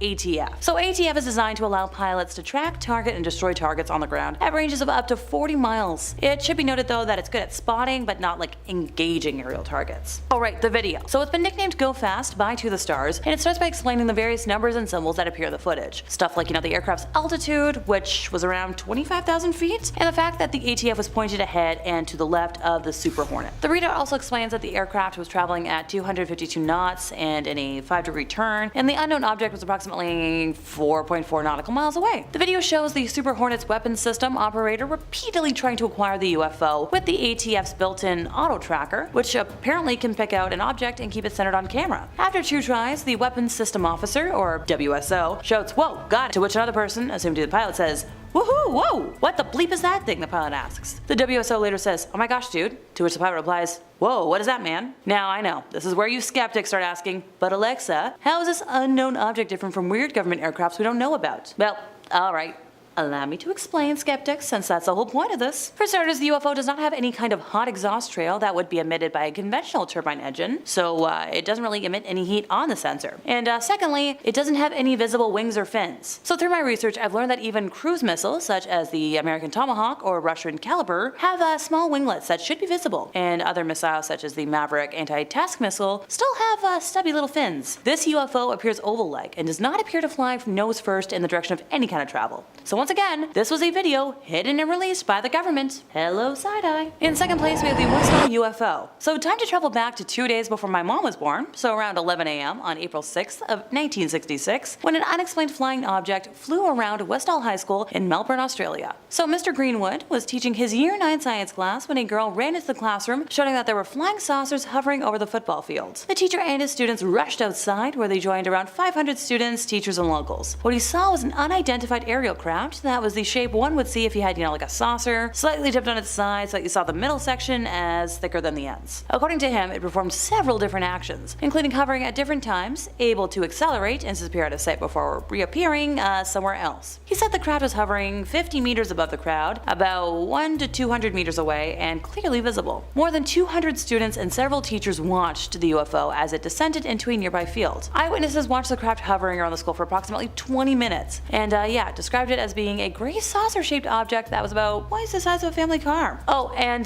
ATF. So ATF is designed to allow pilots to track, target, and destroy targets on the ground at ranges of up to 40 miles. It should be noted though that it's good at spotting, but not like engaging aerial targets. Alright, the video. So it's been nicknamed Go Fast by To The Stars, and it starts by explaining the various numbers and symbols that appear in the footage. Stuff like, the aircraft's altitude, which was around 25,000 feet, and the fact that the ATF was pointed ahead and to the left of the Super Hornet. The readout also explains that the aircraft was traveling at 252 knots and in a 5-degree turn, and the unknown object was approximately 4.4 nautical miles away. The video shows the Super Hornet's weapons system operator repeatedly trying to acquire the UFO with the ATF's built-in auto tracker, which apparently can pick out an object and keep it centered on camera. After 2 tries, the weapons system officer, or WSO, shouts, "Whoa, got it," to which another person, assumed to be the pilot, says, "Woohoo, whoa, what the bleep is that thing?" the pilot asks. The WSO later says, "Oh my gosh, dude," to which the pilot replies, "Whoa, what is that, man?" Now I know, this is where you skeptics start asking, but Alexa, how is this unknown object different from weird government aircrafts we don't know about? Well, alright. Allow me to explain, skeptics, since that's the whole point of this. For starters, the UFO does not have any kind of hot exhaust trail that would be emitted by a conventional turbine engine, so it doesn't really emit any heat on the sensor. And secondly, it doesn't have any visible wings or fins. So through my research, I've learned that even cruise missiles, such as the American Tomahawk or Russian Caliber, have small winglets that should be visible, and other missiles such as the Maverick anti-task missile still have stubby little fins. This UFO appears oval-like and does not appear to fly nose first in the direction of any kind of travel. So once again, this was a video hidden and released by the government. Hello, side-eye. In second place, we have the Westall UFO. So time to travel back to 2 days before my mom was born, so around 11 a.m. on April 6th of 1966, when an unexplained flying object flew around Westall High School in Melbourne, Australia. So Mr. Greenwood was teaching his Year 9 science class when a girl ran into the classroom, shouting that there were flying saucers hovering over the football field. The teacher and his students rushed outside, where they joined around 500 students, teachers, and locals. What he saw was an unidentified aerial craft that was the shape one would see if you had, like a saucer, slightly tipped on its side so that you saw the middle section as thicker than the ends. According to him, it performed several different actions, including hovering at different times, able to accelerate and disappear out of sight before reappearing somewhere else. He said the craft was hovering 50 meters above the crowd, about 1 to 200 meters away, and clearly visible. More than 200 students and several teachers watched the UFO as it descended into a nearby field. Eyewitnesses watched the craft hovering around the school for approximately 20 minutes, and described it as being a gray saucer-shaped object that was about twice the size of a family car. Oh, and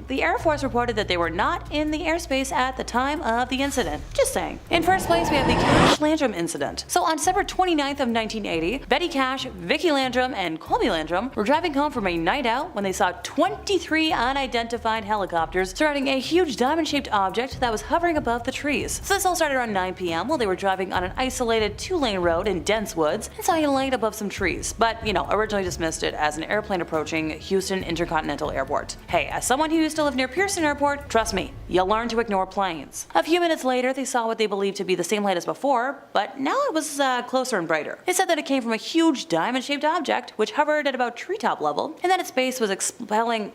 the Air Force reported that they were not in the airspace at the time of the incident. Just saying. In first place, we have the Cash Landrum incident. So on December 29th of 1980, Betty Cash, Vicky Landrum, and Colby Landrum were driving home from a night out when they saw 23 unidentified helicopters surrounding a huge diamond-shaped object that was hovering above the trees. So this all started around 9 p.m. while they were driving on an isolated 2-lane road in dense woods and saw a light above some trees, but originally dismissed it as an airplane approaching Houston Intercontinental Airport. Hey, as someone who used to live near Pearson Airport, trust me, you'll learn to ignore planes. A few minutes later, they saw what they believed to be the same light as before, but now it was closer and brighter. It said that it came from a huge diamond-shaped object which hovered at about treetop level, and that its base was expelling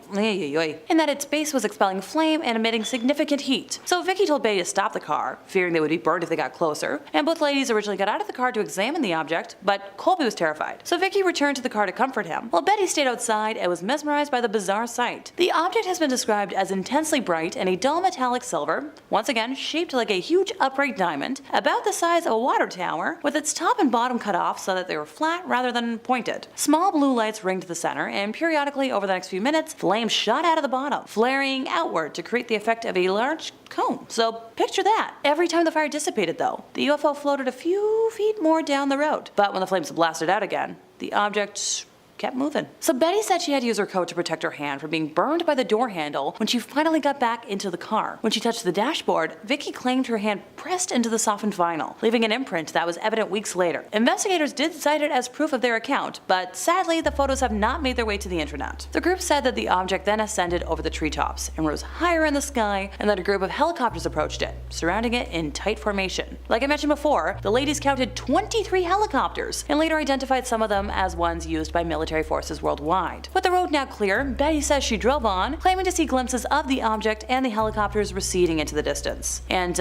flame and emitting significant heat. So Vicky told Betty to stop the car, fearing they would be burned if they got closer, and both ladies originally got out of the car to examine the object, but Colby was terrified. So Vicky returned to the car to comfort him, while Betty stayed outside and was mesmerized by the bizarre sight. The object has been described as intensely bright and a dull metallic silver, once again shaped like a huge upright diamond, about the size of a water tower, with its top and bottom cut off so that they were flat rather than pointed. Small blue lights ringed the center, and periodically over the next few minutes, flames shot out of the bottom, flaring outward to create the effect of a large cone. So picture that. Every time the fire dissipated though, the UFO floated a few feet more down the road. But when the flames blasted out again, the object kept moving. So Betty said she had to use her coat to protect her hand from being burned by the door handle when she finally got back into the car. When she touched the dashboard, Vicky claimed her hand pressed into the softened vinyl, leaving an imprint that was evident weeks later. Investigators did cite it as proof of their account, but sadly the photos have not made their way to the internet. The group said that the object then ascended over the treetops and rose higher in the sky, and that a group of helicopters approached it, surrounding it in tight formation. Like I mentioned before, the ladies counted 23 helicopters and later identified some of them as ones used by military forces worldwide. With the road now clear, Betty says she drove on, claiming to see glimpses of the object and the helicopters receding into the distance. And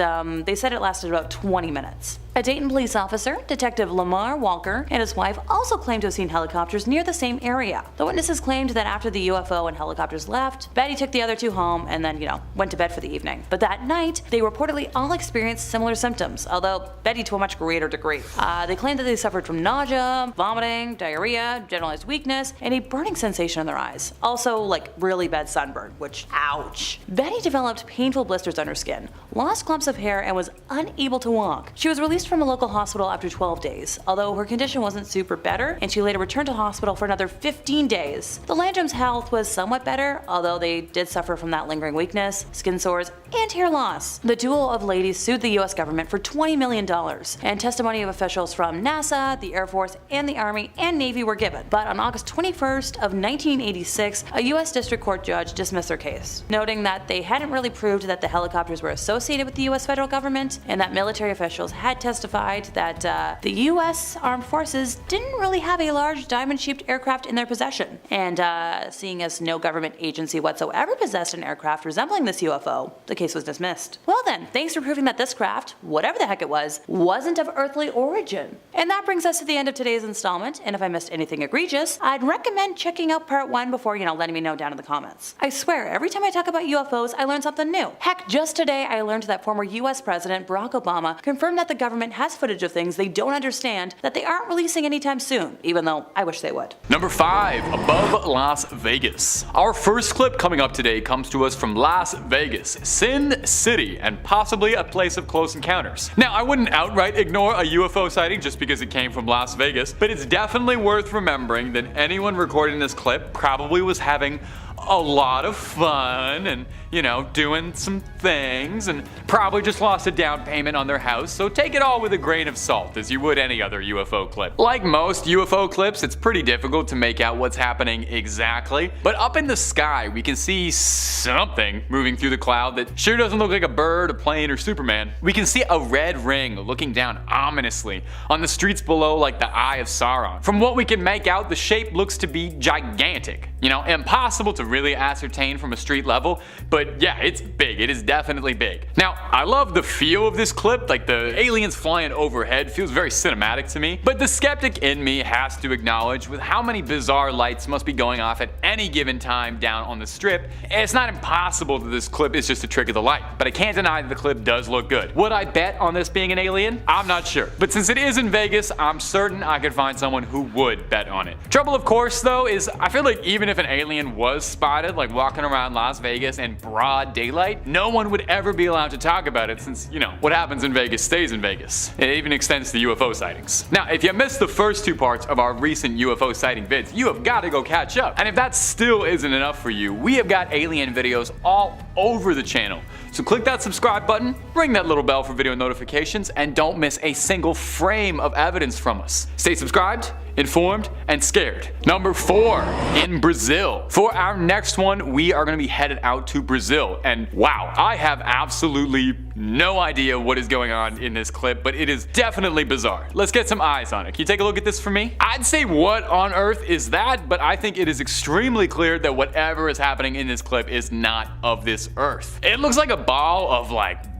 they said it lasted about 20 minutes. A Dayton police officer, Detective Lamar Walker, and his wife also claimed to have seen helicopters near the same area. The witnesses claimed that after the UFO and helicopters left, Betty took the other two home and then, went to bed for the evening. But that night, they reportedly all experienced similar symptoms, although Betty to a much greater degree. They claimed that they suffered from nausea, vomiting, diarrhea, generalized weakness, and a burning sensation in their eyes. Also, really bad sunburn, which, ouch. Betty developed painful blisters on her skin, lost clumps of hair, and was unable to walk. She was released from a local hospital after 12 days, although her condition wasn't super better, and she later returned to hospital for another 15 days. The Landrums' health was somewhat better, although they did suffer from that lingering weakness, skin sores, and hair loss. The duo of ladies sued the US government for $20 million, and testimony of officials from NASA, the Air Force, and the Army and Navy were given. But on August 21st of 1986, a US District Court judge dismissed their case, noting that they hadn't really proved that the helicopters were associated with the US federal government, and that military officials had testified that the US Armed Forces didn't really have a large diamond-shaped aircraft in their possession. And seeing as no government agency whatsoever possessed an aircraft resembling this UFO, the case was dismissed. Well then, thanks for proving that this craft, whatever the heck it was, wasn't of earthly origin. And that brings us to the end of today's installment, and if I missed anything egregious, I'd recommend checking out part 1 before, letting me know down in the comments. I swear, every time I talk about UFOs, I learn something new. Heck, just today I learned that former US President Barack Obama confirmed that the government has footage of things they don't understand that they aren't releasing anytime soon, even though I wish they would. Number 5. Above Las Vegas. Our first clip coming up today comes to us from Las Vegas, Sin City, and possibly a place of close encounters. Now, I wouldn't outright ignore a UFO sighting just because it came from Las Vegas, but it's definitely worth remembering that anyone recording this clip probably was having a lot of fun and, doing some things, and probably just lost a down payment on their house, so take it all with a grain of salt as you would any other UFO clip. Like most UFO clips, it's pretty difficult to make out what's happening exactly, but up in the sky we can see something moving through the cloud that sure doesn't look like a bird, a plane, or Superman. We can see a red ring looking down ominously on the streets below like the Eye of Sauron. From what we can make out, the shape looks to be gigantic. Impossible to really ascertain from a street level, but yeah, it's big. It is definitely big. Now, I love the feel of this clip, like the aliens flying overhead feels very cinematic to me, but the skeptic in me has to acknowledge with how many bizarre lights must be going off at any given time down on the strip, it's not impossible that this clip is just a trick of the light, but I can't deny that the clip does look good. Would I bet on this being an alien? I'm not sure, but since it is in Vegas, I'm certain I could find someone who would bet on it. Trouble, of course, though, is I feel like even if an alien was spotted walking around Las Vegas in broad daylight, no one would ever be allowed to talk about it since, what happens in Vegas stays in Vegas. It even extends to UFO sightings. Now, if you missed the first 2 parts of our recent UFO sighting vids, you have got to go catch up. And if that still isn't enough for you, we have got alien videos all over the channel. So click that subscribe button, ring that little bell for video notifications, and don't miss a single frame of evidence from us. Stay subscribed, informed, and scared. Number 4, in Brazil. For our next one, we are going to be headed out to Brazil, and wow, I have absolutely no idea what is going on in this clip, but it is definitely bizarre. Let's get some eyes on it. Can you take a look at this for me? I'd say what on earth is that, but I think it is extremely clear that whatever is happening in this clip is not of this earth. It looks like a ball of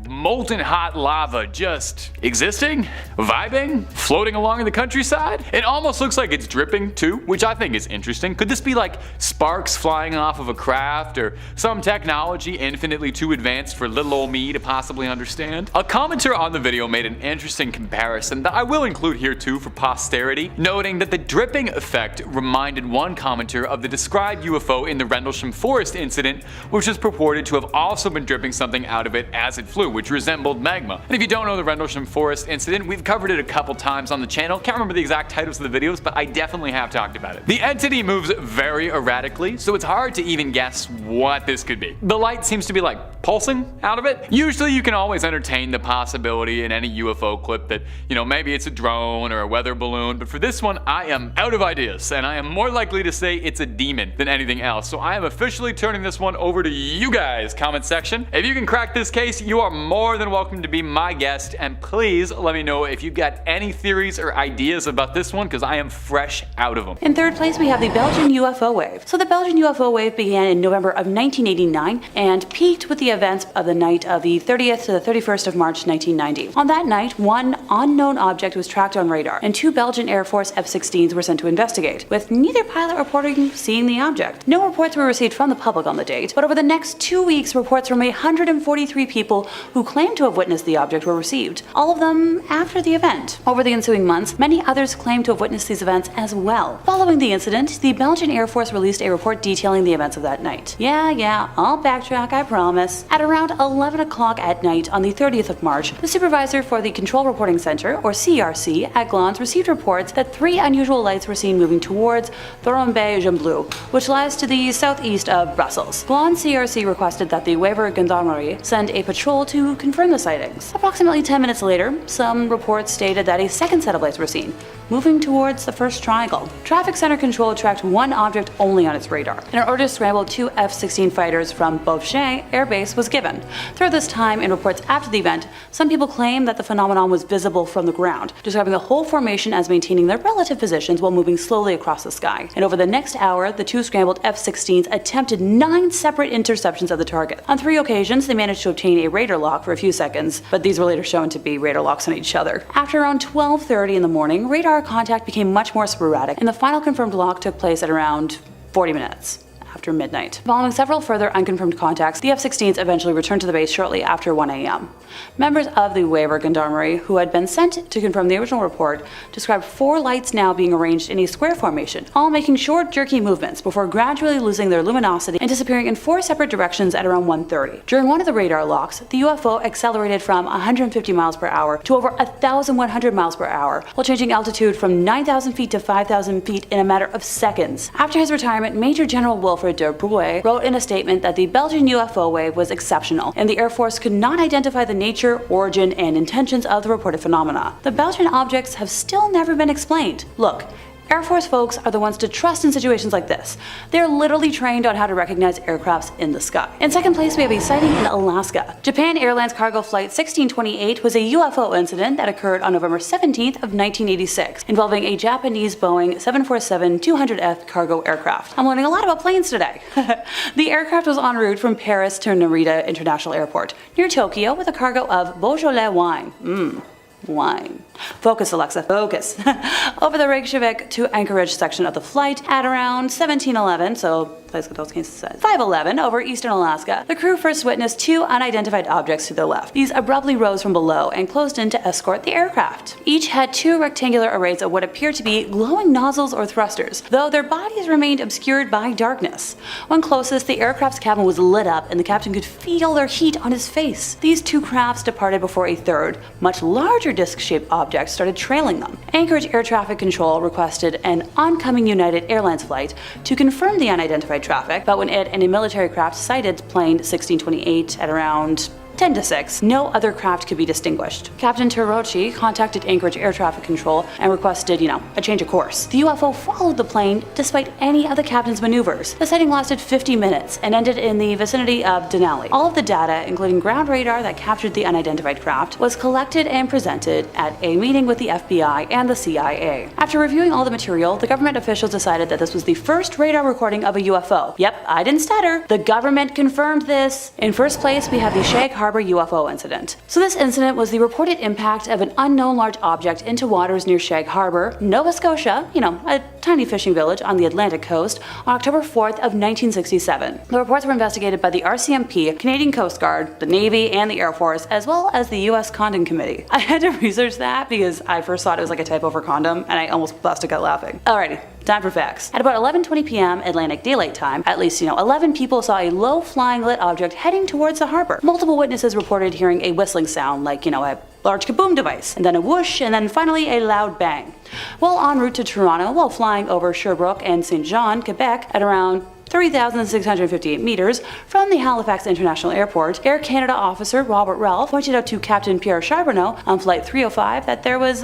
molten hot lava just existing, vibing, floating along in the countryside. It almost looks like it's dripping too, which I think is interesting. Could this be like sparks flying off of a craft or some technology infinitely too advanced for little old me to possibly understand? A commenter on the video made an interesting comparison that I will include here too for posterity, noting that the dripping effect reminded one commenter of the described UFO in the Rendlesham Forest incident, which was purported to have also been dripping something out of it as it flew, which resembled magma. And if you don't know the Rendlesham Forest incident, we've covered it a couple times on the channel. Can't remember the exact titles of the videos, but I definitely have talked about it. The entity moves very erratically, so it's hard to even guess what this could be. The light seems to be pulsing out of it. Usually you can always entertain the possibility in any UFO clip that, maybe it's a drone or a weather balloon, but for this one, I am out of ideas, and I am more likely to say it's a demon than anything else. So I am officially turning this one over to you guys, comment section. If you can crack this case, you are more than welcome to be my guest, and please let me know if you've got any theories or ideas about this one, because I am fresh out of them. In third place, we have the Belgian UFO wave. So the Belgian UFO wave began in November of 1989 and peaked with the events of the night of the 30th to the 31st of March 1990. On that night, one unknown object was tracked on radar, and two Belgian Air Force F-16s were sent to investigate, with neither pilot reporting seeing the object. No reports were received from the public on the date, but over the next 2 weeks, reports from 143 people who claimed to have witnessed the object were received, all of them after the event. Over the ensuing months, many others claimed to have witnessed these events as well. Following the incident, the Belgian Air Force released a report detailing the events of that night. Yeah, I'll backtrack, I promise. At around 11 o'clock at night on the 30th of March, the supervisor for the Control Reporting Center, or CRC, at Glans received reports that 3 unusual lights were seen moving towards Thorenby-Gembloux, which lies to the southeast of Brussels. Glans CRC requested that the Wever Gendarmerie send a patrol to confirm the sightings. Approximately 10 minutes later, some reports stated that a second set of lights were seen, moving towards the first triangle. Traffic Center Control tracked one object only on its radar, and an order to scramble 2 F-16 fighters from Beauvais Air Base was given. Throughout this time, in reports after the event, some people claim that the phenomenon was visible from the ground, describing the whole formation as maintaining their relative positions while moving slowly across the sky. And over the next hour, the 2 scrambled F-16s attempted 9 separate interceptions of the target. On 3 occasions, they managed to obtain a radar lock for a few seconds, but these were later shown to be radar locks on each other. After around 12:30 in the morning, radar contact became much more sporadic, and the final confirmed lock took place at around 40 minutes. After midnight. Following several further unconfirmed contacts, the F-16s eventually returned to the base shortly after 1 a.m. Members of the Wever Gendarmerie, who had been sent to confirm the original report, described 4 lights now being arranged in a square formation, all making short, jerky movements before gradually losing their luminosity and disappearing in 4 separate directions at around 1:30. During one of the radar locks, the UFO accelerated from 150 miles per hour to over 1,100 miles per hour, while changing altitude from 9,000 feet to 5,000 feet in a matter of seconds. After his retirement, Major General Wilfred de Bruy wrote in a statement that the Belgian UFO wave was exceptional, and the Air Force could not identify the nature, origin, and intentions of the reported phenomena. The Belgian objects have still never been explained. Look, Air Force folks are the ones to trust in situations like this. They're literally trained on how to recognize aircrafts in the sky. In second place, we have a sighting in Alaska. Japan Airlines cargo flight 1628 was a UFO incident that occurred on November 17th of 1986, involving a Japanese Boeing 747-200F cargo aircraft. I'm learning a lot about planes today. The aircraft was en route from Paris to Narita International Airport, near Tokyo, with a cargo of Beaujolais wine. Wine. Focus, Alexa, focus. Over the Reykjavik to Anchorage section of the flight at around 1711, so place those cases says 511 over eastern Alaska, the crew first witnessed 2 unidentified objects to their left. These abruptly rose from below and closed in to escort the aircraft. Each had 2 rectangular arrays of what appeared to be glowing nozzles or thrusters, though their bodies remained obscured by darkness. When closest, the aircraft's cabin was lit up and the captain could feel their heat on his face. These 2 crafts departed before a third, much larger disc-shaped object started trailing them. Anchorage Air Traffic Control requested an oncoming United Airlines flight to confirm the unidentified traffic, but when it and a military craft sighted plane 1628 at around 10 to 6, no other craft could be distinguished. Captain Terrochi contacted Anchorage Air Traffic Control and requested, a change of course. The UFO followed the plane despite any of the captain's maneuvers. The sighting lasted 50 minutes and ended in the vicinity of Denali. All of the data, including ground radar that captured the unidentified craft, was collected and presented at a meeting with the FBI and the CIA. After reviewing all the material, the government officials decided that this was the first radar recording of a UFO. Yep, I didn't stutter. The government confirmed this. In first place, we have the Shag Harbor UFO incident. So this incident was the reported impact of an unknown large object into waters near Shag Harbor, Nova Scotia, a tiny fishing village on the Atlantic coast, on October 4th of 1967. The reports were investigated by the RCMP, Canadian Coast Guard, the Navy, and the Air Force, as well as the U.S. Condom Committee. I had to research that because I first thought it was like a typo for condom, and I almost busted out laughing. Alrighty. Time for facts. At about 11:20 p.m. Atlantic Daylight Time, at least 11 people saw a low-flying lit object heading towards the harbor. Multiple witnesses reported hearing a whistling sound like, a large kaboom device, and then a whoosh, and then finally a loud bang. While en route to Toronto, while flying over Sherbrooke and St. John, Quebec, at around 3,658 meters from the Halifax International Airport, Air Canada officer Robert Ralph pointed out to Captain Pierre Charbonneau on Flight 305 that there was,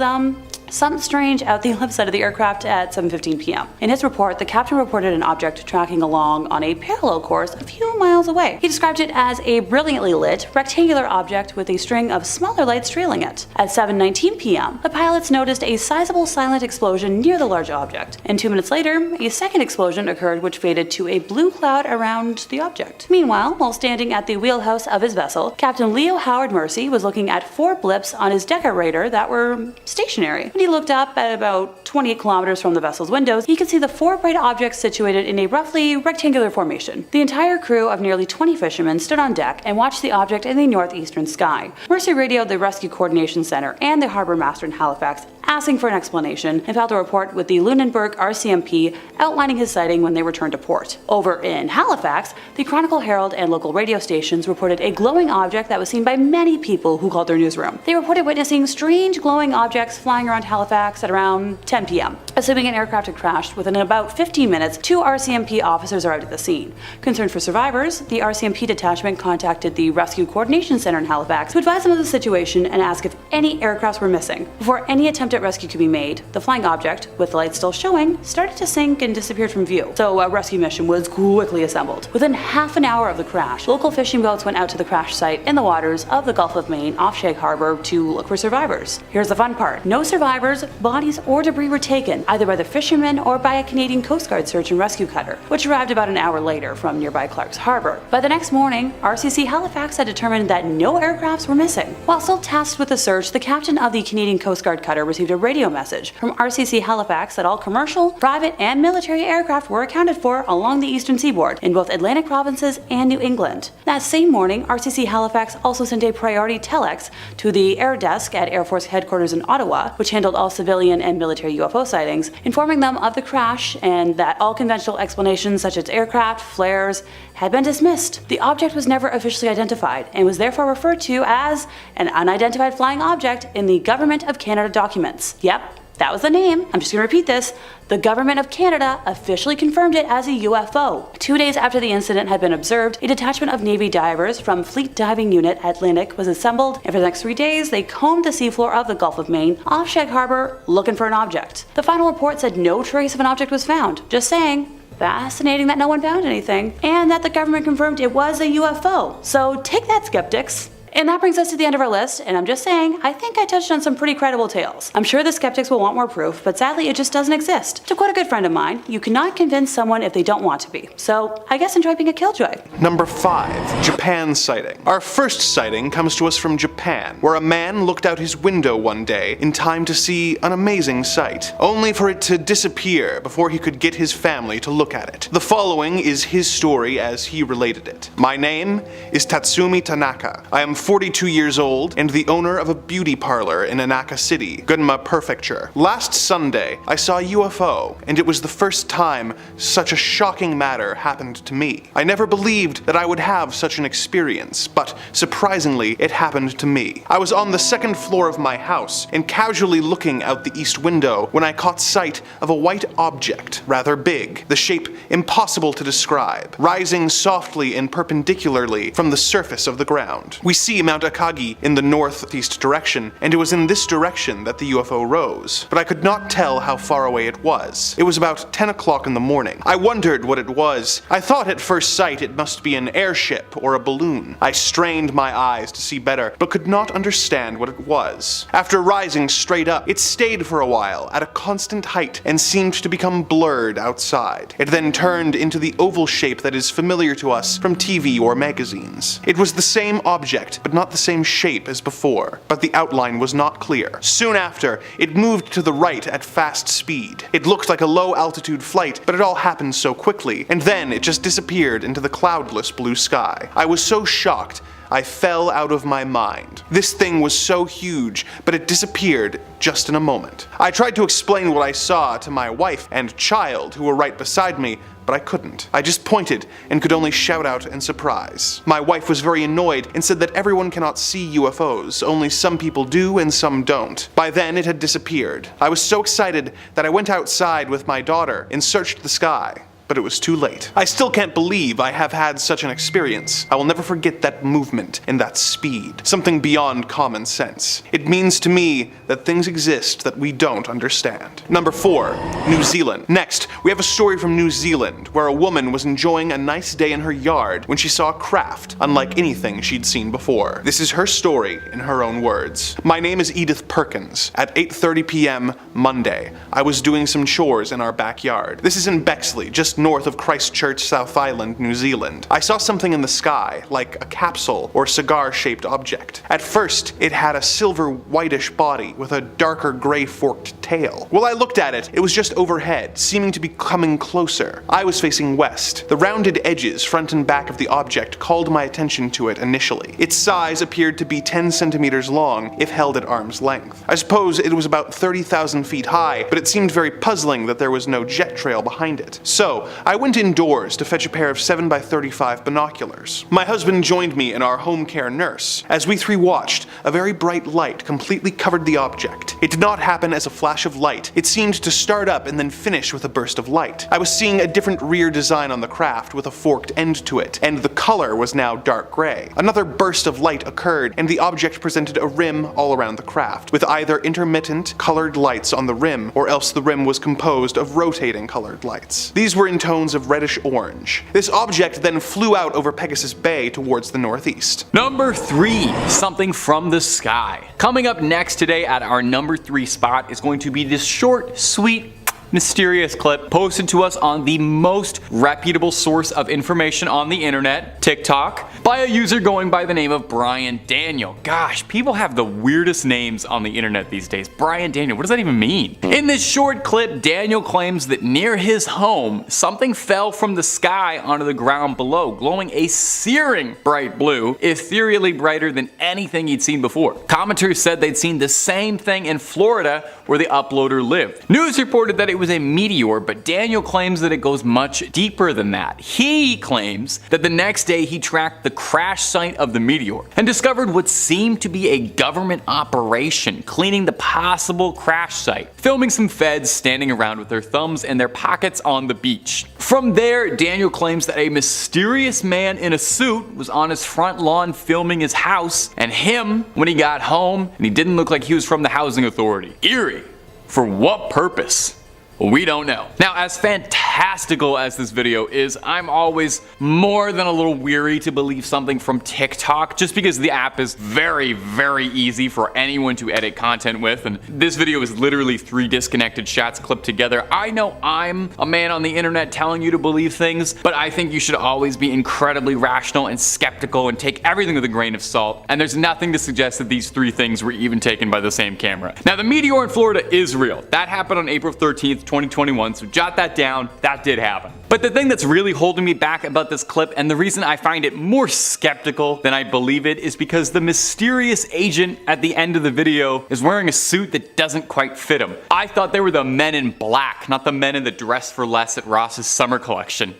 something strange out the left side of the aircraft at 7:15 p.m. In his report, the captain reported an object tracking along on a parallel course a few miles away. He described it as a brilliantly lit, rectangular object with a string of smaller lights trailing it. At 7:19 p.m., the pilots noticed a sizable silent explosion near the large object, and 2 minutes later, a second explosion occurred which faded to a blue cloud around the object. Meanwhile, while standing at the wheelhouse of his vessel, Captain Leo Howard Mercy was looking at 4 blips on his Decker radar that were stationary. When he looked up at about 28 kilometers from the vessel's windows, he could see the 4 bright objects situated in a roughly rectangular formation. The entire crew of nearly 20 fishermen stood on deck and watched the object in the northeastern sky. Mercy radioed the Rescue Coordination Center and the harbor master in Halifax, asking for an explanation, and filed a report with the Lunenburg RCMP outlining his sighting when they returned to port. Over in Halifax, the Chronicle Herald and local radio stations reported a glowing object that was seen by many people who called their newsroom. They reported witnessing strange glowing objects flying around Halifax at around 10 p.m. Assuming an aircraft had crashed, within about 15 minutes, 2 RCMP officers arrived at the scene. Concerned for survivors, the RCMP detachment contacted the Rescue Coordination Center in Halifax to advise them of the situation and ask if any aircrafts were missing. Before any attempt at rescue could be made, the flying object, with the lights still showing, started to sink and disappeared from view, so a rescue mission was quickly assembled. Within half an hour of the crash, local fishing boats went out to the crash site in the waters of the Gulf of Maine off Shag Harbor to look for survivors. Here's the fun part. No survivors, bodies, or debris were taken, either by the fishermen or by a Canadian Coast Guard search and rescue cutter, which arrived about an hour later from nearby Clark's Harbor. By the next morning, RCC Halifax had determined that no aircrafts were missing. While still tasked with the search, the captain of the Canadian Coast Guard cutter received a radio message from RCC Halifax that all commercial, private, and military aircraft were accounted for along the eastern seaboard in both Atlantic provinces and New England. That same morning, RCC Halifax also sent a priority telex to the Air Desk at Air Force Headquarters in Ottawa, which handled all civilian and military UFO sightings, informing them of the crash and that all conventional explanations such as aircraft, flares, had been dismissed. The object was never officially identified and was therefore referred to as an unidentified flying object in the Government of Canada documents. Yep, that was the name. I'm just going to repeat this. The Government of Canada officially confirmed it as a UFO. 2 days after the incident had been observed, a detachment of Navy divers from Fleet Diving Unit Atlantic was assembled, and for the next 3 days, they combed the seafloor of the Gulf of Maine off Shag Harbor looking for an object. The final report said no trace of an object was found. Just saying. Fascinating that no one found anything, and that the government confirmed it was a UFO. So take that, skeptics. And that brings us to the end of our list, and I'm just saying, I think I touched on some pretty credible tales. I'm sure the skeptics will want more proof, but sadly it just doesn't exist. To quote a good friend of mine, you cannot convince someone if they don't want to be. So I guess enjoy being a killjoy. Number 5. Japan sighting. Our first sighting comes to us from Japan, where a man looked out his window one day in time to see an amazing sight, only for it to disappear before he could get his family to look at it. The following is his story as he related it. My name is Tatsumi Tanaka. I am 42 years old and the owner of a beauty parlor in Inaka City, Gunma Prefecture. Last Sunday, I saw a UFO, and it was the first time such a shocking matter happened to me. I never believed that I would have such an experience, but surprisingly, it happened to me. I was on the second floor of my house and casually looking out the east window when I caught sight of a white object, rather big, the shape impossible to describe, rising softly and perpendicularly from the surface of the ground. We see Mount Akagi in the northeast direction, and it was in this direction that the UFO rose, but I could not tell how far away it was. It was about 10 o'clock in the morning. I wondered what it was. I thought at first sight it must be an airship or a balloon. I strained my eyes to see better, but could not understand what it was. After rising straight up, it stayed for a while at a constant height and seemed to become blurred outside. It then turned into the oval shape that is familiar to us from TV or magazines. It was the same object, but not the same shape as before, but the outline was not clear. Soon after, it moved to the right at fast speed. It looked like a low-altitude flight, but it all happened so quickly, and then it just disappeared into the cloudless blue sky. I was so shocked, I fell out of my mind. This thing was so huge, but it disappeared just in a moment. I tried to explain what I saw to my wife and child who were right beside me, but I couldn't. I just pointed and could only shout out in surprise. My wife was very annoyed and said that everyone cannot see UFOs, only some people do and some don't. By then it had disappeared. I was so excited that I went outside with my daughter and searched the sky. but it was too late. I still can't believe I have had such an experience. I will never forget that movement and that speed, something beyond common sense. It means to me that things exist that we don't understand. Number 4, New Zealand. Next, we have a story from New Zealand where a woman was enjoying a nice day in her yard when she saw a craft unlike anything she'd seen before. This is her story in her own words. My name is Edith Perkins. At 8:30 p.m. Monday, I was doing some chores in our backyard. This is in Bexley, just north of Christchurch, South Island, New Zealand. I saw something in the sky, like a capsule or cigar-shaped object. At first, it had a silver whitish body with a darker gray forked tail. While I looked at it, it was just overhead, seeming to be coming closer. I was facing west. The rounded edges, front and back of the object, called my attention to it initially. Its size appeared to be 10 centimeters long if held at arm's length. I suppose it was about 30,000 feet high, but it seemed very puzzling that there was no jet trail behind it. So, I went indoors to fetch a pair of 7x35 binoculars. My husband joined me and our home care nurse. As we three watched, a very bright light completely covered the object. It did not happen as a flash of light. It seemed to start up and then finish with a burst of light. I was seeing a different rear design on the craft with a forked end to it, and the color was now dark gray. Another burst of light occurred, and the object presented a rim all around the craft, with either intermittent colored lights on the rim, or else the rim was composed of rotating colored lights. These were in tones of reddish orange. This object then flew out over Pegasus Bay towards the northeast. Number 3, something from the sky. Coming up next today at our number 3 spot is going to be this short, sweet, mysterious clip posted to us on the most reputable source of information on the internet, TikTok, by a user going by the name of Brian Daniel. Gosh, people have the weirdest names on the internet these days. Brian Daniel, what does that even mean? In this short clip, Daniel claims that near his home, something fell from the sky onto the ground below, glowing a searing bright blue, ethereally brighter than anything he'd seen before. Commenters said they'd seen the same thing in Florida where the uploader lived. News reported that it was a meteor, but Daniel claims that it goes much deeper than that. He claims that the next day he tracked the crash site of the meteor and discovered what seemed to be a government operation cleaning the possible crash site, filming some feds standing around with their thumbs in their pockets on the beach. From there, Daniel claims that a mysterious man in a suit was on his front lawn filming his house, and him when he got home, and he didn't look like he was from the housing authority. Eerie. For what purpose? We don't know. Now, as fantastical as this video is, I'm always more than a little weary to believe something from TikTok, just because the app is very, very easy for anyone to edit content with, and this video is literally 3 disconnected shots clipped together. I know I'm a man on the internet telling you to believe things, but I think you should always be incredibly rational and skeptical and take everything with a grain of salt, and there's nothing to suggest that these 3 things were even taken by the same camera. Now, the meteor in Florida is real. That happened on April 13th, 2021, so jot that down, that did happen. But the thing that's really holding me back about this clip, and the reason I find it more skeptical than I believe it, is because the mysterious agent at the end of the video is wearing a suit that doesn't quite fit him. I thought they were the men in black, not the men in the dress for less at Ross's summer collection.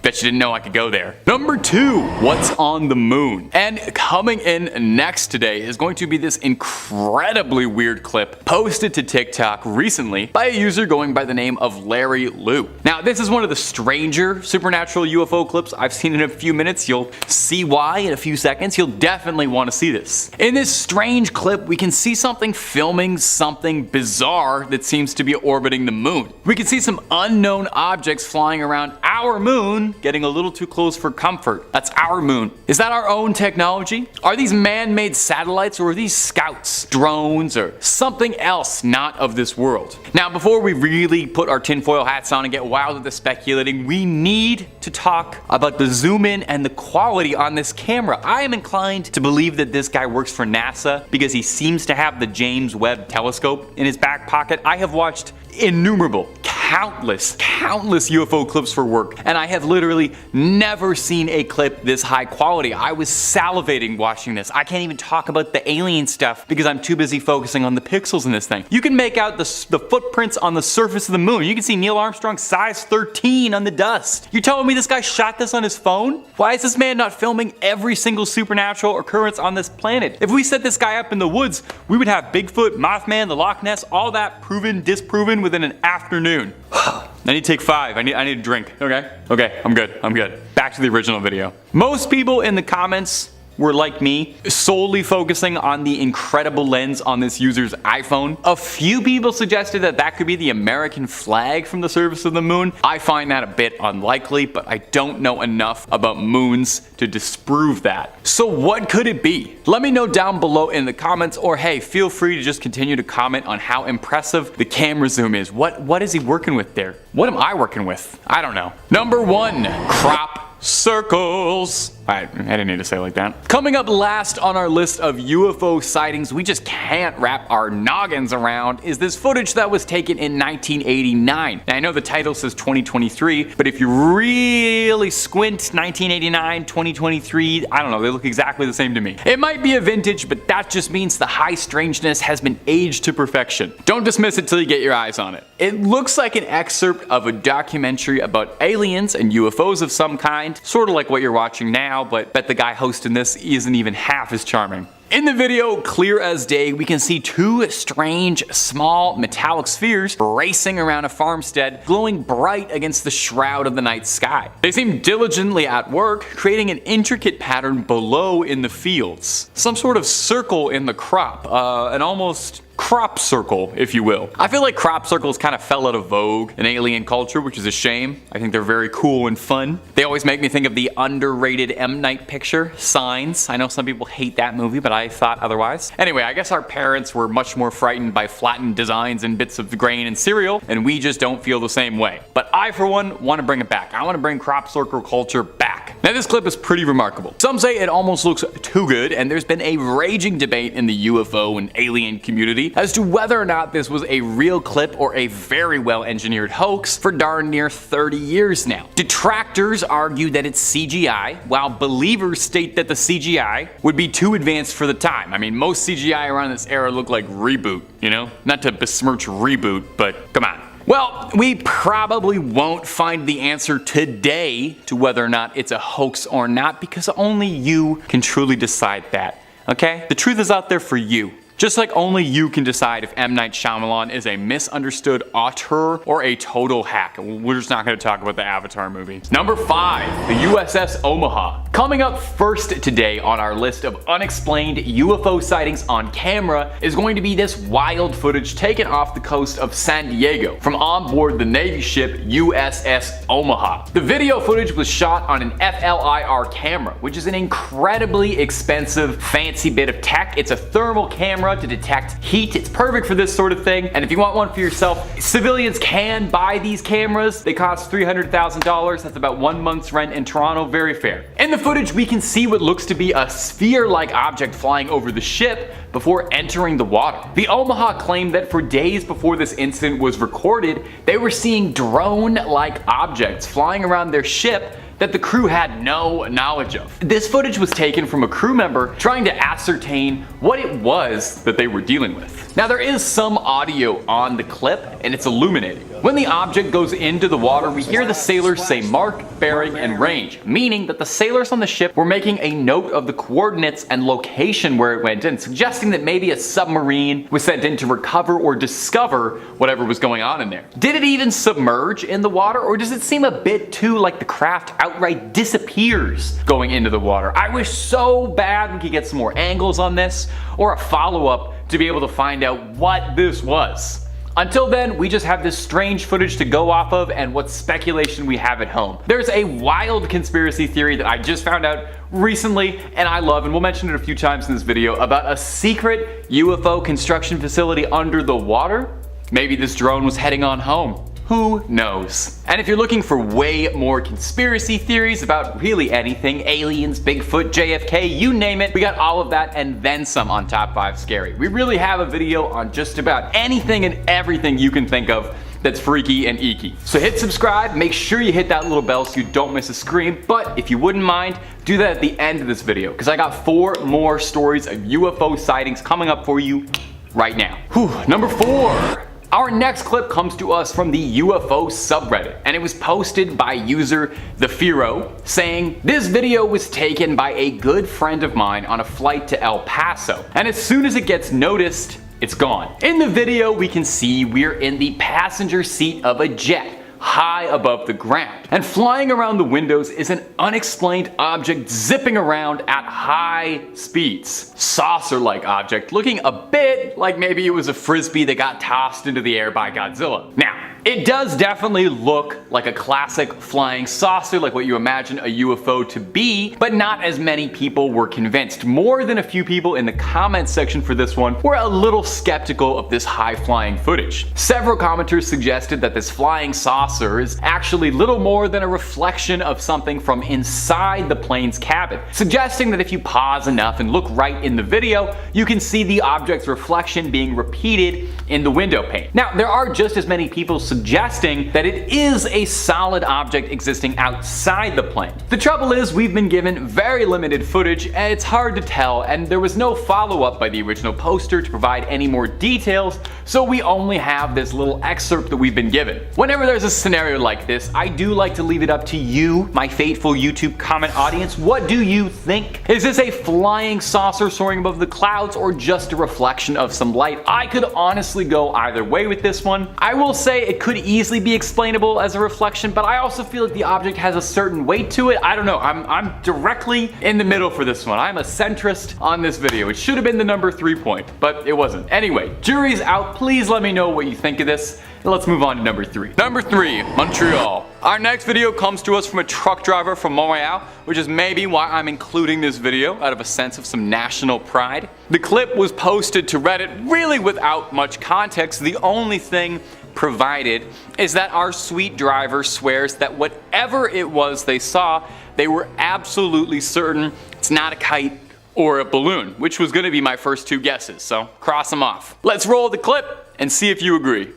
Bet you didn't know I could go there. Number 2, what's on the moon? And coming in next today is going to be this incredibly weird clip posted to TikTok recently by a user going by the name of Larry Liu. Now, this is one of the stranger supernatural UFO clips I've seen in a few minutes. You'll see why in a few seconds. You'll definitely want to see this. In this strange clip, we can see something filming something bizarre that seems to be orbiting the moon. We can see some unknown objects flying around our moon, getting a little too close for comfort. That's our moon. Is that our own technology? Are these man-made satellites, or are these scouts, drones, or something else not of this world? Now, before we really put our tinfoil hats on and get wild with the speculating, we need to talk about the zoom in and the quality on this camera. I am inclined to believe that this guy works for NASA because he seems to have the James Webb telescope in his back pocket. I have watched innumerable, countless UFO clips for work, and I have literally never seen a clip this high quality. I was salivating watching this. I can't even talk about the alien stuff because I'm too busy focusing on the pixels in this thing. You can make out the footprints on the surface of the moon. You can see Neil Armstrong's size 13 on the dust. You're telling me this guy shot this on his phone? Why is this man not filming every single supernatural occurrence on this planet? If we set this guy up in the woods, we would have Bigfoot, Mothman, the Loch Ness, all that proven, disproven with within an afternoon. I need to take 5. I need a drink. Okay, I'm good. Back to the original video. Most people in the comments were like me, solely focusing on the incredible lens on this user's iPhone. A few people suggested that that could be the American flag from the surface of the moon. I find that a bit unlikely, but I don't know enough about moons to disprove that. So what could it be? Let me know down below in the comments, or hey, feel free to just continue to comment on how impressive the camera zoom is. What is he working with there? What am I working with? I don't know. Number 1, crop circles. I didn't need to say it like that. Coming up last on our list of UFO sightings we just can't wrap our noggins around is this footage that was taken in 1989. Now I know the title says 2023, but if you really squint, 1989, 2023, I don't know, they look exactly the same to me. It might be a vintage, but that just means the high strangeness has been aged to perfection. Don't dismiss it till you get your eyes on it. It looks like an excerpt of a documentary about aliens and UFOs of some kind, sort of like what you're watching now, but bet the guy hosting this isn't even half as charming. In the video, clear as day, we can see 2 strange, small, metallic spheres racing around a farmstead, glowing bright against the shroud of the night sky. They seem diligently at work, creating an intricate pattern below in the fields. Some sort of circle in the crop, an almost crop circle, if you will. I feel like crop circles kind of fell out of vogue in alien culture, which is a shame. I think they're very cool and fun. They always make me think of the underrated M. Night picture, Signs. I know some people hate that movie, but I thought otherwise. Anyway, I guess our parents were much more frightened by flattened designs and bits of grain and cereal, and we just don't feel the same way. But I, for one, want to bring it back. I want to bring crop circle culture back. Now this clip is pretty remarkable. Some say it almost looks too good, and there's been a raging debate in the UFO and alien community as to whether or not this was a real clip or a very well engineered hoax for darn near 30 years now. Detractors argue that it's CGI, while believers state that the CGI would be too advanced for the time. I mean, most CGI around this era look like Reboot, you know? Not to besmirch Reboot, but come on. Well, we probably won't find the answer today to whether or not it's a hoax or not, because only you can truly decide that, okay? The truth is out there for you. Just like only you can decide if M. Night Shyamalan is a misunderstood auteur or a total hack. We're just not going to talk about the Avatar movie. Number 5, the USS Omaha. Coming up first today on our list of unexplained UFO sightings on camera is going to be this wild footage taken off the coast of San Diego from on board the Navy ship USS Omaha. The video footage was shot on an FLIR camera, which is an incredibly expensive, fancy bit of tech. It's a thermal camera to detect heat. It's perfect for this sort of thing, and if you want one for yourself, civilians can buy these cameras. They cost $300,000. That's about 1 month's rent in Toronto. Very fair. In the footage, we can see what looks to be a sphere-like object flying over the ship before entering the water. The Omaha claimed that for days before this incident was recorded, they were seeing drone-like objects flying around their ship that the crew had no knowledge of. This footage was taken from a crew member trying to ascertain what it was that they were dealing with. Now there is some audio on the clip, and it's illuminating. When the object goes into the water, we hear the sailors say mark, bearing, and range, meaning that the sailors on the ship were making a note of the coordinates and location where it went in, suggesting that maybe a submarine was sent in to recover or discover whatever was going on in there. Did it even submerge in the water, or does it seem a bit too like the craft outright disappears going into the water? I wish so bad we could get some more angles on this, or a follow-up to be able to find out what this was. Until then, we just have this strange footage to go off of and what speculation we have at home. There's a wild conspiracy theory that I just found out recently and I love, and we'll mention it a few times in this video, about a secret UFO construction facility under the water. Maybe this drone was heading on home. Who knows? And if you're looking for way more conspiracy theories about really anything, aliens, Bigfoot, JFK, you name it, we got all of that and then some on Top 5 Scary. We really have a video on just about anything and everything you can think of that's freaky and eeky. So hit subscribe, make sure you hit that little bell so you don't miss a scream, but if you wouldn't mind, do that at the end of this video, because I got 4 more stories of UFO sightings coming up for you right now. Whew, number 4. Our next clip comes to us from the UFO subreddit, and it was posted by user The Firo, saying, "This video was taken by a good friend of mine on a flight to El Paso, and as soon as it gets noticed, it's gone. In the video, we can see we're in the passenger seat of a jet, high above the ground. And flying around the windows is an unexplained object zipping around at high speeds. Saucer-like object, looking a bit like maybe it was a frisbee that got tossed into the air by Godzilla. Now, it does definitely look like a classic flying saucer, like what you imagine a UFO to be, but not as many people were convinced. More than a few people in the comments section for this one were a little skeptical of this high-flying footage. Several commenters suggested that this flying saucer is actually little more than a reflection of something from inside the plane's cabin, suggesting that if you pause enough and look right in the video, you can see the object's reflection being repeated in the window pane. Now, there are just as many people suggesting that it is a solid object existing outside the plane. The trouble is, we've been given very limited footage and it's hard to tell, and there was no follow-up by the original poster to provide any more details, so we only have this little excerpt that we've been given. Whenever there's a scenario like this, I do like to leave it up to you, my faithful YouTube comment audience. What do you think? Is this a flying saucer soaring above the clouds or just a reflection of some light? I could honestly go either way with this one. I will say it could easily be explainable as a reflection, but I also feel like the object has a certain weight to it. I don't know, I'm directly in the middle for this one. I'm a centrist on this video. It should have been the number 3 point, but it wasn't. Anyway, jury's out. Please let me know what you think of this. And let's move on to number 3. Number 3, Montreal. Our next video comes to us from a truck driver from Montreal, which is maybe why I'm including this video out of a sense of some national pride. The clip was posted to Reddit really without much context. The only thing provided is that our sweet driver swears that whatever it was they saw, they were absolutely certain it's not a kite or a balloon, which was going to be my first 2 guesses, so cross them off. Let's roll the clip and see if you agree.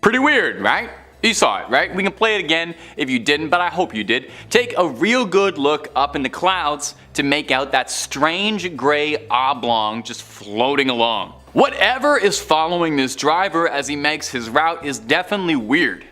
Pretty weird, right? You saw it, right? We can play it again if you didn't, but I hope you did. Take a real good look up in the clouds to make out that strange gray oblong just floating along. Whatever is following this driver as he makes his route is definitely weird.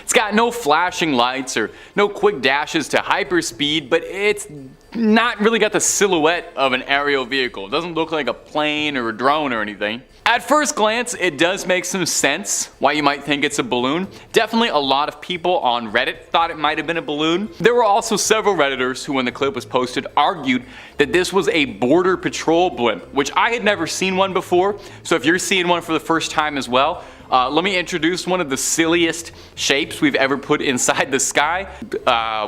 It's got no flashing lights or no quick dashes to hyperspeed, but it's not really got the silhouette of an aerial vehicle. It doesn't look like a plane or a drone or anything. At first glance, it does make some sense why you might think it's a balloon. Definitely a lot of people on Reddit thought it might have been a balloon. There were also several Redditors who, when the clip was posted, argued that this was a border patrol blimp, which I had never seen one before. So if you're seeing one for the first time as well, let me introduce one of the silliest shapes we've ever put inside the sky.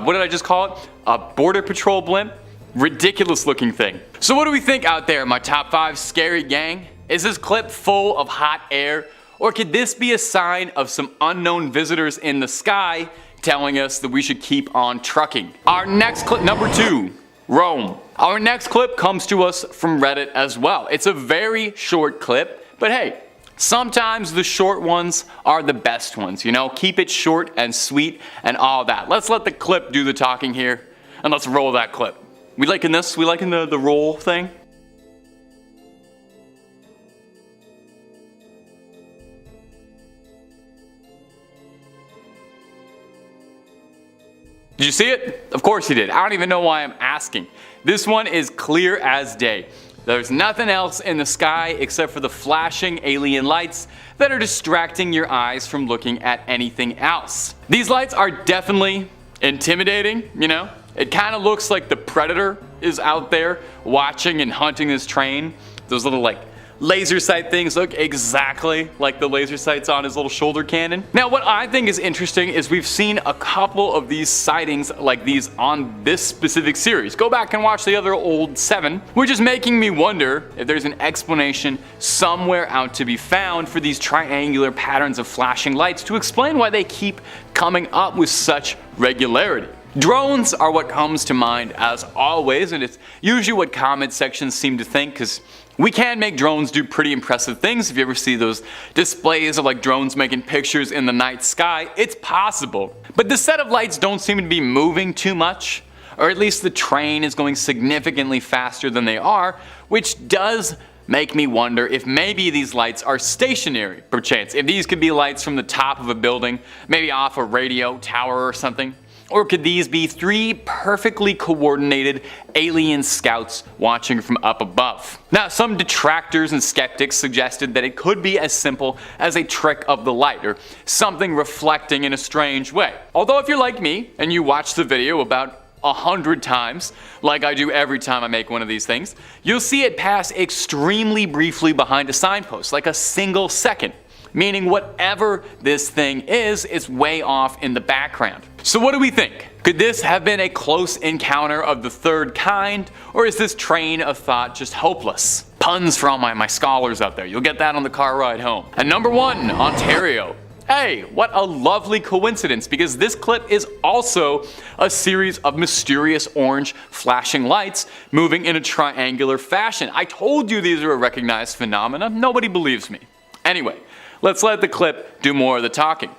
What did I just call it? A border patrol blimp? Ridiculous looking thing. So what do we think out there, my top 5 scary gang? Is this clip full of hot air, or could this be a sign of some unknown visitors in the sky telling us that we should keep on trucking? Our next clip, number 2, Rome. Our next clip comes to us from Reddit as well. It's a very short clip, but hey, sometimes the short ones are the best ones, you know? Keep it short and sweet and all that. Let's let the clip do the talking here, and let's roll that clip. We liking this? We liking the roll thing? Did you see it? Of course you did. I don't even know why I'm asking. This one is clear as day. There's nothing else in the sky except for the flashing alien lights that are distracting your eyes from looking at anything else. These lights are definitely intimidating, you know? It kind of looks like the Predator is out there watching and hunting this train. Those little like laser sight things look exactly like the laser sights on his little shoulder cannon. Now what I think is interesting is we've seen a couple of these sightings like these on this specific series. Go back and watch the other old 7, which is making me wonder if there's an explanation somewhere out to be found for these triangular patterns of flashing lights to explain why they keep coming up with such regularity. Drones are what comes to mind as always, and it's usually what comment sections seem to think, because we can make drones do pretty impressive things. If you ever see those displays of like drones making pictures in the night sky, it's possible. But the set of lights don't seem to be moving too much, or at least the train is going significantly faster than they are, which does make me wonder if maybe these lights are stationary, perchance. If these could be lights from the top of a building, maybe off a radio tower or something. Or could these be 3 perfectly coordinated alien scouts watching from up above? Now, some detractors and skeptics suggested that it could be as simple as a trick of the light, or something reflecting in a strange way. Although if you're like me, and you watch the video about 100 times, like I do every time I make one of these things, you'll see it pass extremely briefly behind a signpost, like a single second. Meaning whatever this thing is, it's way off in the background. So what do we think? Could this have been a close encounter of the third kind, or is this train of thought just hopeless? Puns for all my scholars out there, you'll get that on the car ride home. And number 1, Ontario. Hey, what a lovely coincidence, because this clip is also a series of mysterious orange flashing lights moving in a triangular fashion. I told you these are a recognized phenomena, nobody believes me. Anyway, let's let the clip do more of the talking.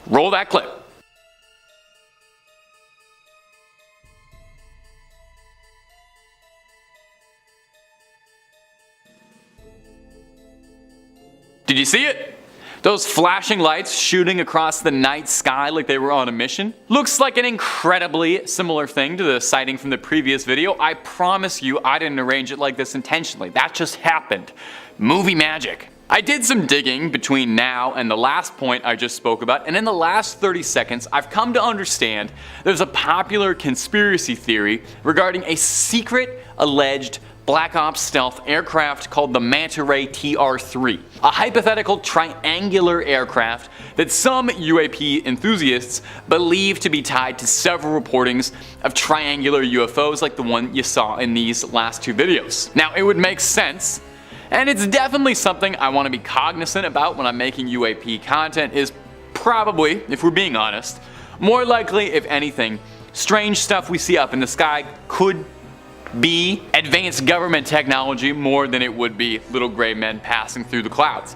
Roll that clip. Did you see it? Those flashing lights shooting across the night sky like they were on a mission? Looks like an incredibly similar thing to the sighting from the previous video. I promise you I didn't arrange it like this intentionally. That just happened. Movie magic. I did some digging between now and the last point I just spoke about, and in the last 30 seconds I've come to understand there's a popular conspiracy theory regarding a secret alleged Black Ops stealth aircraft called the Manta Ray TR-3, a hypothetical triangular aircraft that some UAP enthusiasts believe to be tied to several reportings of triangular UFOs like the one you saw in these last 2 videos. Now, it would make sense, and it's definitely something I want to be cognizant about when I'm making UAP content, is probably, if we're being honest, more likely, if anything, strange stuff we see up in the sky could be advanced government technology more than it would be little gray men passing through the clouds.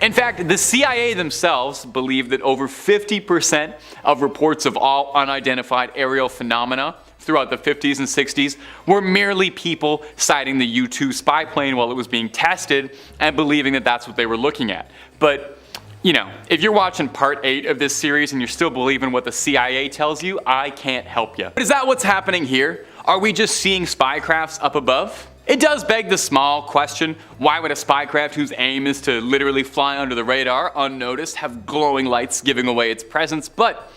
In fact, the CIA themselves believe that over 50% of reports of all unidentified aerial phenomena throughout the 50s and 60s were merely people sighting the U-2 spy plane while it was being tested and believing that that's what they were looking at. But you know, if you're watching part 8 of this series and you're still believing what the CIA tells you, I can't help you. But is that what's happening here? Are we just seeing spy crafts up above? It does beg the small question, why would a spy craft whose aim is to literally fly under the radar unnoticed have glowing lights giving away its presence? But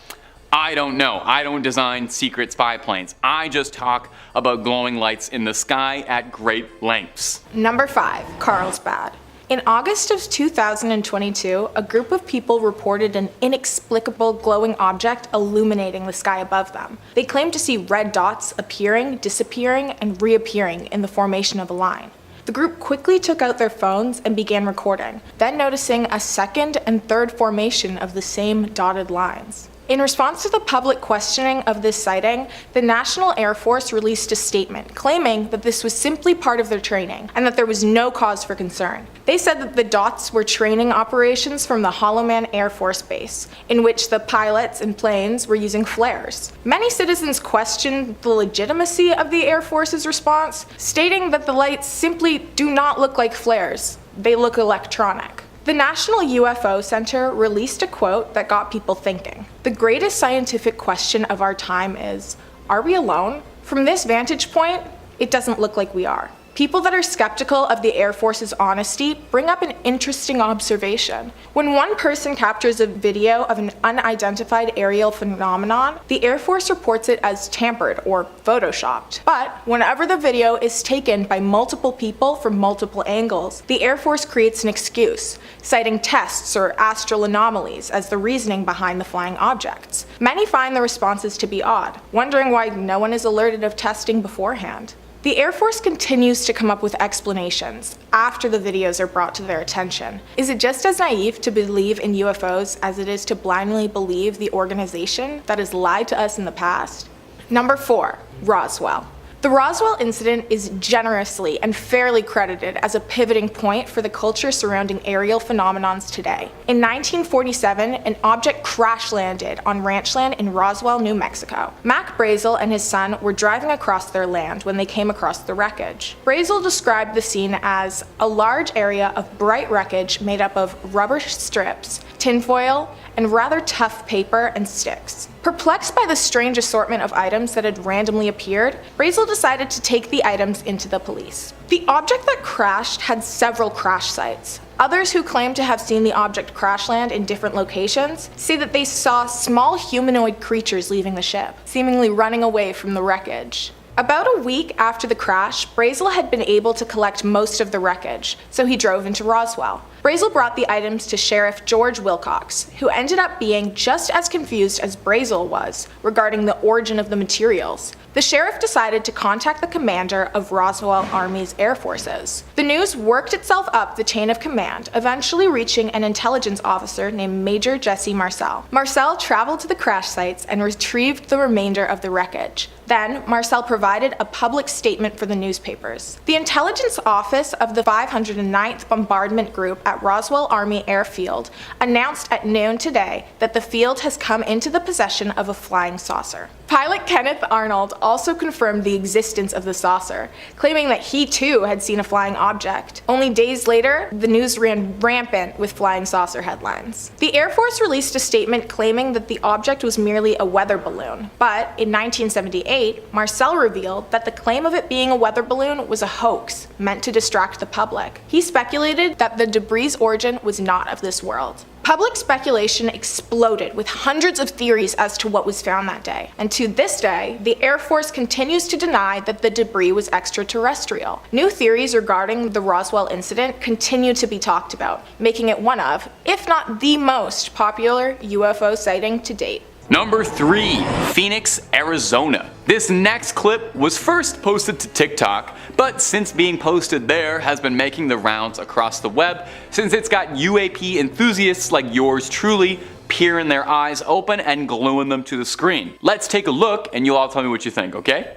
I don't know. I don't design secret spy planes. I just talk about glowing lights in the sky at great lengths. Number 5, Carlsbad. In August of 2022, a group of people reported an inexplicable glowing object illuminating the sky above them. They claimed to see red dots appearing, disappearing, and reappearing in the formation of a line. The group quickly took out their phones and began recording, then noticing a second and third formation of the same dotted lines. In response to the public questioning of this sighting, the National Air Force released a statement claiming that this was simply part of their training and that there was no cause for concern. They said that the dots were training operations from the Hollow Man Air Force Base, in which the pilots and planes were using flares. Many citizens questioned the legitimacy of the Air Force's response, stating that the lights simply do not look like flares, they look electronic. The National UFO Center released a quote that got people thinking. The greatest scientific question of our time is, are we alone? From this vantage point, it doesn't look like we are. People that are skeptical of the Air Force's honesty bring up an interesting observation. When one person captures a video of an unidentified aerial phenomenon, the Air Force reports it as tampered or photoshopped. But whenever the video is taken by multiple people from multiple angles, the Air Force creates an excuse, citing tests or astral anomalies as the reasoning behind the flying objects. Many find the responses to be odd, wondering why no one is alerted of testing beforehand. The Air Force continues to come up with explanations after the videos are brought to their attention. Is it just as naive to believe in UFOs as it is to blindly believe the organization that has lied to us in the past? Number 4, Roswell. The Roswell incident is generously and fairly credited as a pivoting point for the culture surrounding aerial phenomenons today. In 1947, an object crash landed on ranch land in Roswell, New Mexico. Mac Brazel and his son were driving across their land when they came across the wreckage. Brazel described the scene as a large area of bright wreckage made up of rubber strips, tinfoil, and rather tough paper and sticks. Perplexed by the strange assortment of items that had randomly appeared, Brazel decided to take the items into the police. The object that crashed had several crash sites. Others who claim to have seen the object crash land in different locations say that they saw small humanoid creatures leaving the ship, seemingly running away from the wreckage. About a week after the crash, Brazel had been able to collect most of the wreckage, so he drove into Roswell. Brazel brought the items to Sheriff George Wilcox, who ended up being just as confused as Brazel was regarding the origin of the materials. The sheriff decided to contact the commander of Roswell Army's Air Forces. The news worked itself up the chain of command, eventually reaching an intelligence officer named Major Jesse Marcel. Marcel traveled to the crash sites and retrieved the remainder of the wreckage. Then, Marcel provided a public statement for the newspapers. The intelligence office of the 509th Bombardment Group at Roswell Army Airfield announced at noon today that the field has come into the possession of a flying saucer. Pilot Kenneth Arnold also confirmed the existence of the saucer, claiming that he too had seen a flying object. Only days later, the news ran rampant with flying saucer headlines. The Air Force released a statement claiming that the object was merely a weather balloon, but in 1978, Marcel revealed that the claim of it being a weather balloon was a hoax meant to distract the public. He speculated that the debris' origin was not of this world. Public speculation exploded with hundreds of theories as to what was found that day, and to this day, the Air Force continues to deny that the debris was extraterrestrial. New theories regarding the Roswell incident continue to be talked about, making it one of, if not the most popular UFO sighting to date. Number 3. Phoenix, Arizona. This next clip was first posted to TikTok, but since being posted there has been making the rounds across the web since it's got UAP enthusiasts like yours truly peering their eyes open and gluing them to the screen. Let's take a look and you all tell me what you think, okay?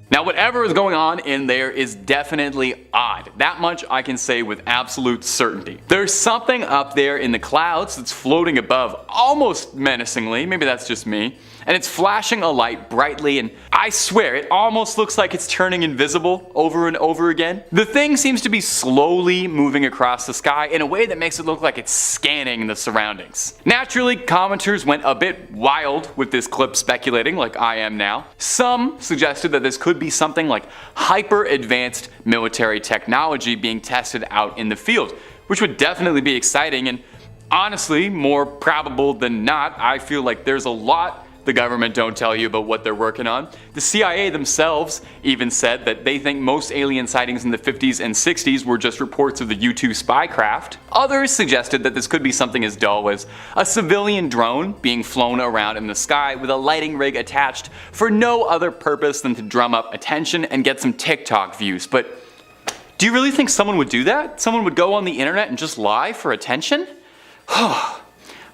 Now, whatever is going on in there is definitely odd. That much I can say with absolute certainty. There's something up there in the clouds that's floating above almost menacingly, maybe that's just me, and it's flashing a light brightly, and I swear it almost looks like it's turning invisible over and over again. The thing seems to be slowly moving across the sky in a way that makes it look like it's scanning the surroundings. Naturally, commenters went a bit wild with this clip, speculating like I am now. Some suggested that this could be something like hyper advanced military technology being tested out in the field, which would definitely be exciting, and honestly, more probable than not, I feel like there's a lot the government don't tell you about what they're working on. The CIA themselves even said that they think most alien sightings in the 50s and 60s were just reports of the U-2 spy craft. Others suggested that this could be something as dull as a civilian drone being flown around in the sky with a lighting rig attached for no other purpose than to drum up attention and get some TikTok views. But do you really think someone would do that? Someone would go on the internet and just lie for attention?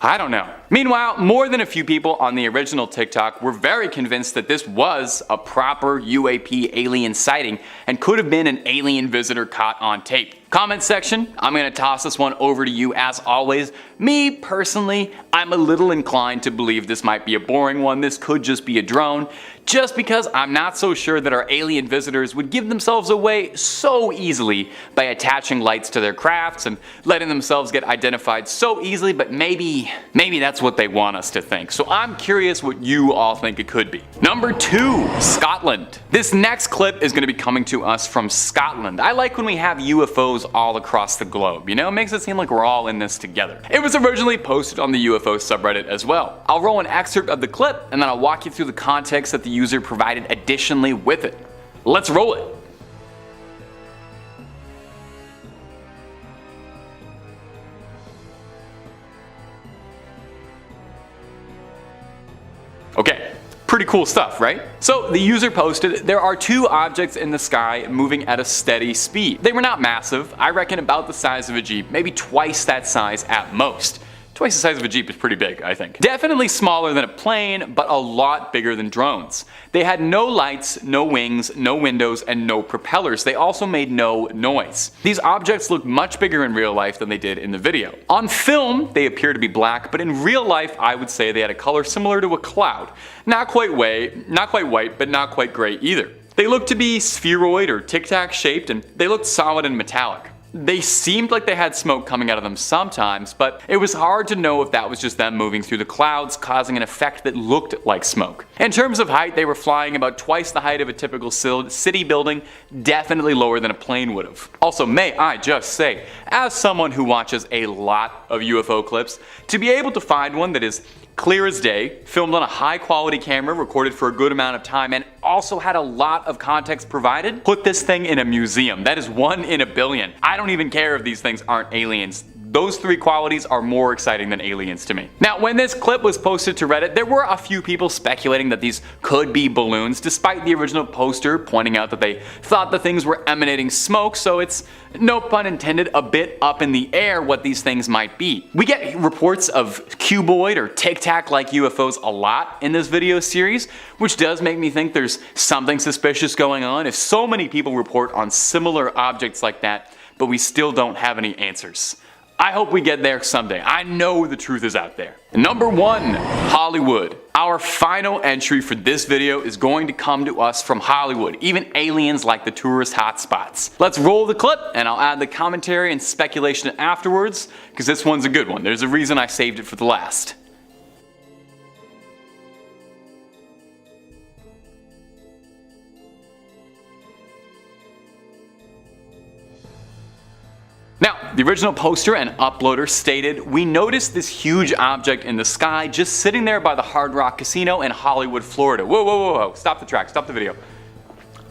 I don't know. Meanwhile, more than a few people on the original TikTok were very convinced that this was a proper UAP alien sighting and could have been an alien visitor caught on tape. Comment section, I'm gonna toss this one over to you as always. Me, personally, I'm a little inclined to believe this might be a boring one. This could just be a drone, just because I'm not so sure that our alien visitors would give themselves away so easily by attaching lights to their crafts and letting themselves get identified so easily, but maybe that's what they want us to think. So I'm curious what you all think it could be. Number 2, Scotland. This next clip is gonna be coming to us from Scotland. I like when we have UFOs all across the globe, you know? It makes it seem like we're all in this together. It was originally posted on the UFO subreddit as well. I'll roll an excerpt of the clip and then I'll walk you through the context that the user provided additionally with it. Let's roll it. Okay. Pretty cool stuff, right? So the user posted, there are two objects in the sky moving at a steady speed. They were not massive, I reckon about the size of a Jeep, maybe twice that size at most. Twice the size of a Jeep is pretty big, I think. Definitely smaller than a plane, but a lot bigger than drones. They had no lights, no wings, no windows, and no propellers. They also made no noise. These objects looked much bigger in real life than they did in the video. On film, they appear to be black, but in real life, I would say they had a color similar to a cloud. Not quite white, but not quite gray either. They looked to be spheroid or tic-tac shaped, and they looked solid and metallic. They seemed like they had smoke coming out of them sometimes, but it was hard to know if that was just them moving through the clouds, causing an effect that looked like smoke. In terms of height, they were flying about twice the height of a typical city building, definitely lower than a plane would have. Also, may I just say, as someone who watches a lot of UFO clips, to be able to find one that is clear as day, filmed on a high quality camera, recorded for a good amount of time, and also had a lot of context provided, put this thing in a museum. That is 1 in a billion. I don't even care if these things aren't aliens. Those three qualities are more exciting than aliens to me. Now, when this clip was posted to Reddit, there were a few people speculating that these could be balloons, despite the original poster pointing out that they thought the things were emanating smoke, so it's, no pun intended, a bit up in the air what these things might be. We get reports of cuboid or tic-tac like UFOs a lot in this video series, which does make me think there's something suspicious going on if so many people report on similar objects like that, but we still don't have any answers. I hope we get there someday. I know the truth is out there. Number 1, Hollywood. Our final entry for this video is going to come to us from Hollywood. Even aliens like the tourist hotspots. Let's roll the clip and I'll add the commentary and speculation afterwards, because this one's a good one. There's a reason I saved it for the last. Now, the original poster and uploader stated, "We noticed this huge object in the sky just sitting there by the Hard Rock Casino in Hollywood, Florida." Whoa, whoa, whoa, whoa, stop the track, stop the video.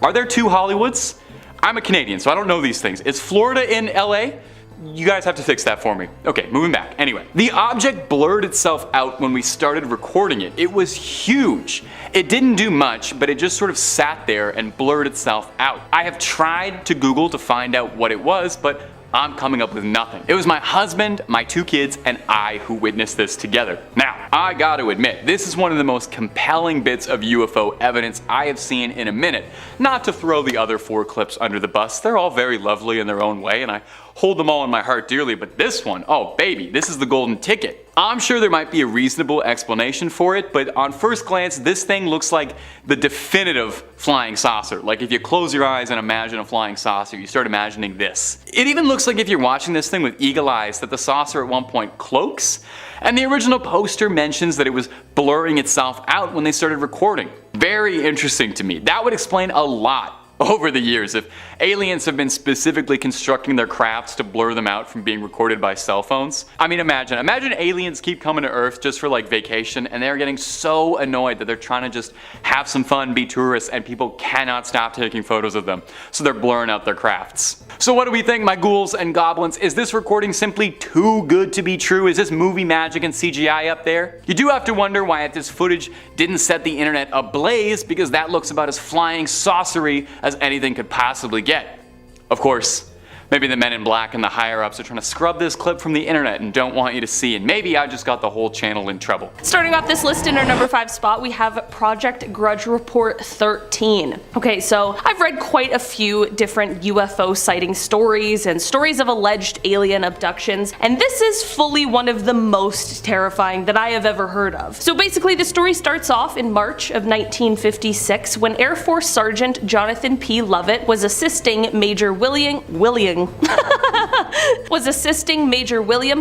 Are there two Hollywoods? I'm a Canadian, so I don't know these things. Is Florida in LA? You guys have to fix that for me. Okay, moving back. Anyway, the object blurred itself out when we started recording it. It was huge. It didn't do much, but it just sort of sat there and blurred itself out. I have tried to Google to find out what it was, but I'm coming up with nothing. It was my husband, my 2 kids, and I who witnessed this together. Now, I gotta admit, this is one of the most compelling bits of UFO evidence I have seen in a minute. Not to throw the other 4 clips under the bus, they're all very lovely in their own way, and I hold them all in my heart dearly, but this one, oh baby, this is the golden ticket. I'm sure there might be a reasonable explanation for it, but on first glance, this thing looks like the definitive flying saucer. Like if you close your eyes and imagine a flying saucer, you start imagining this. It even looks like if you're watching this thing with eagle eyes that the saucer at one point cloaks, and the original poster mentions that it was blurring itself out when they started recording. Very interesting to me. That would explain a lot over the years if aliens have been specifically constructing their crafts to blur them out from being recorded by cell phones. I mean, imagine aliens keep coming to Earth just for like vacation, and they're getting so annoyed that they're trying to just have some fun, be tourists, and people cannot stop taking photos of them, so they're blurring out their crafts. So what do we think, my ghouls and goblins? Is this recording simply too good to be true? Is this movie magic and CGI up there? You do have to wonder why if this footage didn't set the internet ablaze, because that looks about as flying saucery as anything could possibly get. Of course, maybe the men in black and the higher ups are trying to scrub this clip from the internet and don't want you to see, and maybe I just got the whole channel in trouble. Starting off this list in our number 5 spot, we have Project Grudge Report 13. Okay, so I've read quite a few different UFO sighting stories and stories of alleged alien abductions, and this is fully one of the most terrifying that I have ever heard of. So basically, the story starts off in March of 1956 when Air Force Sergeant Jonathan P. Lovett was assisting Major William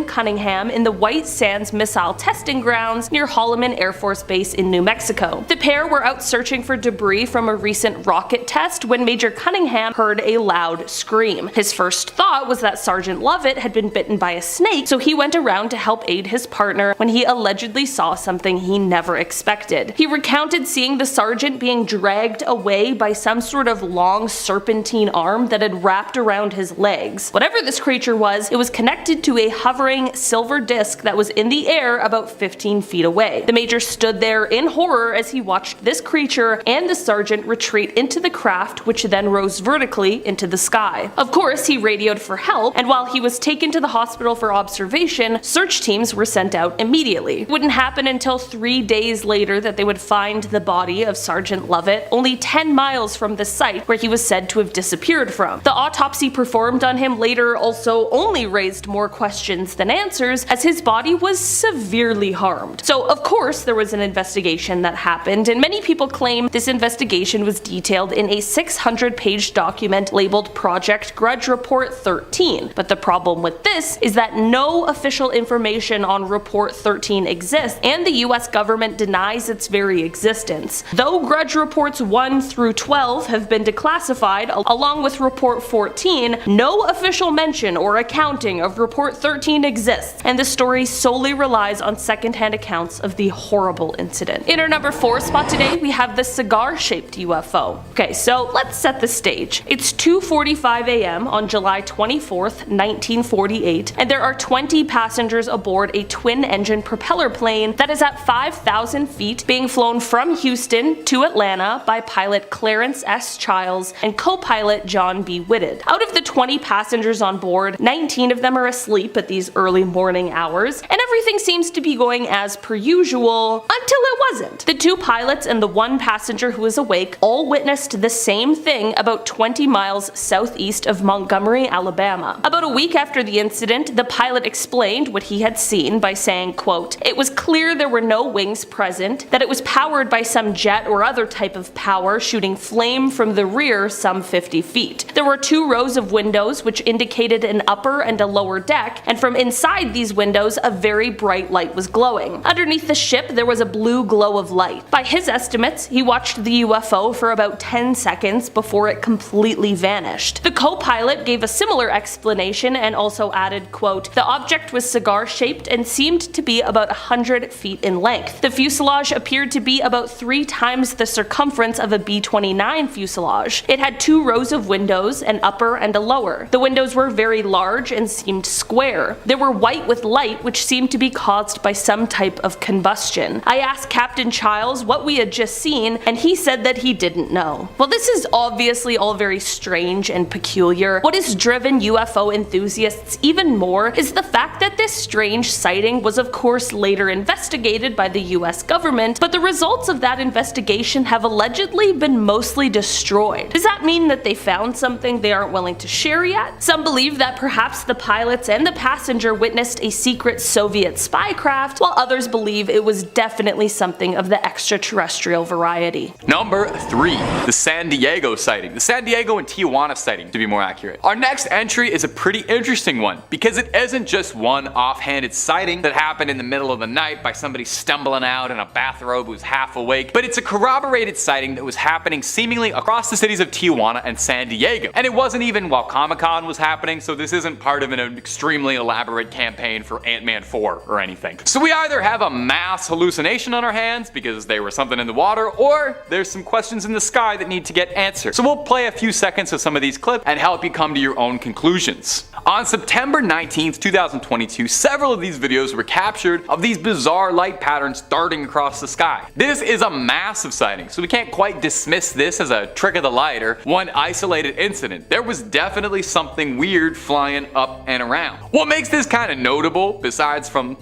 Cunningham in the White Sands missile testing grounds near Holloman Air Force Base in New Mexico. The pair were out searching for debris from a recent rocket test when Major Cunningham heard a loud scream. His first thought was that Sergeant Lovett had been bitten by a snake, so he went around to help aid his partner when he allegedly saw something he never expected. He recounted seeing the sergeant being dragged away by some sort of long serpentine arm that had wrapped around his leg. legs. Whatever this creature was, it was connected to a hovering silver disc that was in the air about 15 feet away. The major stood there in horror as he watched this creature and the sergeant retreat into the craft, which then rose vertically into the sky. Of course, he radioed for help, and while he was taken to the hospital for observation, search teams were sent out immediately. It wouldn't happen until 3 days later that they would find the body of Sergeant Lovett, only 10 miles from the site where he was said to have disappeared from. The autopsy performed on him later also only raised more questions than answers, as his body was severely harmed. So of course there was an investigation that happened, and many people claim this investigation was detailed in a 600-page document labeled Project Grudge Report 13. But the problem with this is that no official information on Report 13 exists, and the US government denies its very existence. Though Grudge Reports 1 through 12 have been declassified, along with Report 14, no official mention or accounting of Report 13 exists, and the story solely relies on secondhand accounts of the horrible incident. In our number 4 spot today, we have the cigar-shaped UFO. Okay, so let's set the stage. It's 2:45 a.m. on July 24th, 1948, and there are 20 passengers aboard a twin-engine propeller plane that is at 5,000 feet, being flown from Houston to Atlanta by pilot Clarence S. Childs and co-pilot John B. Whitted. Out of the 20 passengers on board, 19 of them are asleep at these early morning hours, and everything seems to be going as per usual until it wasn't. The 2 pilots and the 1 passenger who was awake all witnessed the same thing about 20 miles southeast of Montgomery, Alabama. About a week after the incident, the pilot explained what he had seen by saying, quote, "It was clear there were no wings present, that it was powered by some jet or other type of power shooting flame from the rear some 50 feet. There were 2 rows of windows which indicated an upper and a lower deck, and from inside these windows a very bright light was glowing. Underneath the ship there was a blue glow of light. By his estimates, he watched the UFO for about 10 seconds before it completely vanished." The co-pilot gave a similar explanation and also added, quote, "The object was cigar-shaped and seemed to be about 100 feet in length. The fuselage appeared to be about 3 times the circumference of a B-29 fuselage. It had 2 rows of windows, an upper and a lower. The windows were very large and seemed square. They were white with light, which seemed to be caused by some type of combustion. I asked Captain Childs what we had just seen, and he said that he didn't know." Well, this is obviously all very strange and peculiar. What has driven UFO enthusiasts even more is the fact that this strange sighting was of course later investigated by the US government, but the results of that investigation have allegedly been mostly destroyed. Does that mean that they found something they aren't willing to share yet? Some believe that perhaps the pilots and the passenger witnessed a secret Soviet spy craft, while others believe it was definitely something of the extraterrestrial variety. Number 3. The San Diego sighting. The San Diego and Tijuana sighting, to be more accurate. Our next entry is a pretty interesting one, because it isn't just one offhanded sighting that happened in the middle of the night by somebody stumbling out in a bathrobe who's half awake, but it's a corroborated sighting that was happening seemingly across the cities of Tijuana and San Diego. And it wasn't even while Comic-Con was happening, so this isn't part of an extremely elaborate campaign for Ant-Man 4 or anything. So we either have a mass hallucination on our hands because there was something in the water, or there's some questions in the sky that need to get answered. So we'll play a few seconds of some of these clips and help you come to your own conclusions. On September 19th, 2022, several of these videos were captured of these bizarre light patterns darting across the sky. This is a massive sighting, so we can't quite dismiss this as a trick of the light or one isolated incident. There was definitely something weird flying up and around. What makes this kind of notable, besides from,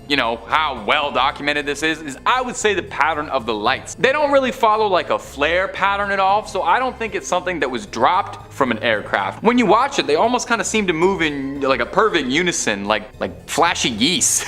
how well documented this is I would say the pattern of the lights. They don't really follow like a flare pattern at all, so I don't think it's something that was dropped from an aircraft. When you watch it, they almost kind of seem to move in like a perfect unison, like flashy geese.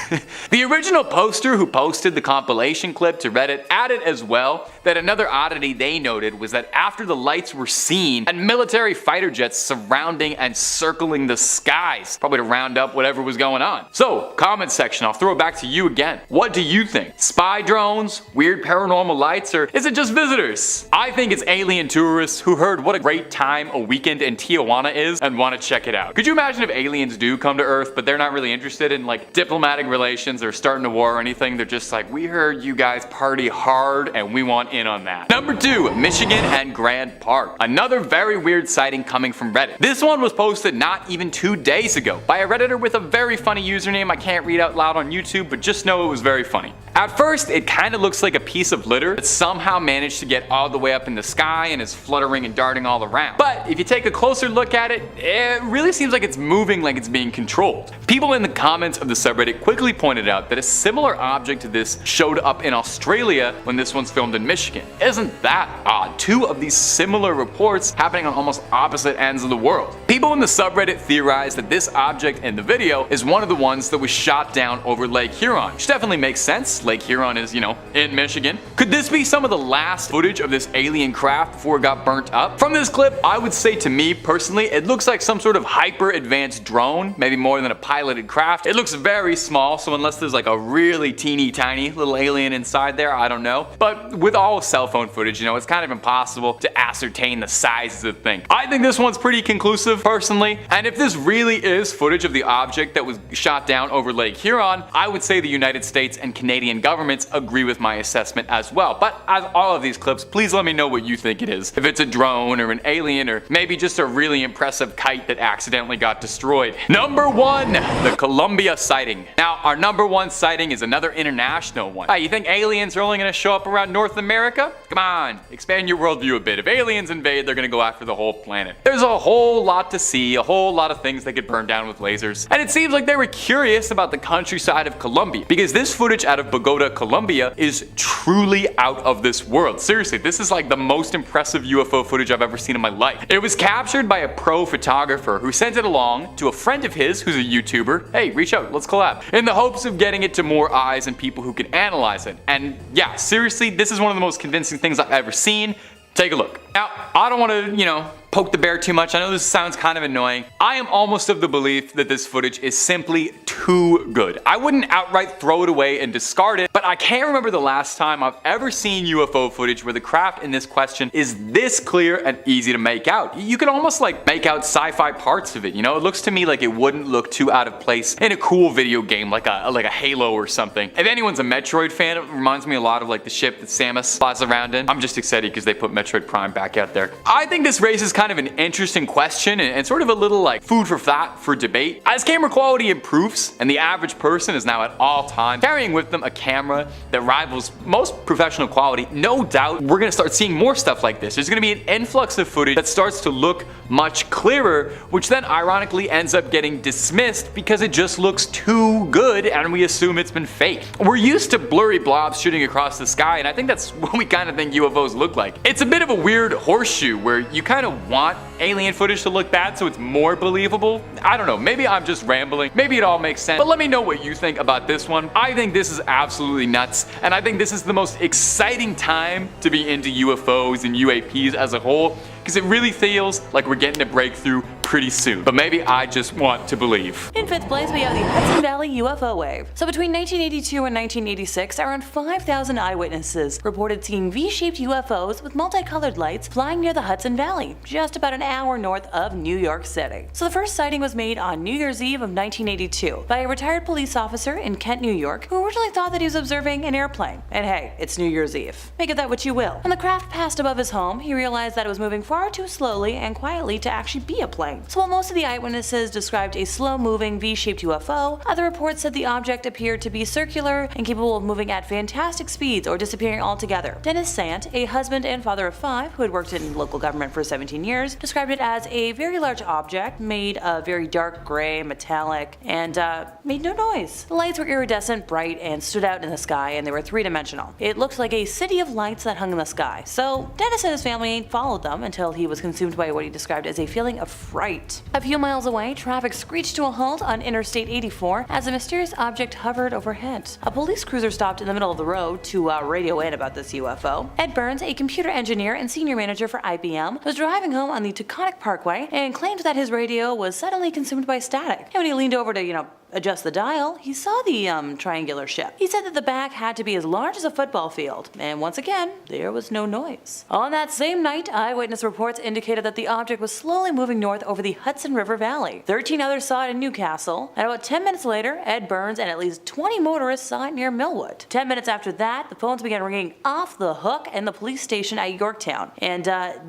The original poster who posted the compilation clip to Reddit added as well that another oddity they noted was that after the lights were seen, and military fighter jets surrounding and circling the skies, probably to round up whatever was going on. So, comment section, I'll throw it back to you again. What do you think? Spy drones, weird paranormal lights, or is it just visitors? I think it's alien tourists who heard what a great time a weekend in Tijuana is and want to check it out. Could you imagine if aliens do come to Earth, but they're not really interested in like diplomatic relations or starting a war or anything? They're just like, we heard you guys party hard and we want in on that. Number 2, Michigan and Grand Park. Another very weird sighting coming from Reddit. This one was posted not even 2 days ago by a Redditor with a very funny username I can't read out loud on YouTube, but just know it was very funny. At first, it kind of looks like a piece of litter that somehow managed to get all the way up in the sky and is fluttering and darting all around. But if you take a closer look at it, it really seems like it's moving like it's being controlled. People in the comments of the subreddit quickly pointed out that a similar object to this showed up in Australia when this one's filmed in Michigan. Isn't that odd? 2 of these similar reports happening on almost opposite ends of the world. People in the subreddit theorized that this object in the video is one of the ones that was shot down over Lake Huron, which definitely makes sense. Lake Huron is, in Michigan. Could this be some of the last footage of this alien craft before it got burnt up? From this clip, I would say to me personally, it looks like some sort of hyper advanced drone, maybe more than a piloted craft. It looks very small, so unless there's like a really teeny tiny little alien inside there, I don't know. But with all cell phone footage, it's kind of impossible to ascertain the size of the thing. I think this one's pretty conclusive personally, and if this really is footage of the object that was shot down over Lake Huron, I would say the United States and Canadian governments agree with my assessment as well. But as all of these clips, please let me know what you think it is. If it's a drone or an alien or maybe just a really impressive kite that accidentally got destroyed. Number 1, the Columbia sighting. Now, our number 1 sighting is another international one. You think aliens are only going to show up around North America? Come on, expand your worldview a bit. If aliens invade, they're going to go after the whole planet. There's a whole lot to see, a whole lot of things they could burn down with lasers. And it seems like they were curious about the countryside of Colombia, because this footage out of Bogota, Colombia is truly out of this world. Seriously, this is like the most impressive UFO footage I've ever seen in my life. It was captured by a pro photographer who sent it along to a friend of his who's a YouTuber. Hey, reach out, let's collab. In the hopes of getting it to more eyes and people who can analyze it. And yeah, seriously, this is one of the most convincing things I've ever seen. Take a look. Now, I don't want to, poke the bear too much. I know this sounds kind of annoying. I am almost of the belief that this footage is simply too good. I wouldn't outright throw it away and discard it, but I can't remember the last time I've ever seen UFO footage where the craft in this question is this clear and easy to make out. You can almost like make out sci-fi parts of it, It looks to me like it wouldn't look too out of place in a cool video game like a Halo or something. If anyone's a Metroid fan, it reminds me a lot of like the ship that Samus flies around in. I'm just excited because they put Metroid Prime back out there. I think this raises kind of an interesting question and sort of a little like food for thought for debate. As camera quality improves and the average person is now at all times carrying with them a camera that rivals most professional quality, no doubt we're gonna start seeing more stuff like this. There's gonna be an influx of footage that starts to look much clearer, which then ironically ends up getting dismissed because it just looks too good and we assume it's been faked. We're used to blurry blobs shooting across the sky, and I think that's what we kind of think UFOs look like. It's a bit of a weird horseshoe where you kind of want alien footage to look bad so it's more believable. I don't know, maybe I'm just rambling, maybe it all makes sense, but let me know what you think about this one. I think this is absolutely nuts, and I think this is the most exciting time to be into UFOs and UAPs as a whole, because it really feels like we're getting a breakthrough pretty soon. But maybe I just want to believe. In 5th place, we have the Hudson Valley UFO wave. So between 1982 and 1986, around 5,000 eyewitnesses reported seeing V-shaped UFOs with multicolored lights flying near the Hudson Valley, just about an hour north of New York City. So the first sighting was made on New Year's Eve of 1982 by a retired police officer in Kent, New York, who originally thought that he was observing an airplane. And hey, it's New Year's Eve. Make of that what you will. When the craft passed above his home, he realized that it was moving far too slowly and quietly to actually be a plane. So while most of the eyewitnesses described a slow-moving V-shaped UFO, other reports said the object appeared to be circular and capable of moving at fantastic speeds or disappearing altogether. Dennis Sant, a husband and father of 5 who had worked in local government for 17 years, described it as a very large object made of very dark gray, metallic, and made no noise. The lights were iridescent, bright, and stood out in the sky, and they were 3-dimensional. It looked like a city of lights that hung in the sky. So Dennis and his family followed them until he was consumed by what he described as a feeling of fright. A few miles away, traffic screeched to a halt on Interstate 84 as a mysterious object hovered overhead. A police cruiser stopped in the middle of the road to radio in about this UFO. Ed Burns, a computer engineer and senior manager for IBM, was driving home on the Taconic Parkway and claimed that his radio was suddenly consumed by static. And when he leaned over to, adjust the dial, he saw the triangular ship. He said that the back had to be as large as a football field, and once again, there was no noise. On that same night, eyewitness reports indicated that the object was slowly moving north over the Hudson River Valley. 13 others saw it in Newcastle, and about 10 minutes later, Ed Burns and at least 20 motorists saw it near Millwood. 10 minutes after that, the phones began ringing off the hook in the police station at Yorktown, and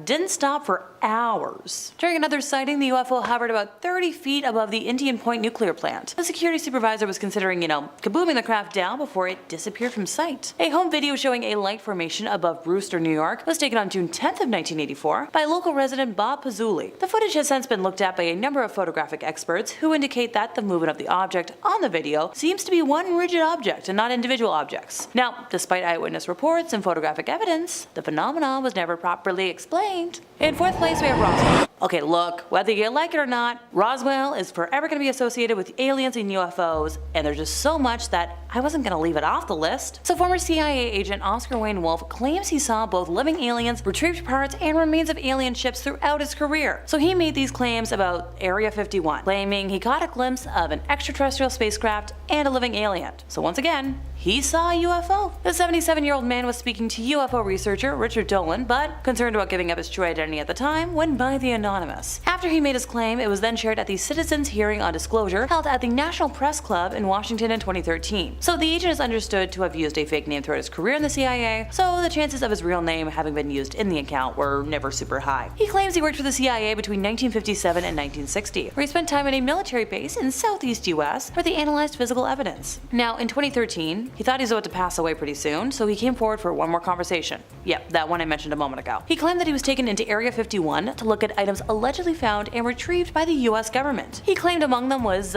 didn't stop for hours. During another sighting, the UFO hovered about 30 feet above the Indian Point nuclear plant. The security supervisor was considering, kabooming the craft down before it disappeared from sight. A home video showing a light formation above Brewster, New York was taken on June 10th of 1984 by local resident Bob Pazzulli. The footage has since been looked at by a number of photographic experts who indicate that the movement of the object on the video seems to be one rigid object and not individual objects. Now, despite eyewitness reports and photographic evidence, the phenomenon was never properly explained. In fourth place, we have Roswell. Okay, look, whether you like it or not, Roswell is forever going to be associated with aliens and UFOs, and there's just so much that I wasn't going to leave it off the list. So former CIA agent Oscar Wayne Wolf claims he saw both living aliens, retrieved parts, and remains of alien ships throughout his career. So he made these claims about Area 51, claiming he caught a glimpse of an extraterrestrial spacecraft and a living alien. So once again, he saw a UFO. The 77-year-old man was speaking to UFO researcher Richard Dolan, but concerned about giving up his true identity at the time, went by the anonymous. After he made his claim, it was then shared at the Citizens Hearing on Disclosure held at the National Press Club in Washington in 2013. So the agent is understood to have used a fake name throughout his career in the CIA, so the chances of his real name having been used in the account were never super high. He claims he worked for the CIA between 1957 and 1960, where he spent time at a military base in southeast US where they analyzed physical evidence. Now, in 2013, he thought he was about to pass away pretty soon, so he came forward for one more conversation. Yep, that one I mentioned a moment ago. He claimed that he was taken into Area 51 to look at items allegedly found and retrieved by the US government. He claimed among them was,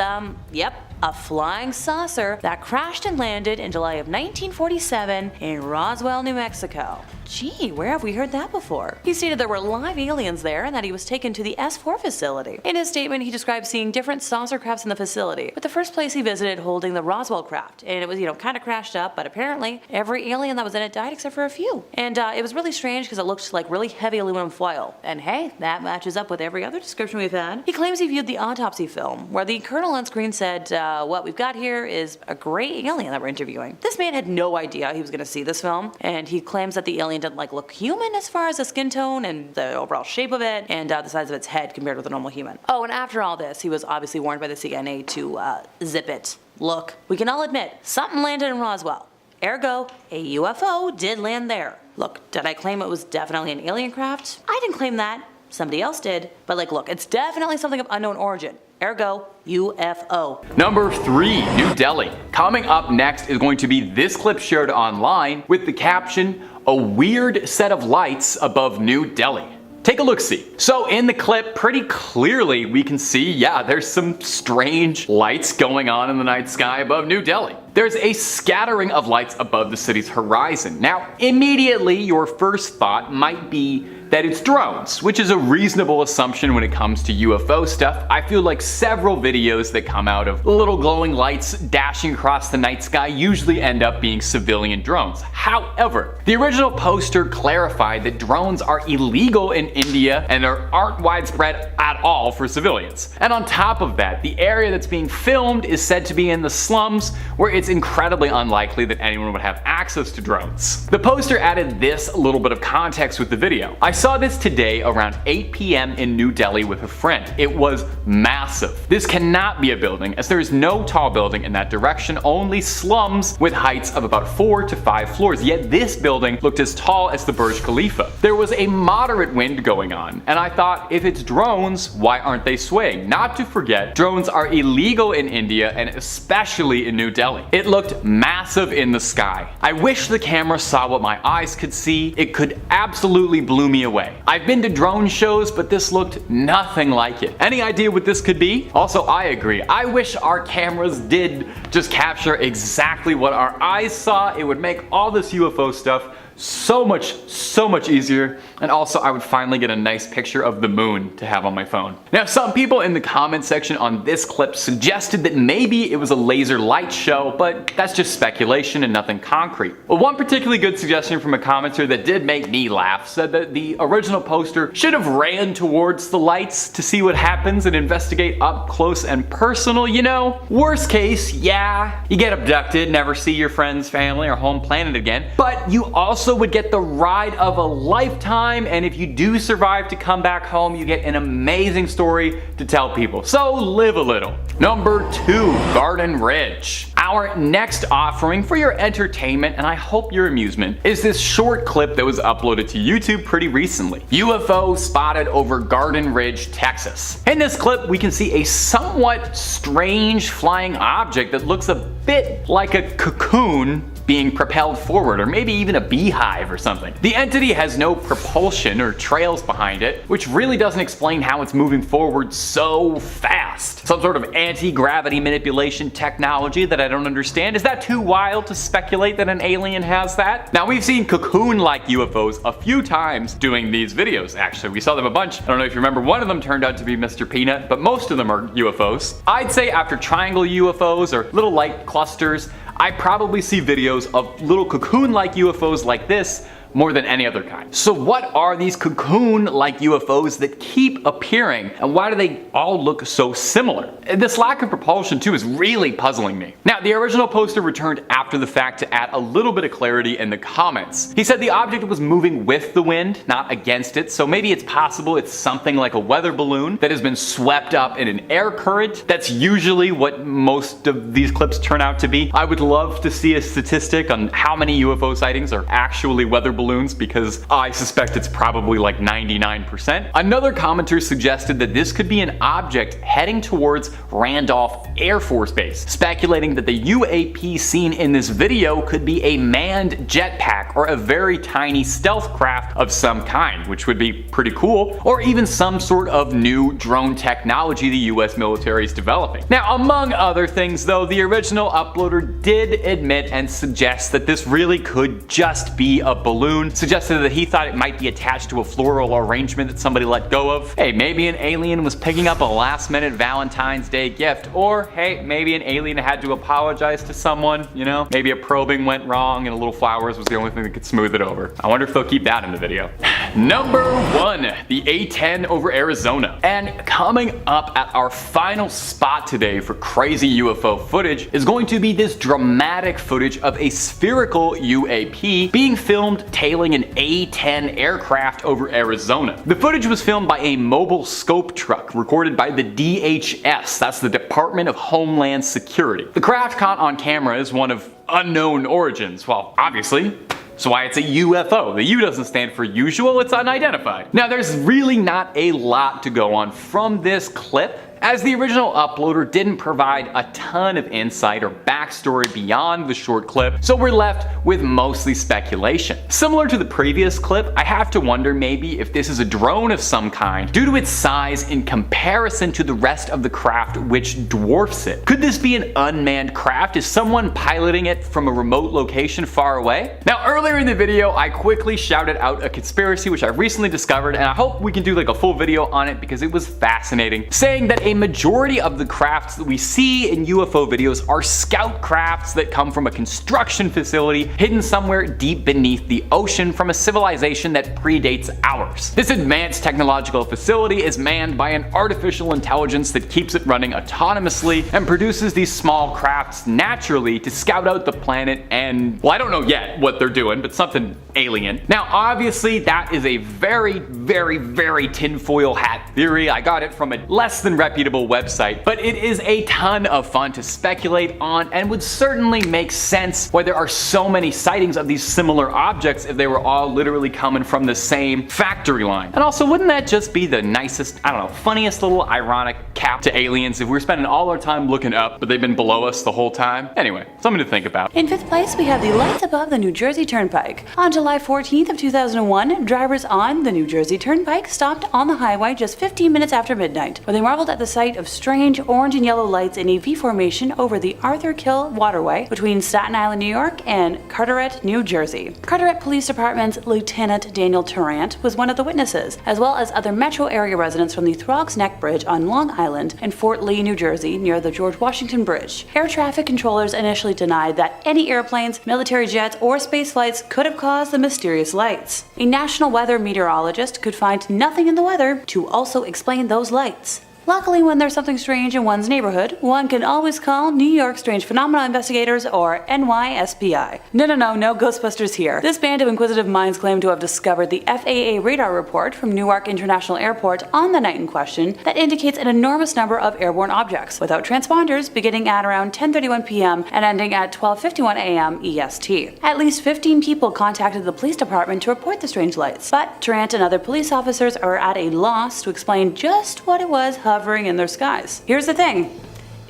a flying saucer that crashed and landed in July of 1947 in Roswell, New Mexico. Gee, where have we heard that before? He stated there were live aliens there and that he was taken to the S4 facility. In his statement, he described seeing different saucer crafts in the facility, with the first place he visited holding the Roswell craft, and it was, kind of crashed up, but apparently every alien that was in it died except for a few. And it was really strange because it looked like really heavy aluminum foil, and hey, that matches up with every other description we've had. He claims he viewed the autopsy film, where the colonel on screen said, what we've got here is a gray alien that we're interviewing. This man had no idea he was going to see this film, and he claims that the alien didn't look human as far as the skin tone and the overall shape of it, and the size of its head compared with a normal human. Oh, and after all this, he was obviously warned by the CIA to zip it. Look, we can all admit, something landed in Roswell. Ergo, a UFO did land there. Look, did I claim it was definitely an alien craft? I didn't claim that. Somebody else did. But look, it's definitely something of unknown origin. Ergo, UFO. Number 3, New Delhi. Coming up next is going to be this clip shared online with the caption, "A weird set of lights above New Delhi." Take a look-see. So in the clip, pretty clearly we can see, there's some strange lights going on in the night sky above New Delhi. There's a scattering of lights above the city's horizon. Now, immediately your first thought might be that it's drones, which is a reasonable assumption when it comes to UFO stuff. I feel like several videos that come out of little glowing lights dashing across the night sky usually end up being civilian drones. However, the original poster clarified that drones are illegal in India and aren't widespread at all for civilians. And on top of that, the area that's being filmed is said to be in the slums, where it's incredibly unlikely that anyone would have access to drones. The poster added this little bit of context with the video. I saw this today around 8 p.m. in New Delhi with a friend. It was massive. This cannot be a building, as there is no tall building in that direction, only slums with heights of about 4 to 5 floors, yet this building looked as tall as the Burj Khalifa. There was a moderate wind going on, and I thought, if it's drones, why aren't they swaying? Not to forget, drones are illegal in India and especially in New Delhi. It looked massive in the sky. I wish the camera saw what my eyes could see. It could absolutely blow me away. I've been to drone shows, but this looked nothing like it. Any idea what this could be? Also, I agree. I wish our cameras did just capture exactly what our eyes saw. It would make all this UFO stuff so much easier. And also I would finally get a nice picture of the moon to have on my phone. Now, some people in the comment section on this clip suggested that maybe it was a laser light show, but that's just speculation and nothing concrete. Well, one particularly good suggestion from a commenter that did make me laugh said that the original poster should have ran towards the lights to see what happens and investigate up close and personal, you know? Worst case, yeah, you get abducted, never see your friends, family, or home planet again, but you also would get the ride of a lifetime, and if you do survive to come back home, you get an amazing story to tell people. So live a little. Number 2, Garden Ridge. Our next offering for your entertainment, and I hope your amusement, is this short clip that was uploaded to YouTube pretty recently. UFO spotted over Garden Ridge, Texas. In this clip, we can see a somewhat strange flying object that looks a bit like a cocoon being propelled forward, or maybe even a beehive or something. The entity has no propulsion or trails behind it, which really doesn't explain how it's moving forward so fast. Some sort of anti-gravity manipulation technology that I don't understand. Is that too wild to speculate that an alien has that? Now, we've seen cocoon-like UFOs a few times doing these videos, actually. We saw them a bunch. I don't know if you remember, one of them turned out to be Mr. Peanut, but most of them are UFOs. I'd say after triangle UFOs or little light clusters, I probably see videos of little cocoon-like UFOs like this more than any other kind. So what are these cocoon-like UFOs that keep appearing, and why do they all look so similar? This lack of propulsion too is really puzzling me. Now, the original poster returned after the fact to add a little bit of clarity in the comments. He said the object was moving with the wind, not against it, so maybe it's possible it's something like a weather balloon that has been swept up in an air current. That's usually what most of these clips turn out to be. I would love to see a statistic on how many UFO sightings are actually weather balloons, because I suspect it's probably like 99%. Another commenter suggested that this could be an object heading towards Randolph Air Force Base, speculating that the UAP seen in this video could be a manned jetpack or a very tiny stealth craft of some kind, which would be pretty cool, or even some sort of new drone technology the US military is developing. Now, among other things though, the original uploader did admit and suggest that this really could just be a balloon, suggested that he thought it might be attached to a floral arrangement that somebody let go of. Hey, maybe an alien was picking up a last-minute Valentine's Day gift, or hey, maybe an alien had to apologize to someone, you know? Maybe a probing went wrong and a little flowers was the only thing that could smooth it over. I wonder if they'll keep that in the video. Number 1, the A-10 over Arizona. And coming up at our final spot today for crazy UFO footage is going to be this dramatic footage of a spherical UAP being filmed tailing an A-10 aircraft over Arizona. The footage was filmed by a mobile scope truck recorded by the DHS, that's the Department of Homeland Security. The craft caught on camera is one of unknown origins, well, obviously. So why it's a UFO. The U doesn't stand for usual, it's unidentified. Now, there's really not a lot to go on from this clip, as the original uploader didn't provide a ton of insight or backstory beyond the short clip, so we're left with mostly speculation. Similar to the previous clip, I have to wonder maybe if this is a drone of some kind due to its size in comparison to the rest of the craft, which dwarfs it. Could this be an unmanned craft? Is someone piloting it from a remote location far away? Now, earlier in the video, I quickly shouted out a conspiracy which I recently discovered, and I hope we can do like a full video on it because it was fascinating, saying that a majority of the crafts that we see in UFO videos are scout crafts that come from a construction facility hidden somewhere deep beneath the ocean from a civilization that predates ours. This advanced technological facility is manned by an artificial intelligence that keeps it running autonomously and produces these small crafts naturally to scout out the planet and, well, I don't know yet what they're doing, but something alien. Now, obviously, that is a very, very, very tinfoil hat theory. I got it from a less than reputable website, but it is a ton of fun to speculate on and would certainly make sense why there are so many sightings of these similar objects if they were all literally coming from the same factory line. And also, wouldn't that just be the nicest, I don't know, funniest little ironic cap to aliens if we're spending all our time looking up, but they've been below us the whole time? Anyway, something to think about. In 5th place, we have the lights above the New Jersey Turnpike. On July July 14th of 2001, drivers on the New Jersey Turnpike stopped on the highway just 15 minutes after midnight, where they marveled at the sight of strange orange and yellow lights in a V formation over the Arthur Kill waterway between Staten Island, New York and Carteret, New Jersey. Carteret Police Department's Lieutenant Daniel Tarrant was one of the witnesses, as well as other metro area residents from the Throgs Neck Bridge on Long Island and Fort Lee, New Jersey, near the George Washington Bridge. Air traffic controllers initially denied that any airplanes, military jets, or space flights could have caused the mysterious lights. A national weather meteorologist could find nothing in the weather to also explain those lights. Luckily, when there's something strange in one's neighborhood, one can always call New York Strange Phenomena Investigators, or NYSPI. No Ghostbusters here. This band of inquisitive minds claim to have discovered the FAA radar report from Newark International Airport on the night in question that indicates an enormous number of airborne objects, without transponders, beginning at around 10:31 p.m. and ending at 12:51 a.m. EST. At least 15 people contacted the police department to report the strange lights, but Tarrant and other police officers are at a loss to explain just what it was hovering in their skies. Here's the thing.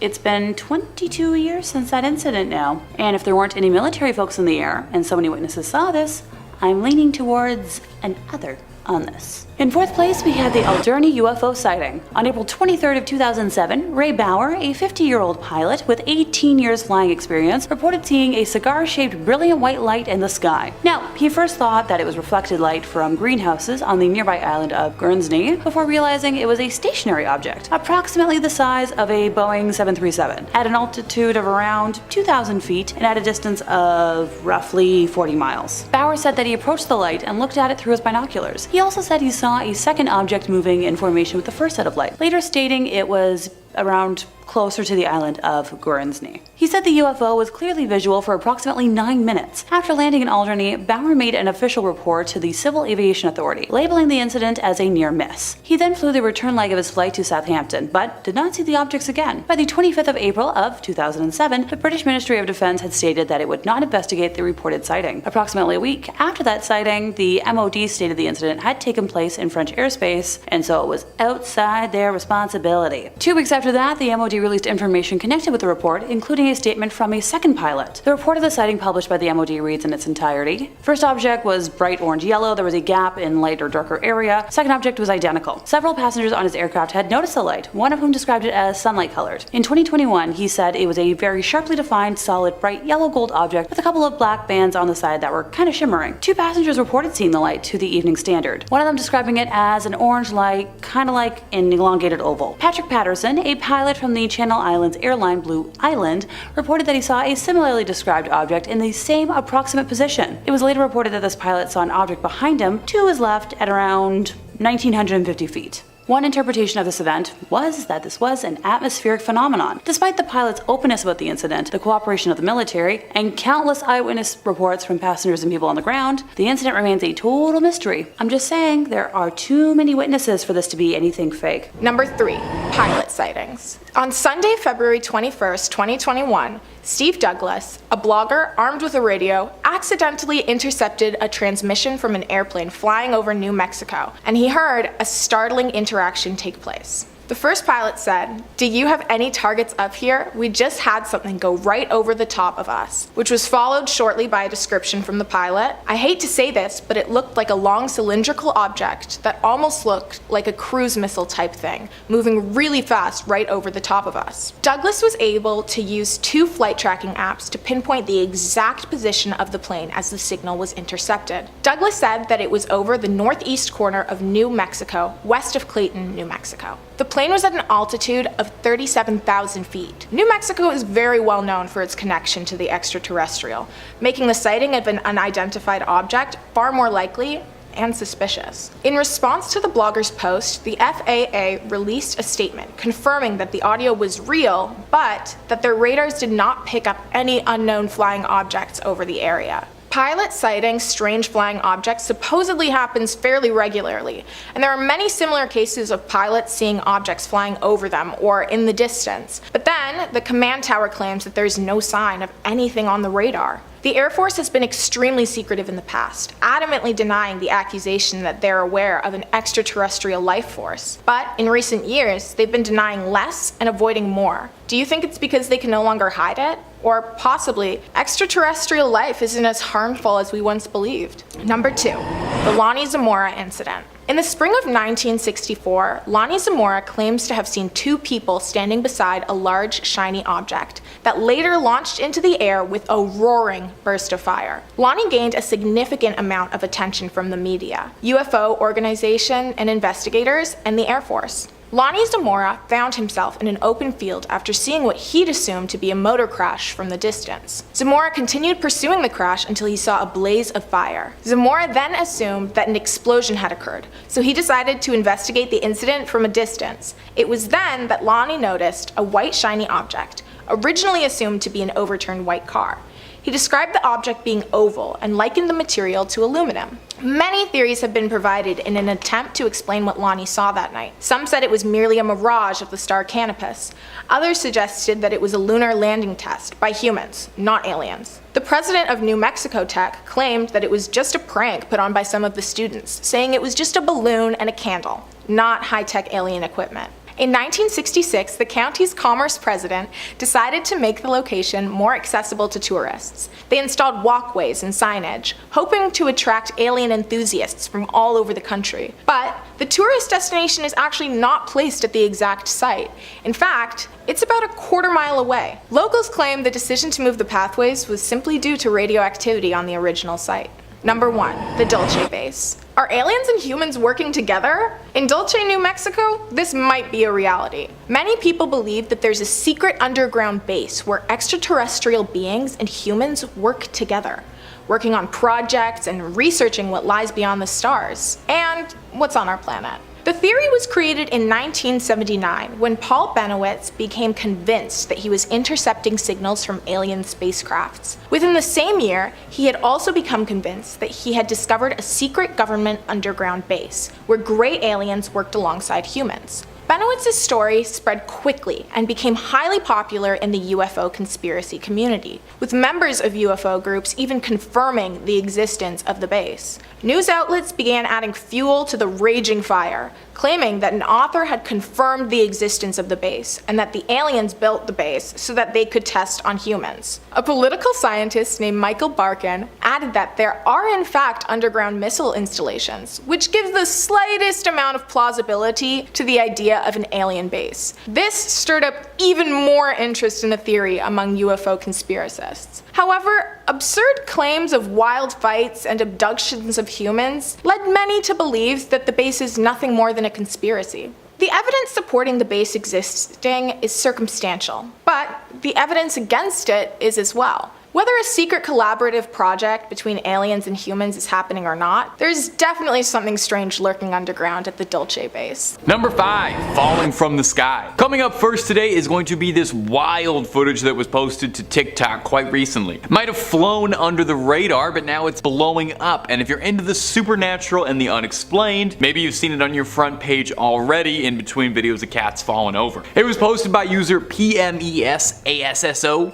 It's been 22 years since that incident now, and if there weren't any military folks in the air, and so many witnesses saw this, I'm leaning towards an other on this. In fourth place, we had the Alderney UFO sighting. On April 23rd of 2007, Ray Bauer, a 50-year-old pilot with 18 years flying experience, reported seeing a cigar-shaped brilliant white light in the sky. Now, he first thought that it was reflected light from greenhouses on the nearby island of Guernsey, before realizing it was a stationary object, approximately the size of a Boeing 737, at an altitude of around 2,000 feet and at a distance of roughly 40 miles. Bauer said that he approached the light and looked at it through his binoculars. He also said he saw a second object moving in formation with the first set of light, later stating it was around closer to the island of Guernsey. He said the UFO was clearly visual for approximately 9 minutes. After landing in Alderney, Bauer made an official report to the Civil Aviation Authority, labeling the incident as a near miss. He then flew the return leg of his flight to Southampton, but did not see the objects again. By the 25th of April of 2007, the British Ministry of Defense had stated that it would not investigate the reported sighting. Approximately a week after that sighting, the MOD stated the incident had taken place in French airspace, and so it was outside their responsibility. 2 weeks after that, the MOD released information connected with the report, including a statement from a second pilot. The report of the sighting published by the MOD reads in its entirety. First object was bright orange yellow, there was a gap in light or darker area. Second object was identical. Several passengers on his aircraft had noticed the light, one of whom described it as sunlight colored. In 2021, he said it was a very sharply defined, solid, bright yellow gold object with a couple of black bands on the side that were kind of shimmering. 2 passengers reported seeing the light to the Evening Standard, one of them describing it as an orange light, kind of like an elongated oval. Patrick Patterson, a pilot from the Channel Islands airline Blue Island, reported that he saw a similarly described object in the same approximate position. It was later reported that this pilot saw an object behind him to his left at around 1,950 feet. One interpretation of this event was that this was an atmospheric phenomenon. Despite the pilot's openness about the incident, the cooperation of the military, and countless eyewitness reports from passengers and people on the ground, the incident remains a total mystery. I'm just saying, there are too many witnesses for this to be anything fake. Number 3. Pilot sightings. On Sunday, February 21st, 2021, Steve Douglas, a blogger armed with a radio, accidentally intercepted a transmission from an airplane flying over New Mexico, and he heard a startling interaction take place. The first pilot said, "Do you have any targets up here? We just had something go right over the top of us," which was followed shortly by a description from the pilot. "I hate to say this, but it looked like a long cylindrical object that almost looked like a cruise missile type thing, moving really fast right over the top of us." Douglas was able to use 2 flight tracking apps to pinpoint the exact position of the plane as the signal was intercepted. Douglas said that it was over the northeast corner of New Mexico, west of Clayton, New Mexico. The plane was at an altitude of 37,000 feet. New Mexico is very well known for its connection to the extraterrestrial, making the sighting of an unidentified object far more likely and suspicious. In response to the blogger's post, the FAA released a statement confirming that the audio was real, but that their radars did not pick up any unknown flying objects over the area. Pilot sighting strange flying objects supposedly happens fairly regularly, and there are many similar cases of pilots seeing objects flying over them or in the distance. But then, the command tower claims that there's no sign of anything on the radar. The Air Force has been extremely secretive in the past, adamantly denying the accusation that they're aware of an extraterrestrial life force. But in recent years, they've been denying less and avoiding more. Do you think it's because they can no longer hide it? Or possibly, extraterrestrial life isn't as harmful as we once believed? Number 2, the Lonnie Zamora incident. In the spring of 1964, Lonnie Zamora claims to have seen 2 people standing beside a large, shiny object that later launched into the air with a roaring burst of fire. Lonnie gained a significant amount of attention from the media, UFO organization and investigators, and the Air Force. Lonnie Zamora found himself in an open field after seeing what he'd assumed to be a motor crash from the distance. Zamora continued pursuing the crash until he saw a blaze of fire. Zamora then assumed that an explosion had occurred, so he decided to investigate the incident from a distance. It was then that Lonnie noticed a white shiny object, originally assumed to be an overturned white car. He described the object being oval and likened the material to aluminum. Many theories have been provided in an attempt to explain what Lonnie saw that night. Some said it was merely a mirage of the star Canopus. Others suggested that it was a lunar landing test by humans, not aliens. The president of New Mexico Tech claimed that it was just a prank put on by some of the students, saying it was just a balloon and a candle, not high-tech alien equipment. In 1966, the county's commerce president decided to make the location more accessible to tourists. They installed walkways and signage, hoping to attract alien enthusiasts from all over the country. But the tourist destination is actually not placed at the exact site. In fact, it's about a quarter-mile away. Locals claim the decision to move the pathways was simply due to radioactivity on the original site. Number 1, the Dulce base. Are aliens and humans working together? In Dulce, New Mexico, this might be a reality. Many people believe that there's a secret underground base where extraterrestrial beings and humans work together, working on projects and researching what lies beyond the stars, and what's on our planet. The theory was created in 1979 when Paul Benowitz became convinced that he was intercepting signals from alien spacecrafts. Within the same year, he had also become convinced that he had discovered a secret government underground base where gray aliens worked alongside humans. Benowitz's story spread quickly and became highly popular in the UFO conspiracy community, with members of UFO groups even confirming the existence of the base. News outlets began adding fuel to the raging fire, claiming that an author had confirmed the existence of the base and that the aliens built the base so that they could test on humans. A political scientist named Michael Barkin added that there are in fact underground missile installations, which gives the slightest amount of plausibility to the idea of an alien base. This stirred up even more interest in the theory among UFO conspiracists. However, absurd claims of wild fights and abductions of humans led many to believe that the base is nothing more than a conspiracy. The evidence supporting the base existing is circumstantial, but the evidence against it is as well. Whether a secret collaborative project between aliens and humans is happening or not, there's definitely something strange lurking underground at the Dulce base. Number 5, falling from the sky. Coming up first today is going to be this wild footage that was posted to TikTok quite recently. It might have flown under the radar, but now it's blowing up, and if you're into the supernatural and the unexplained, maybe you've seen it on your front page already in between videos of cats falling over. It was posted by user PMESASSO,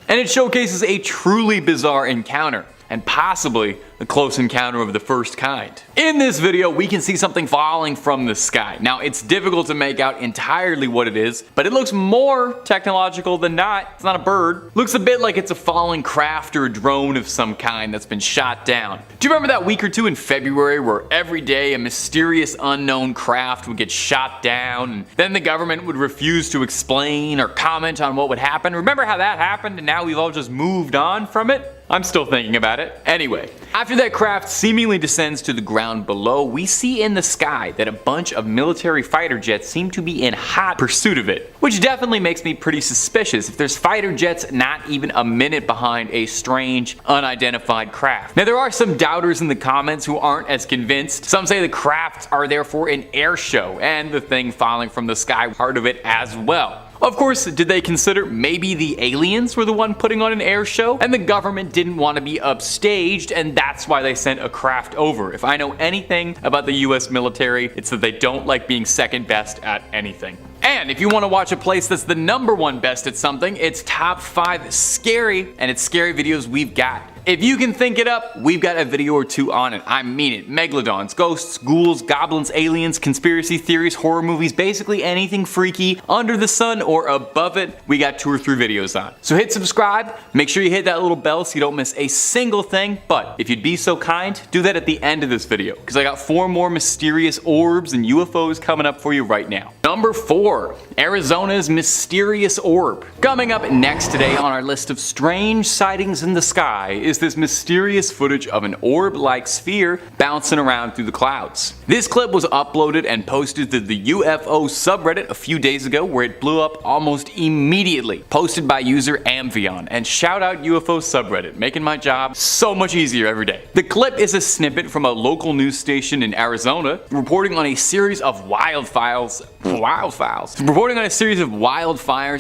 and it showcases a truly bizarre encounter, and possibly a close encounter of the first kind. In this video, we can see something falling from the sky. Now, it's difficult to make out entirely what it is, but it looks more technological than not. It's not a bird. Looks a bit like it's a falling craft or a drone of some kind that's been shot down. Do you remember that week or two in February where every day a mysterious unknown craft would get shot down, and then the government would refuse to explain or comment on what would happen? Remember how that happened and now we've all just moved on from it? I'm still thinking about it. Anyway, after that craft seemingly descends to the ground below, we see in the sky that a bunch of military fighter jets seem to be in hot pursuit of it, which definitely makes me pretty suspicious if there's fighter jets not even a minute behind a strange, unidentified craft. Now, there are some doubters in the comments who aren't as convinced. Some say the crafts are therefore an air show, and the thing falling from the sky part of it as well. Of course, did they consider maybe the aliens were the one putting on an air show and the government didn't want to be upstaged and that's why they sent a craft over? If I know anything about the US military, it's that they don't like being second best at anything. And if you want to watch a place that's the #1 best at something, it's top 5 scary, and it's scary videos we've got. If you can think it up, we've got a video or 2 on it. I mean it. Megalodons, ghosts, ghouls, goblins, aliens, conspiracy theories, horror movies, basically anything freaky under the sun or above it, we got 2 or 3 videos on. So hit subscribe, make sure you hit that little bell so you don't miss a single thing, but if you'd be so kind, do that at the end of this video, because I got 4 more mysterious orbs and UFOs coming up for you right now. Number 4, Arizona's mysterious orb. Coming up next today on our list of strange sightings in the sky is this mysterious footage of an orb-like sphere bouncing around through the clouds. This clip was uploaded and posted to the UFO subreddit a few days ago, where it blew up almost immediately. Posted by user Amvion, and shout out UFO subreddit, making my job so much easier every day. The clip is a snippet from a local news station in Arizona reporting on a series of wildfires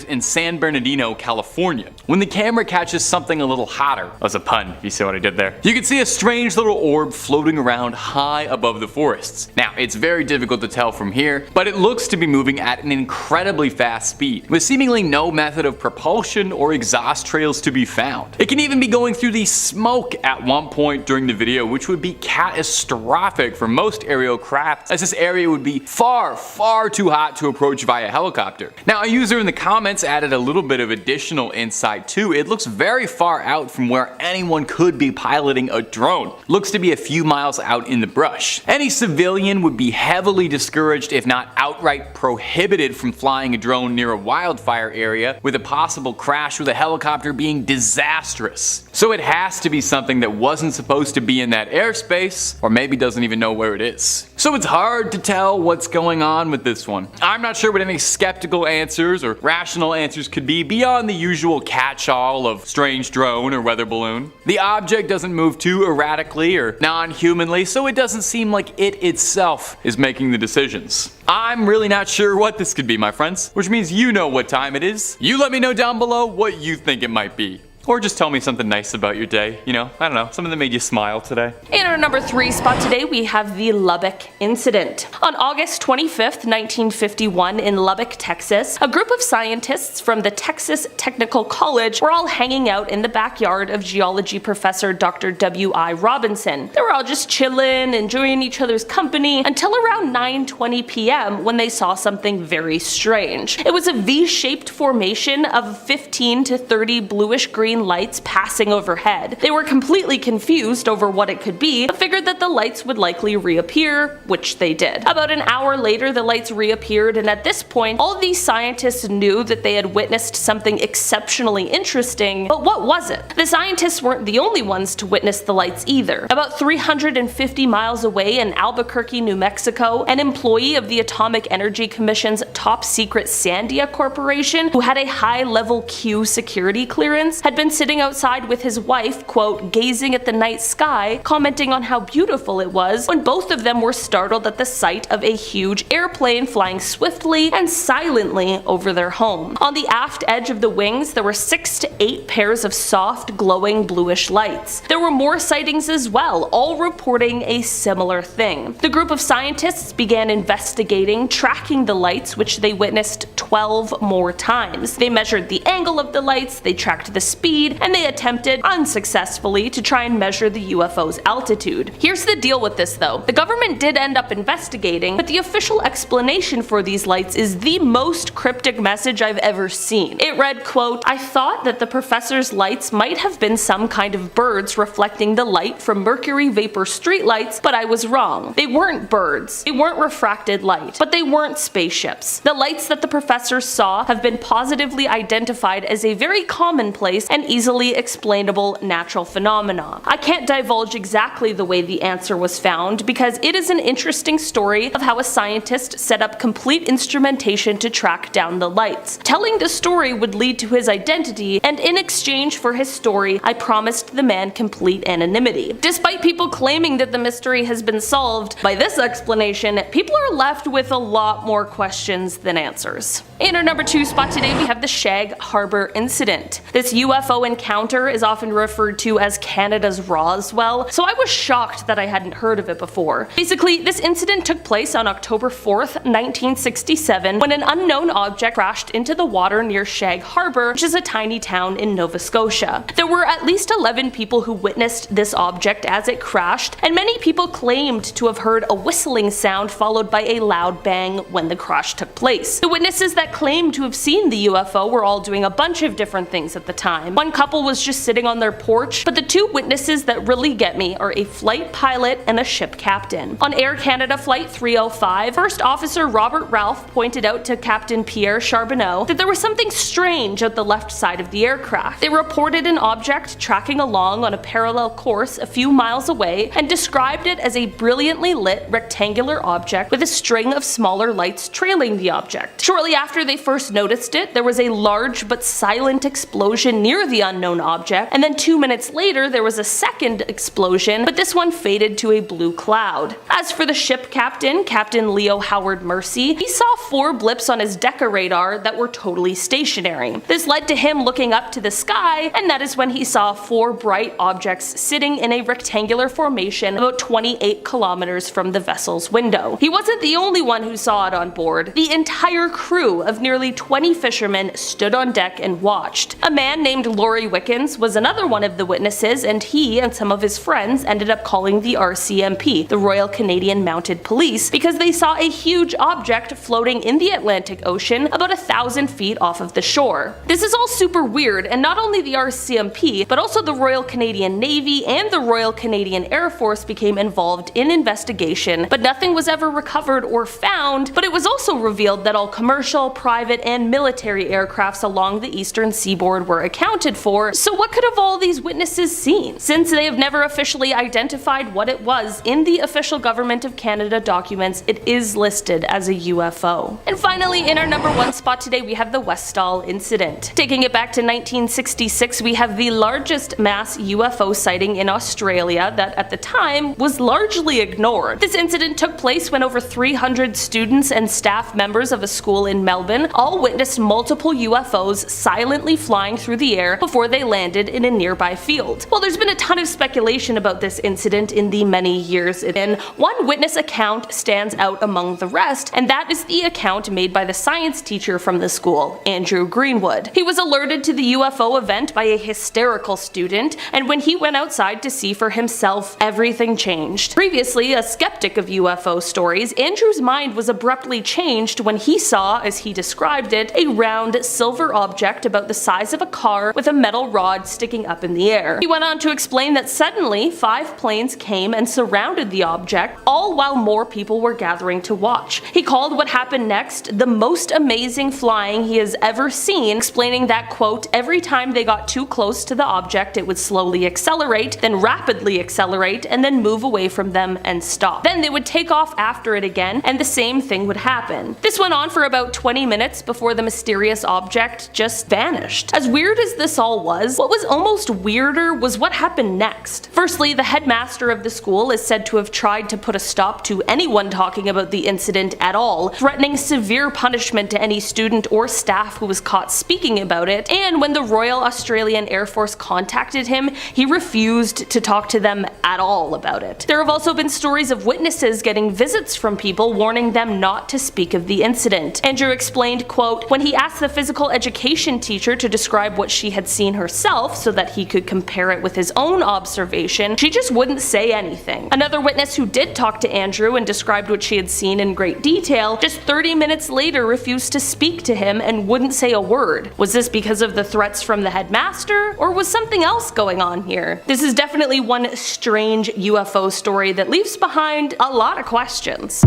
in San Bernardino, California. When the camera catches something a little hotter, as a pun, if you see what I did there, you can see a strange little orb floating around high above the forests. Now, it's very difficult to tell from here, but it looks to be moving at an incredibly fast speed, with seemingly no method of propulsion or exhaust trails to be found. It can even be going through the smoke at one point during the video, which would be catastrophic for most aerial craft, as this area would be far, far too hot to approach via helicopter. Now, a user in the comments added a little bit of additional insight too. It looks very far out from where anyone could be piloting a drone. Looks to be a few miles out in the brush. Any civilian would be heavily discouraged, if not outright prohibited, from flying a drone near a wildfire area, with a possible crash with a helicopter being disastrous. So it has to be something that wasn't supposed to be in that airspace, or maybe doesn't even know where it is. So it's hard to tell what's going on with this one. I'm not sure what any skeptical answers or rational answers could be beyond the usual catch-all of strange drone or weather balloon. The object doesn't move too erratically or non-humanly, so it doesn't seem like it itself is making the decisions. I'm really not sure what this could be, my friends, which means you know what time it is. You let me know down below what you think it might be. Or just tell me something nice about your day, you know, I don't know, something that made you smile today. In our number 3 spot today, we have the Lubbock incident. On August 25th, 1951, in Lubbock, Texas, a group of scientists from the Texas Technical College were all hanging out in the backyard of geology professor Dr. W.I. Robinson. They were all just chilling, enjoying each other's company, until around 9:20 p.m. when they saw something very strange. It was a V-shaped formation of 15 to 30 bluish-green lights passing overhead. They were completely confused over what it could be, but figured that the lights would likely reappear, which they did. About an hour later, the lights reappeared, and at this point, all of these scientists knew that they had witnessed something exceptionally interesting, but what was it? The scientists weren't the only ones to witness the lights either. About 350 miles away in Albuquerque, New Mexico, an employee of the Atomic Energy Commission's top secret Sandia Corporation, who had a high-level Q security clearance, had been sitting outside with his wife, quote, gazing at the night sky, commenting on how beautiful it was, when both of them were startled at the sight of a huge airplane flying swiftly and silently over their home. On the aft edge of the wings, there were 6 to 8 pairs of soft, glowing bluish lights. There were more sightings as well, all reporting a similar thing. The group of scientists began investigating, tracking the lights, which they witnessed 12 more times. They measured the angle of the lights, they tracked the speed, and they attempted, unsuccessfully, to try and measure the UFO's altitude. Here's the deal with this though. The government did end up investigating, but the official explanation for these lights is the most cryptic message I've ever seen. It read, quote, I thought that the professor's lights might have been some kind of birds reflecting the light from mercury vapor streetlights, but I was wrong. They weren't birds. They weren't refracted light, but they weren't spaceships. The lights that the professor saw have been positively identified as a very commonplace and easily explainable natural phenomena. I can't divulge exactly the way the answer was found, because it is an interesting story of how a scientist set up complete instrumentation to track down the lights. Telling the story would lead to his identity, and in exchange for his story, I promised the man complete anonymity. Despite people claiming that the mystery has been solved by this explanation, people are left with a lot more questions than answers. In our number 2 spot today, we have the Shag Harbor incident. This UFO UFO encounter is often referred to as Canada's Roswell, so I was shocked that I hadn't heard of it before. Basically, this incident took place on October 4th, 1967, when an unknown object crashed into the water near Shag Harbor, which is a tiny town in Nova Scotia. There were at least 11 people who witnessed this object as it crashed, and many people claimed to have heard a whistling sound followed by a loud bang when the crash took place. The witnesses that claimed to have seen the UFO were all doing a bunch of different things at the time. One couple was just sitting on their porch, but the two witnesses that really get me are a flight pilot and a ship captain. On Air Canada Flight 305, First Officer Robert Ralph pointed out to Captain Pierre Charbonneau that there was something strange at the left side of the aircraft. They reported an object tracking along on a parallel course a few miles away and described it as a brilliantly lit rectangular object with a string of smaller lights trailing the object. Shortly after they first noticed it, there was a large but silent explosion near the unknown object, and then 2 minutes later there was a second explosion, but this one faded to a blue cloud. As for the ship captain, Captain Leo Howard Mercy, he saw 4 blips on his Decca radar that were totally stationary. This led to him looking up to the sky, and that is when he saw 4 bright objects sitting in a rectangular formation about 28 kilometers from the vessel's window. He wasn't the only one who saw it on board. The entire crew of nearly 20 fishermen stood on deck and watched. A man named Laurie Wickens was another one of the witnesses, and he and some of his friends ended up calling the RCMP, the Royal Canadian Mounted Police, because they saw a huge object floating in the Atlantic Ocean about 1,000 feet off of the shore. This is all super weird, and not only the RCMP, but also the Royal Canadian Navy and the Royal Canadian Air Force became involved in investigation, but nothing was ever recovered or found. But it was also revealed that all commercial, private, and military aircrafts along the eastern seaboard were accounted for. So what could have all these witnesses seen? Since they have never officially identified what it was in the official Government of Canada documents, it is listed as a UFO. And finally, in our number 1 spot today, we have the Westall incident. Taking it back to 1966, we have the largest mass UFO sighting in Australia that at the time was largely ignored. This incident took place when over 300 students and staff members of a school in Melbourne all witnessed multiple UFOs silently flying through the air before they landed in a nearby field. Well, there's been a ton of speculation about this incident in the many years it's been. One witness account stands out among the rest, and that is the account made by the science teacher from the school, Andrew Greenwood. He was alerted to the UFO event by a hysterical student, and when he went outside to see for himself, everything changed. Previously a skeptic of UFO stories, Andrew's mind was abruptly changed when he saw, as he described it, a round silver object about the size of a car with a metal rod sticking up in the air. He went on to explain that suddenly 5 planes came and surrounded the object, all while more people were gathering to watch. He called what happened next the most amazing flying he has ever seen, explaining that, quote, every time they got too close to the object it would slowly accelerate, then rapidly accelerate, and then move away from them and stop. Then they would take off after it again, and the same thing would happen. This went on for about 20 minutes before the mysterious object just vanished. As weird as this all was, what was almost weirder was what happened next. Firstly, the headmaster of the school is said to have tried to put a stop to anyone talking about the incident at all, threatening severe punishment to any student or staff who was caught speaking about it, and when the Royal Australian Air Force contacted him, he refused to talk to them at all about it. There have also been stories of witnesses getting visits from people warning them not to speak of the incident. Andrew explained, quote, when he asked the physical education teacher to describe what she had seen herself so that he could compare it with his own observation, she just wouldn't say anything. Another witness who did talk to Andrew and described what she had seen in great detail, just 30 minutes later refused to speak to him and wouldn't say a word. Was this because of the threats from the headmaster, or was something else going on here? This is definitely one strange UFO story that leaves behind a lot of questions.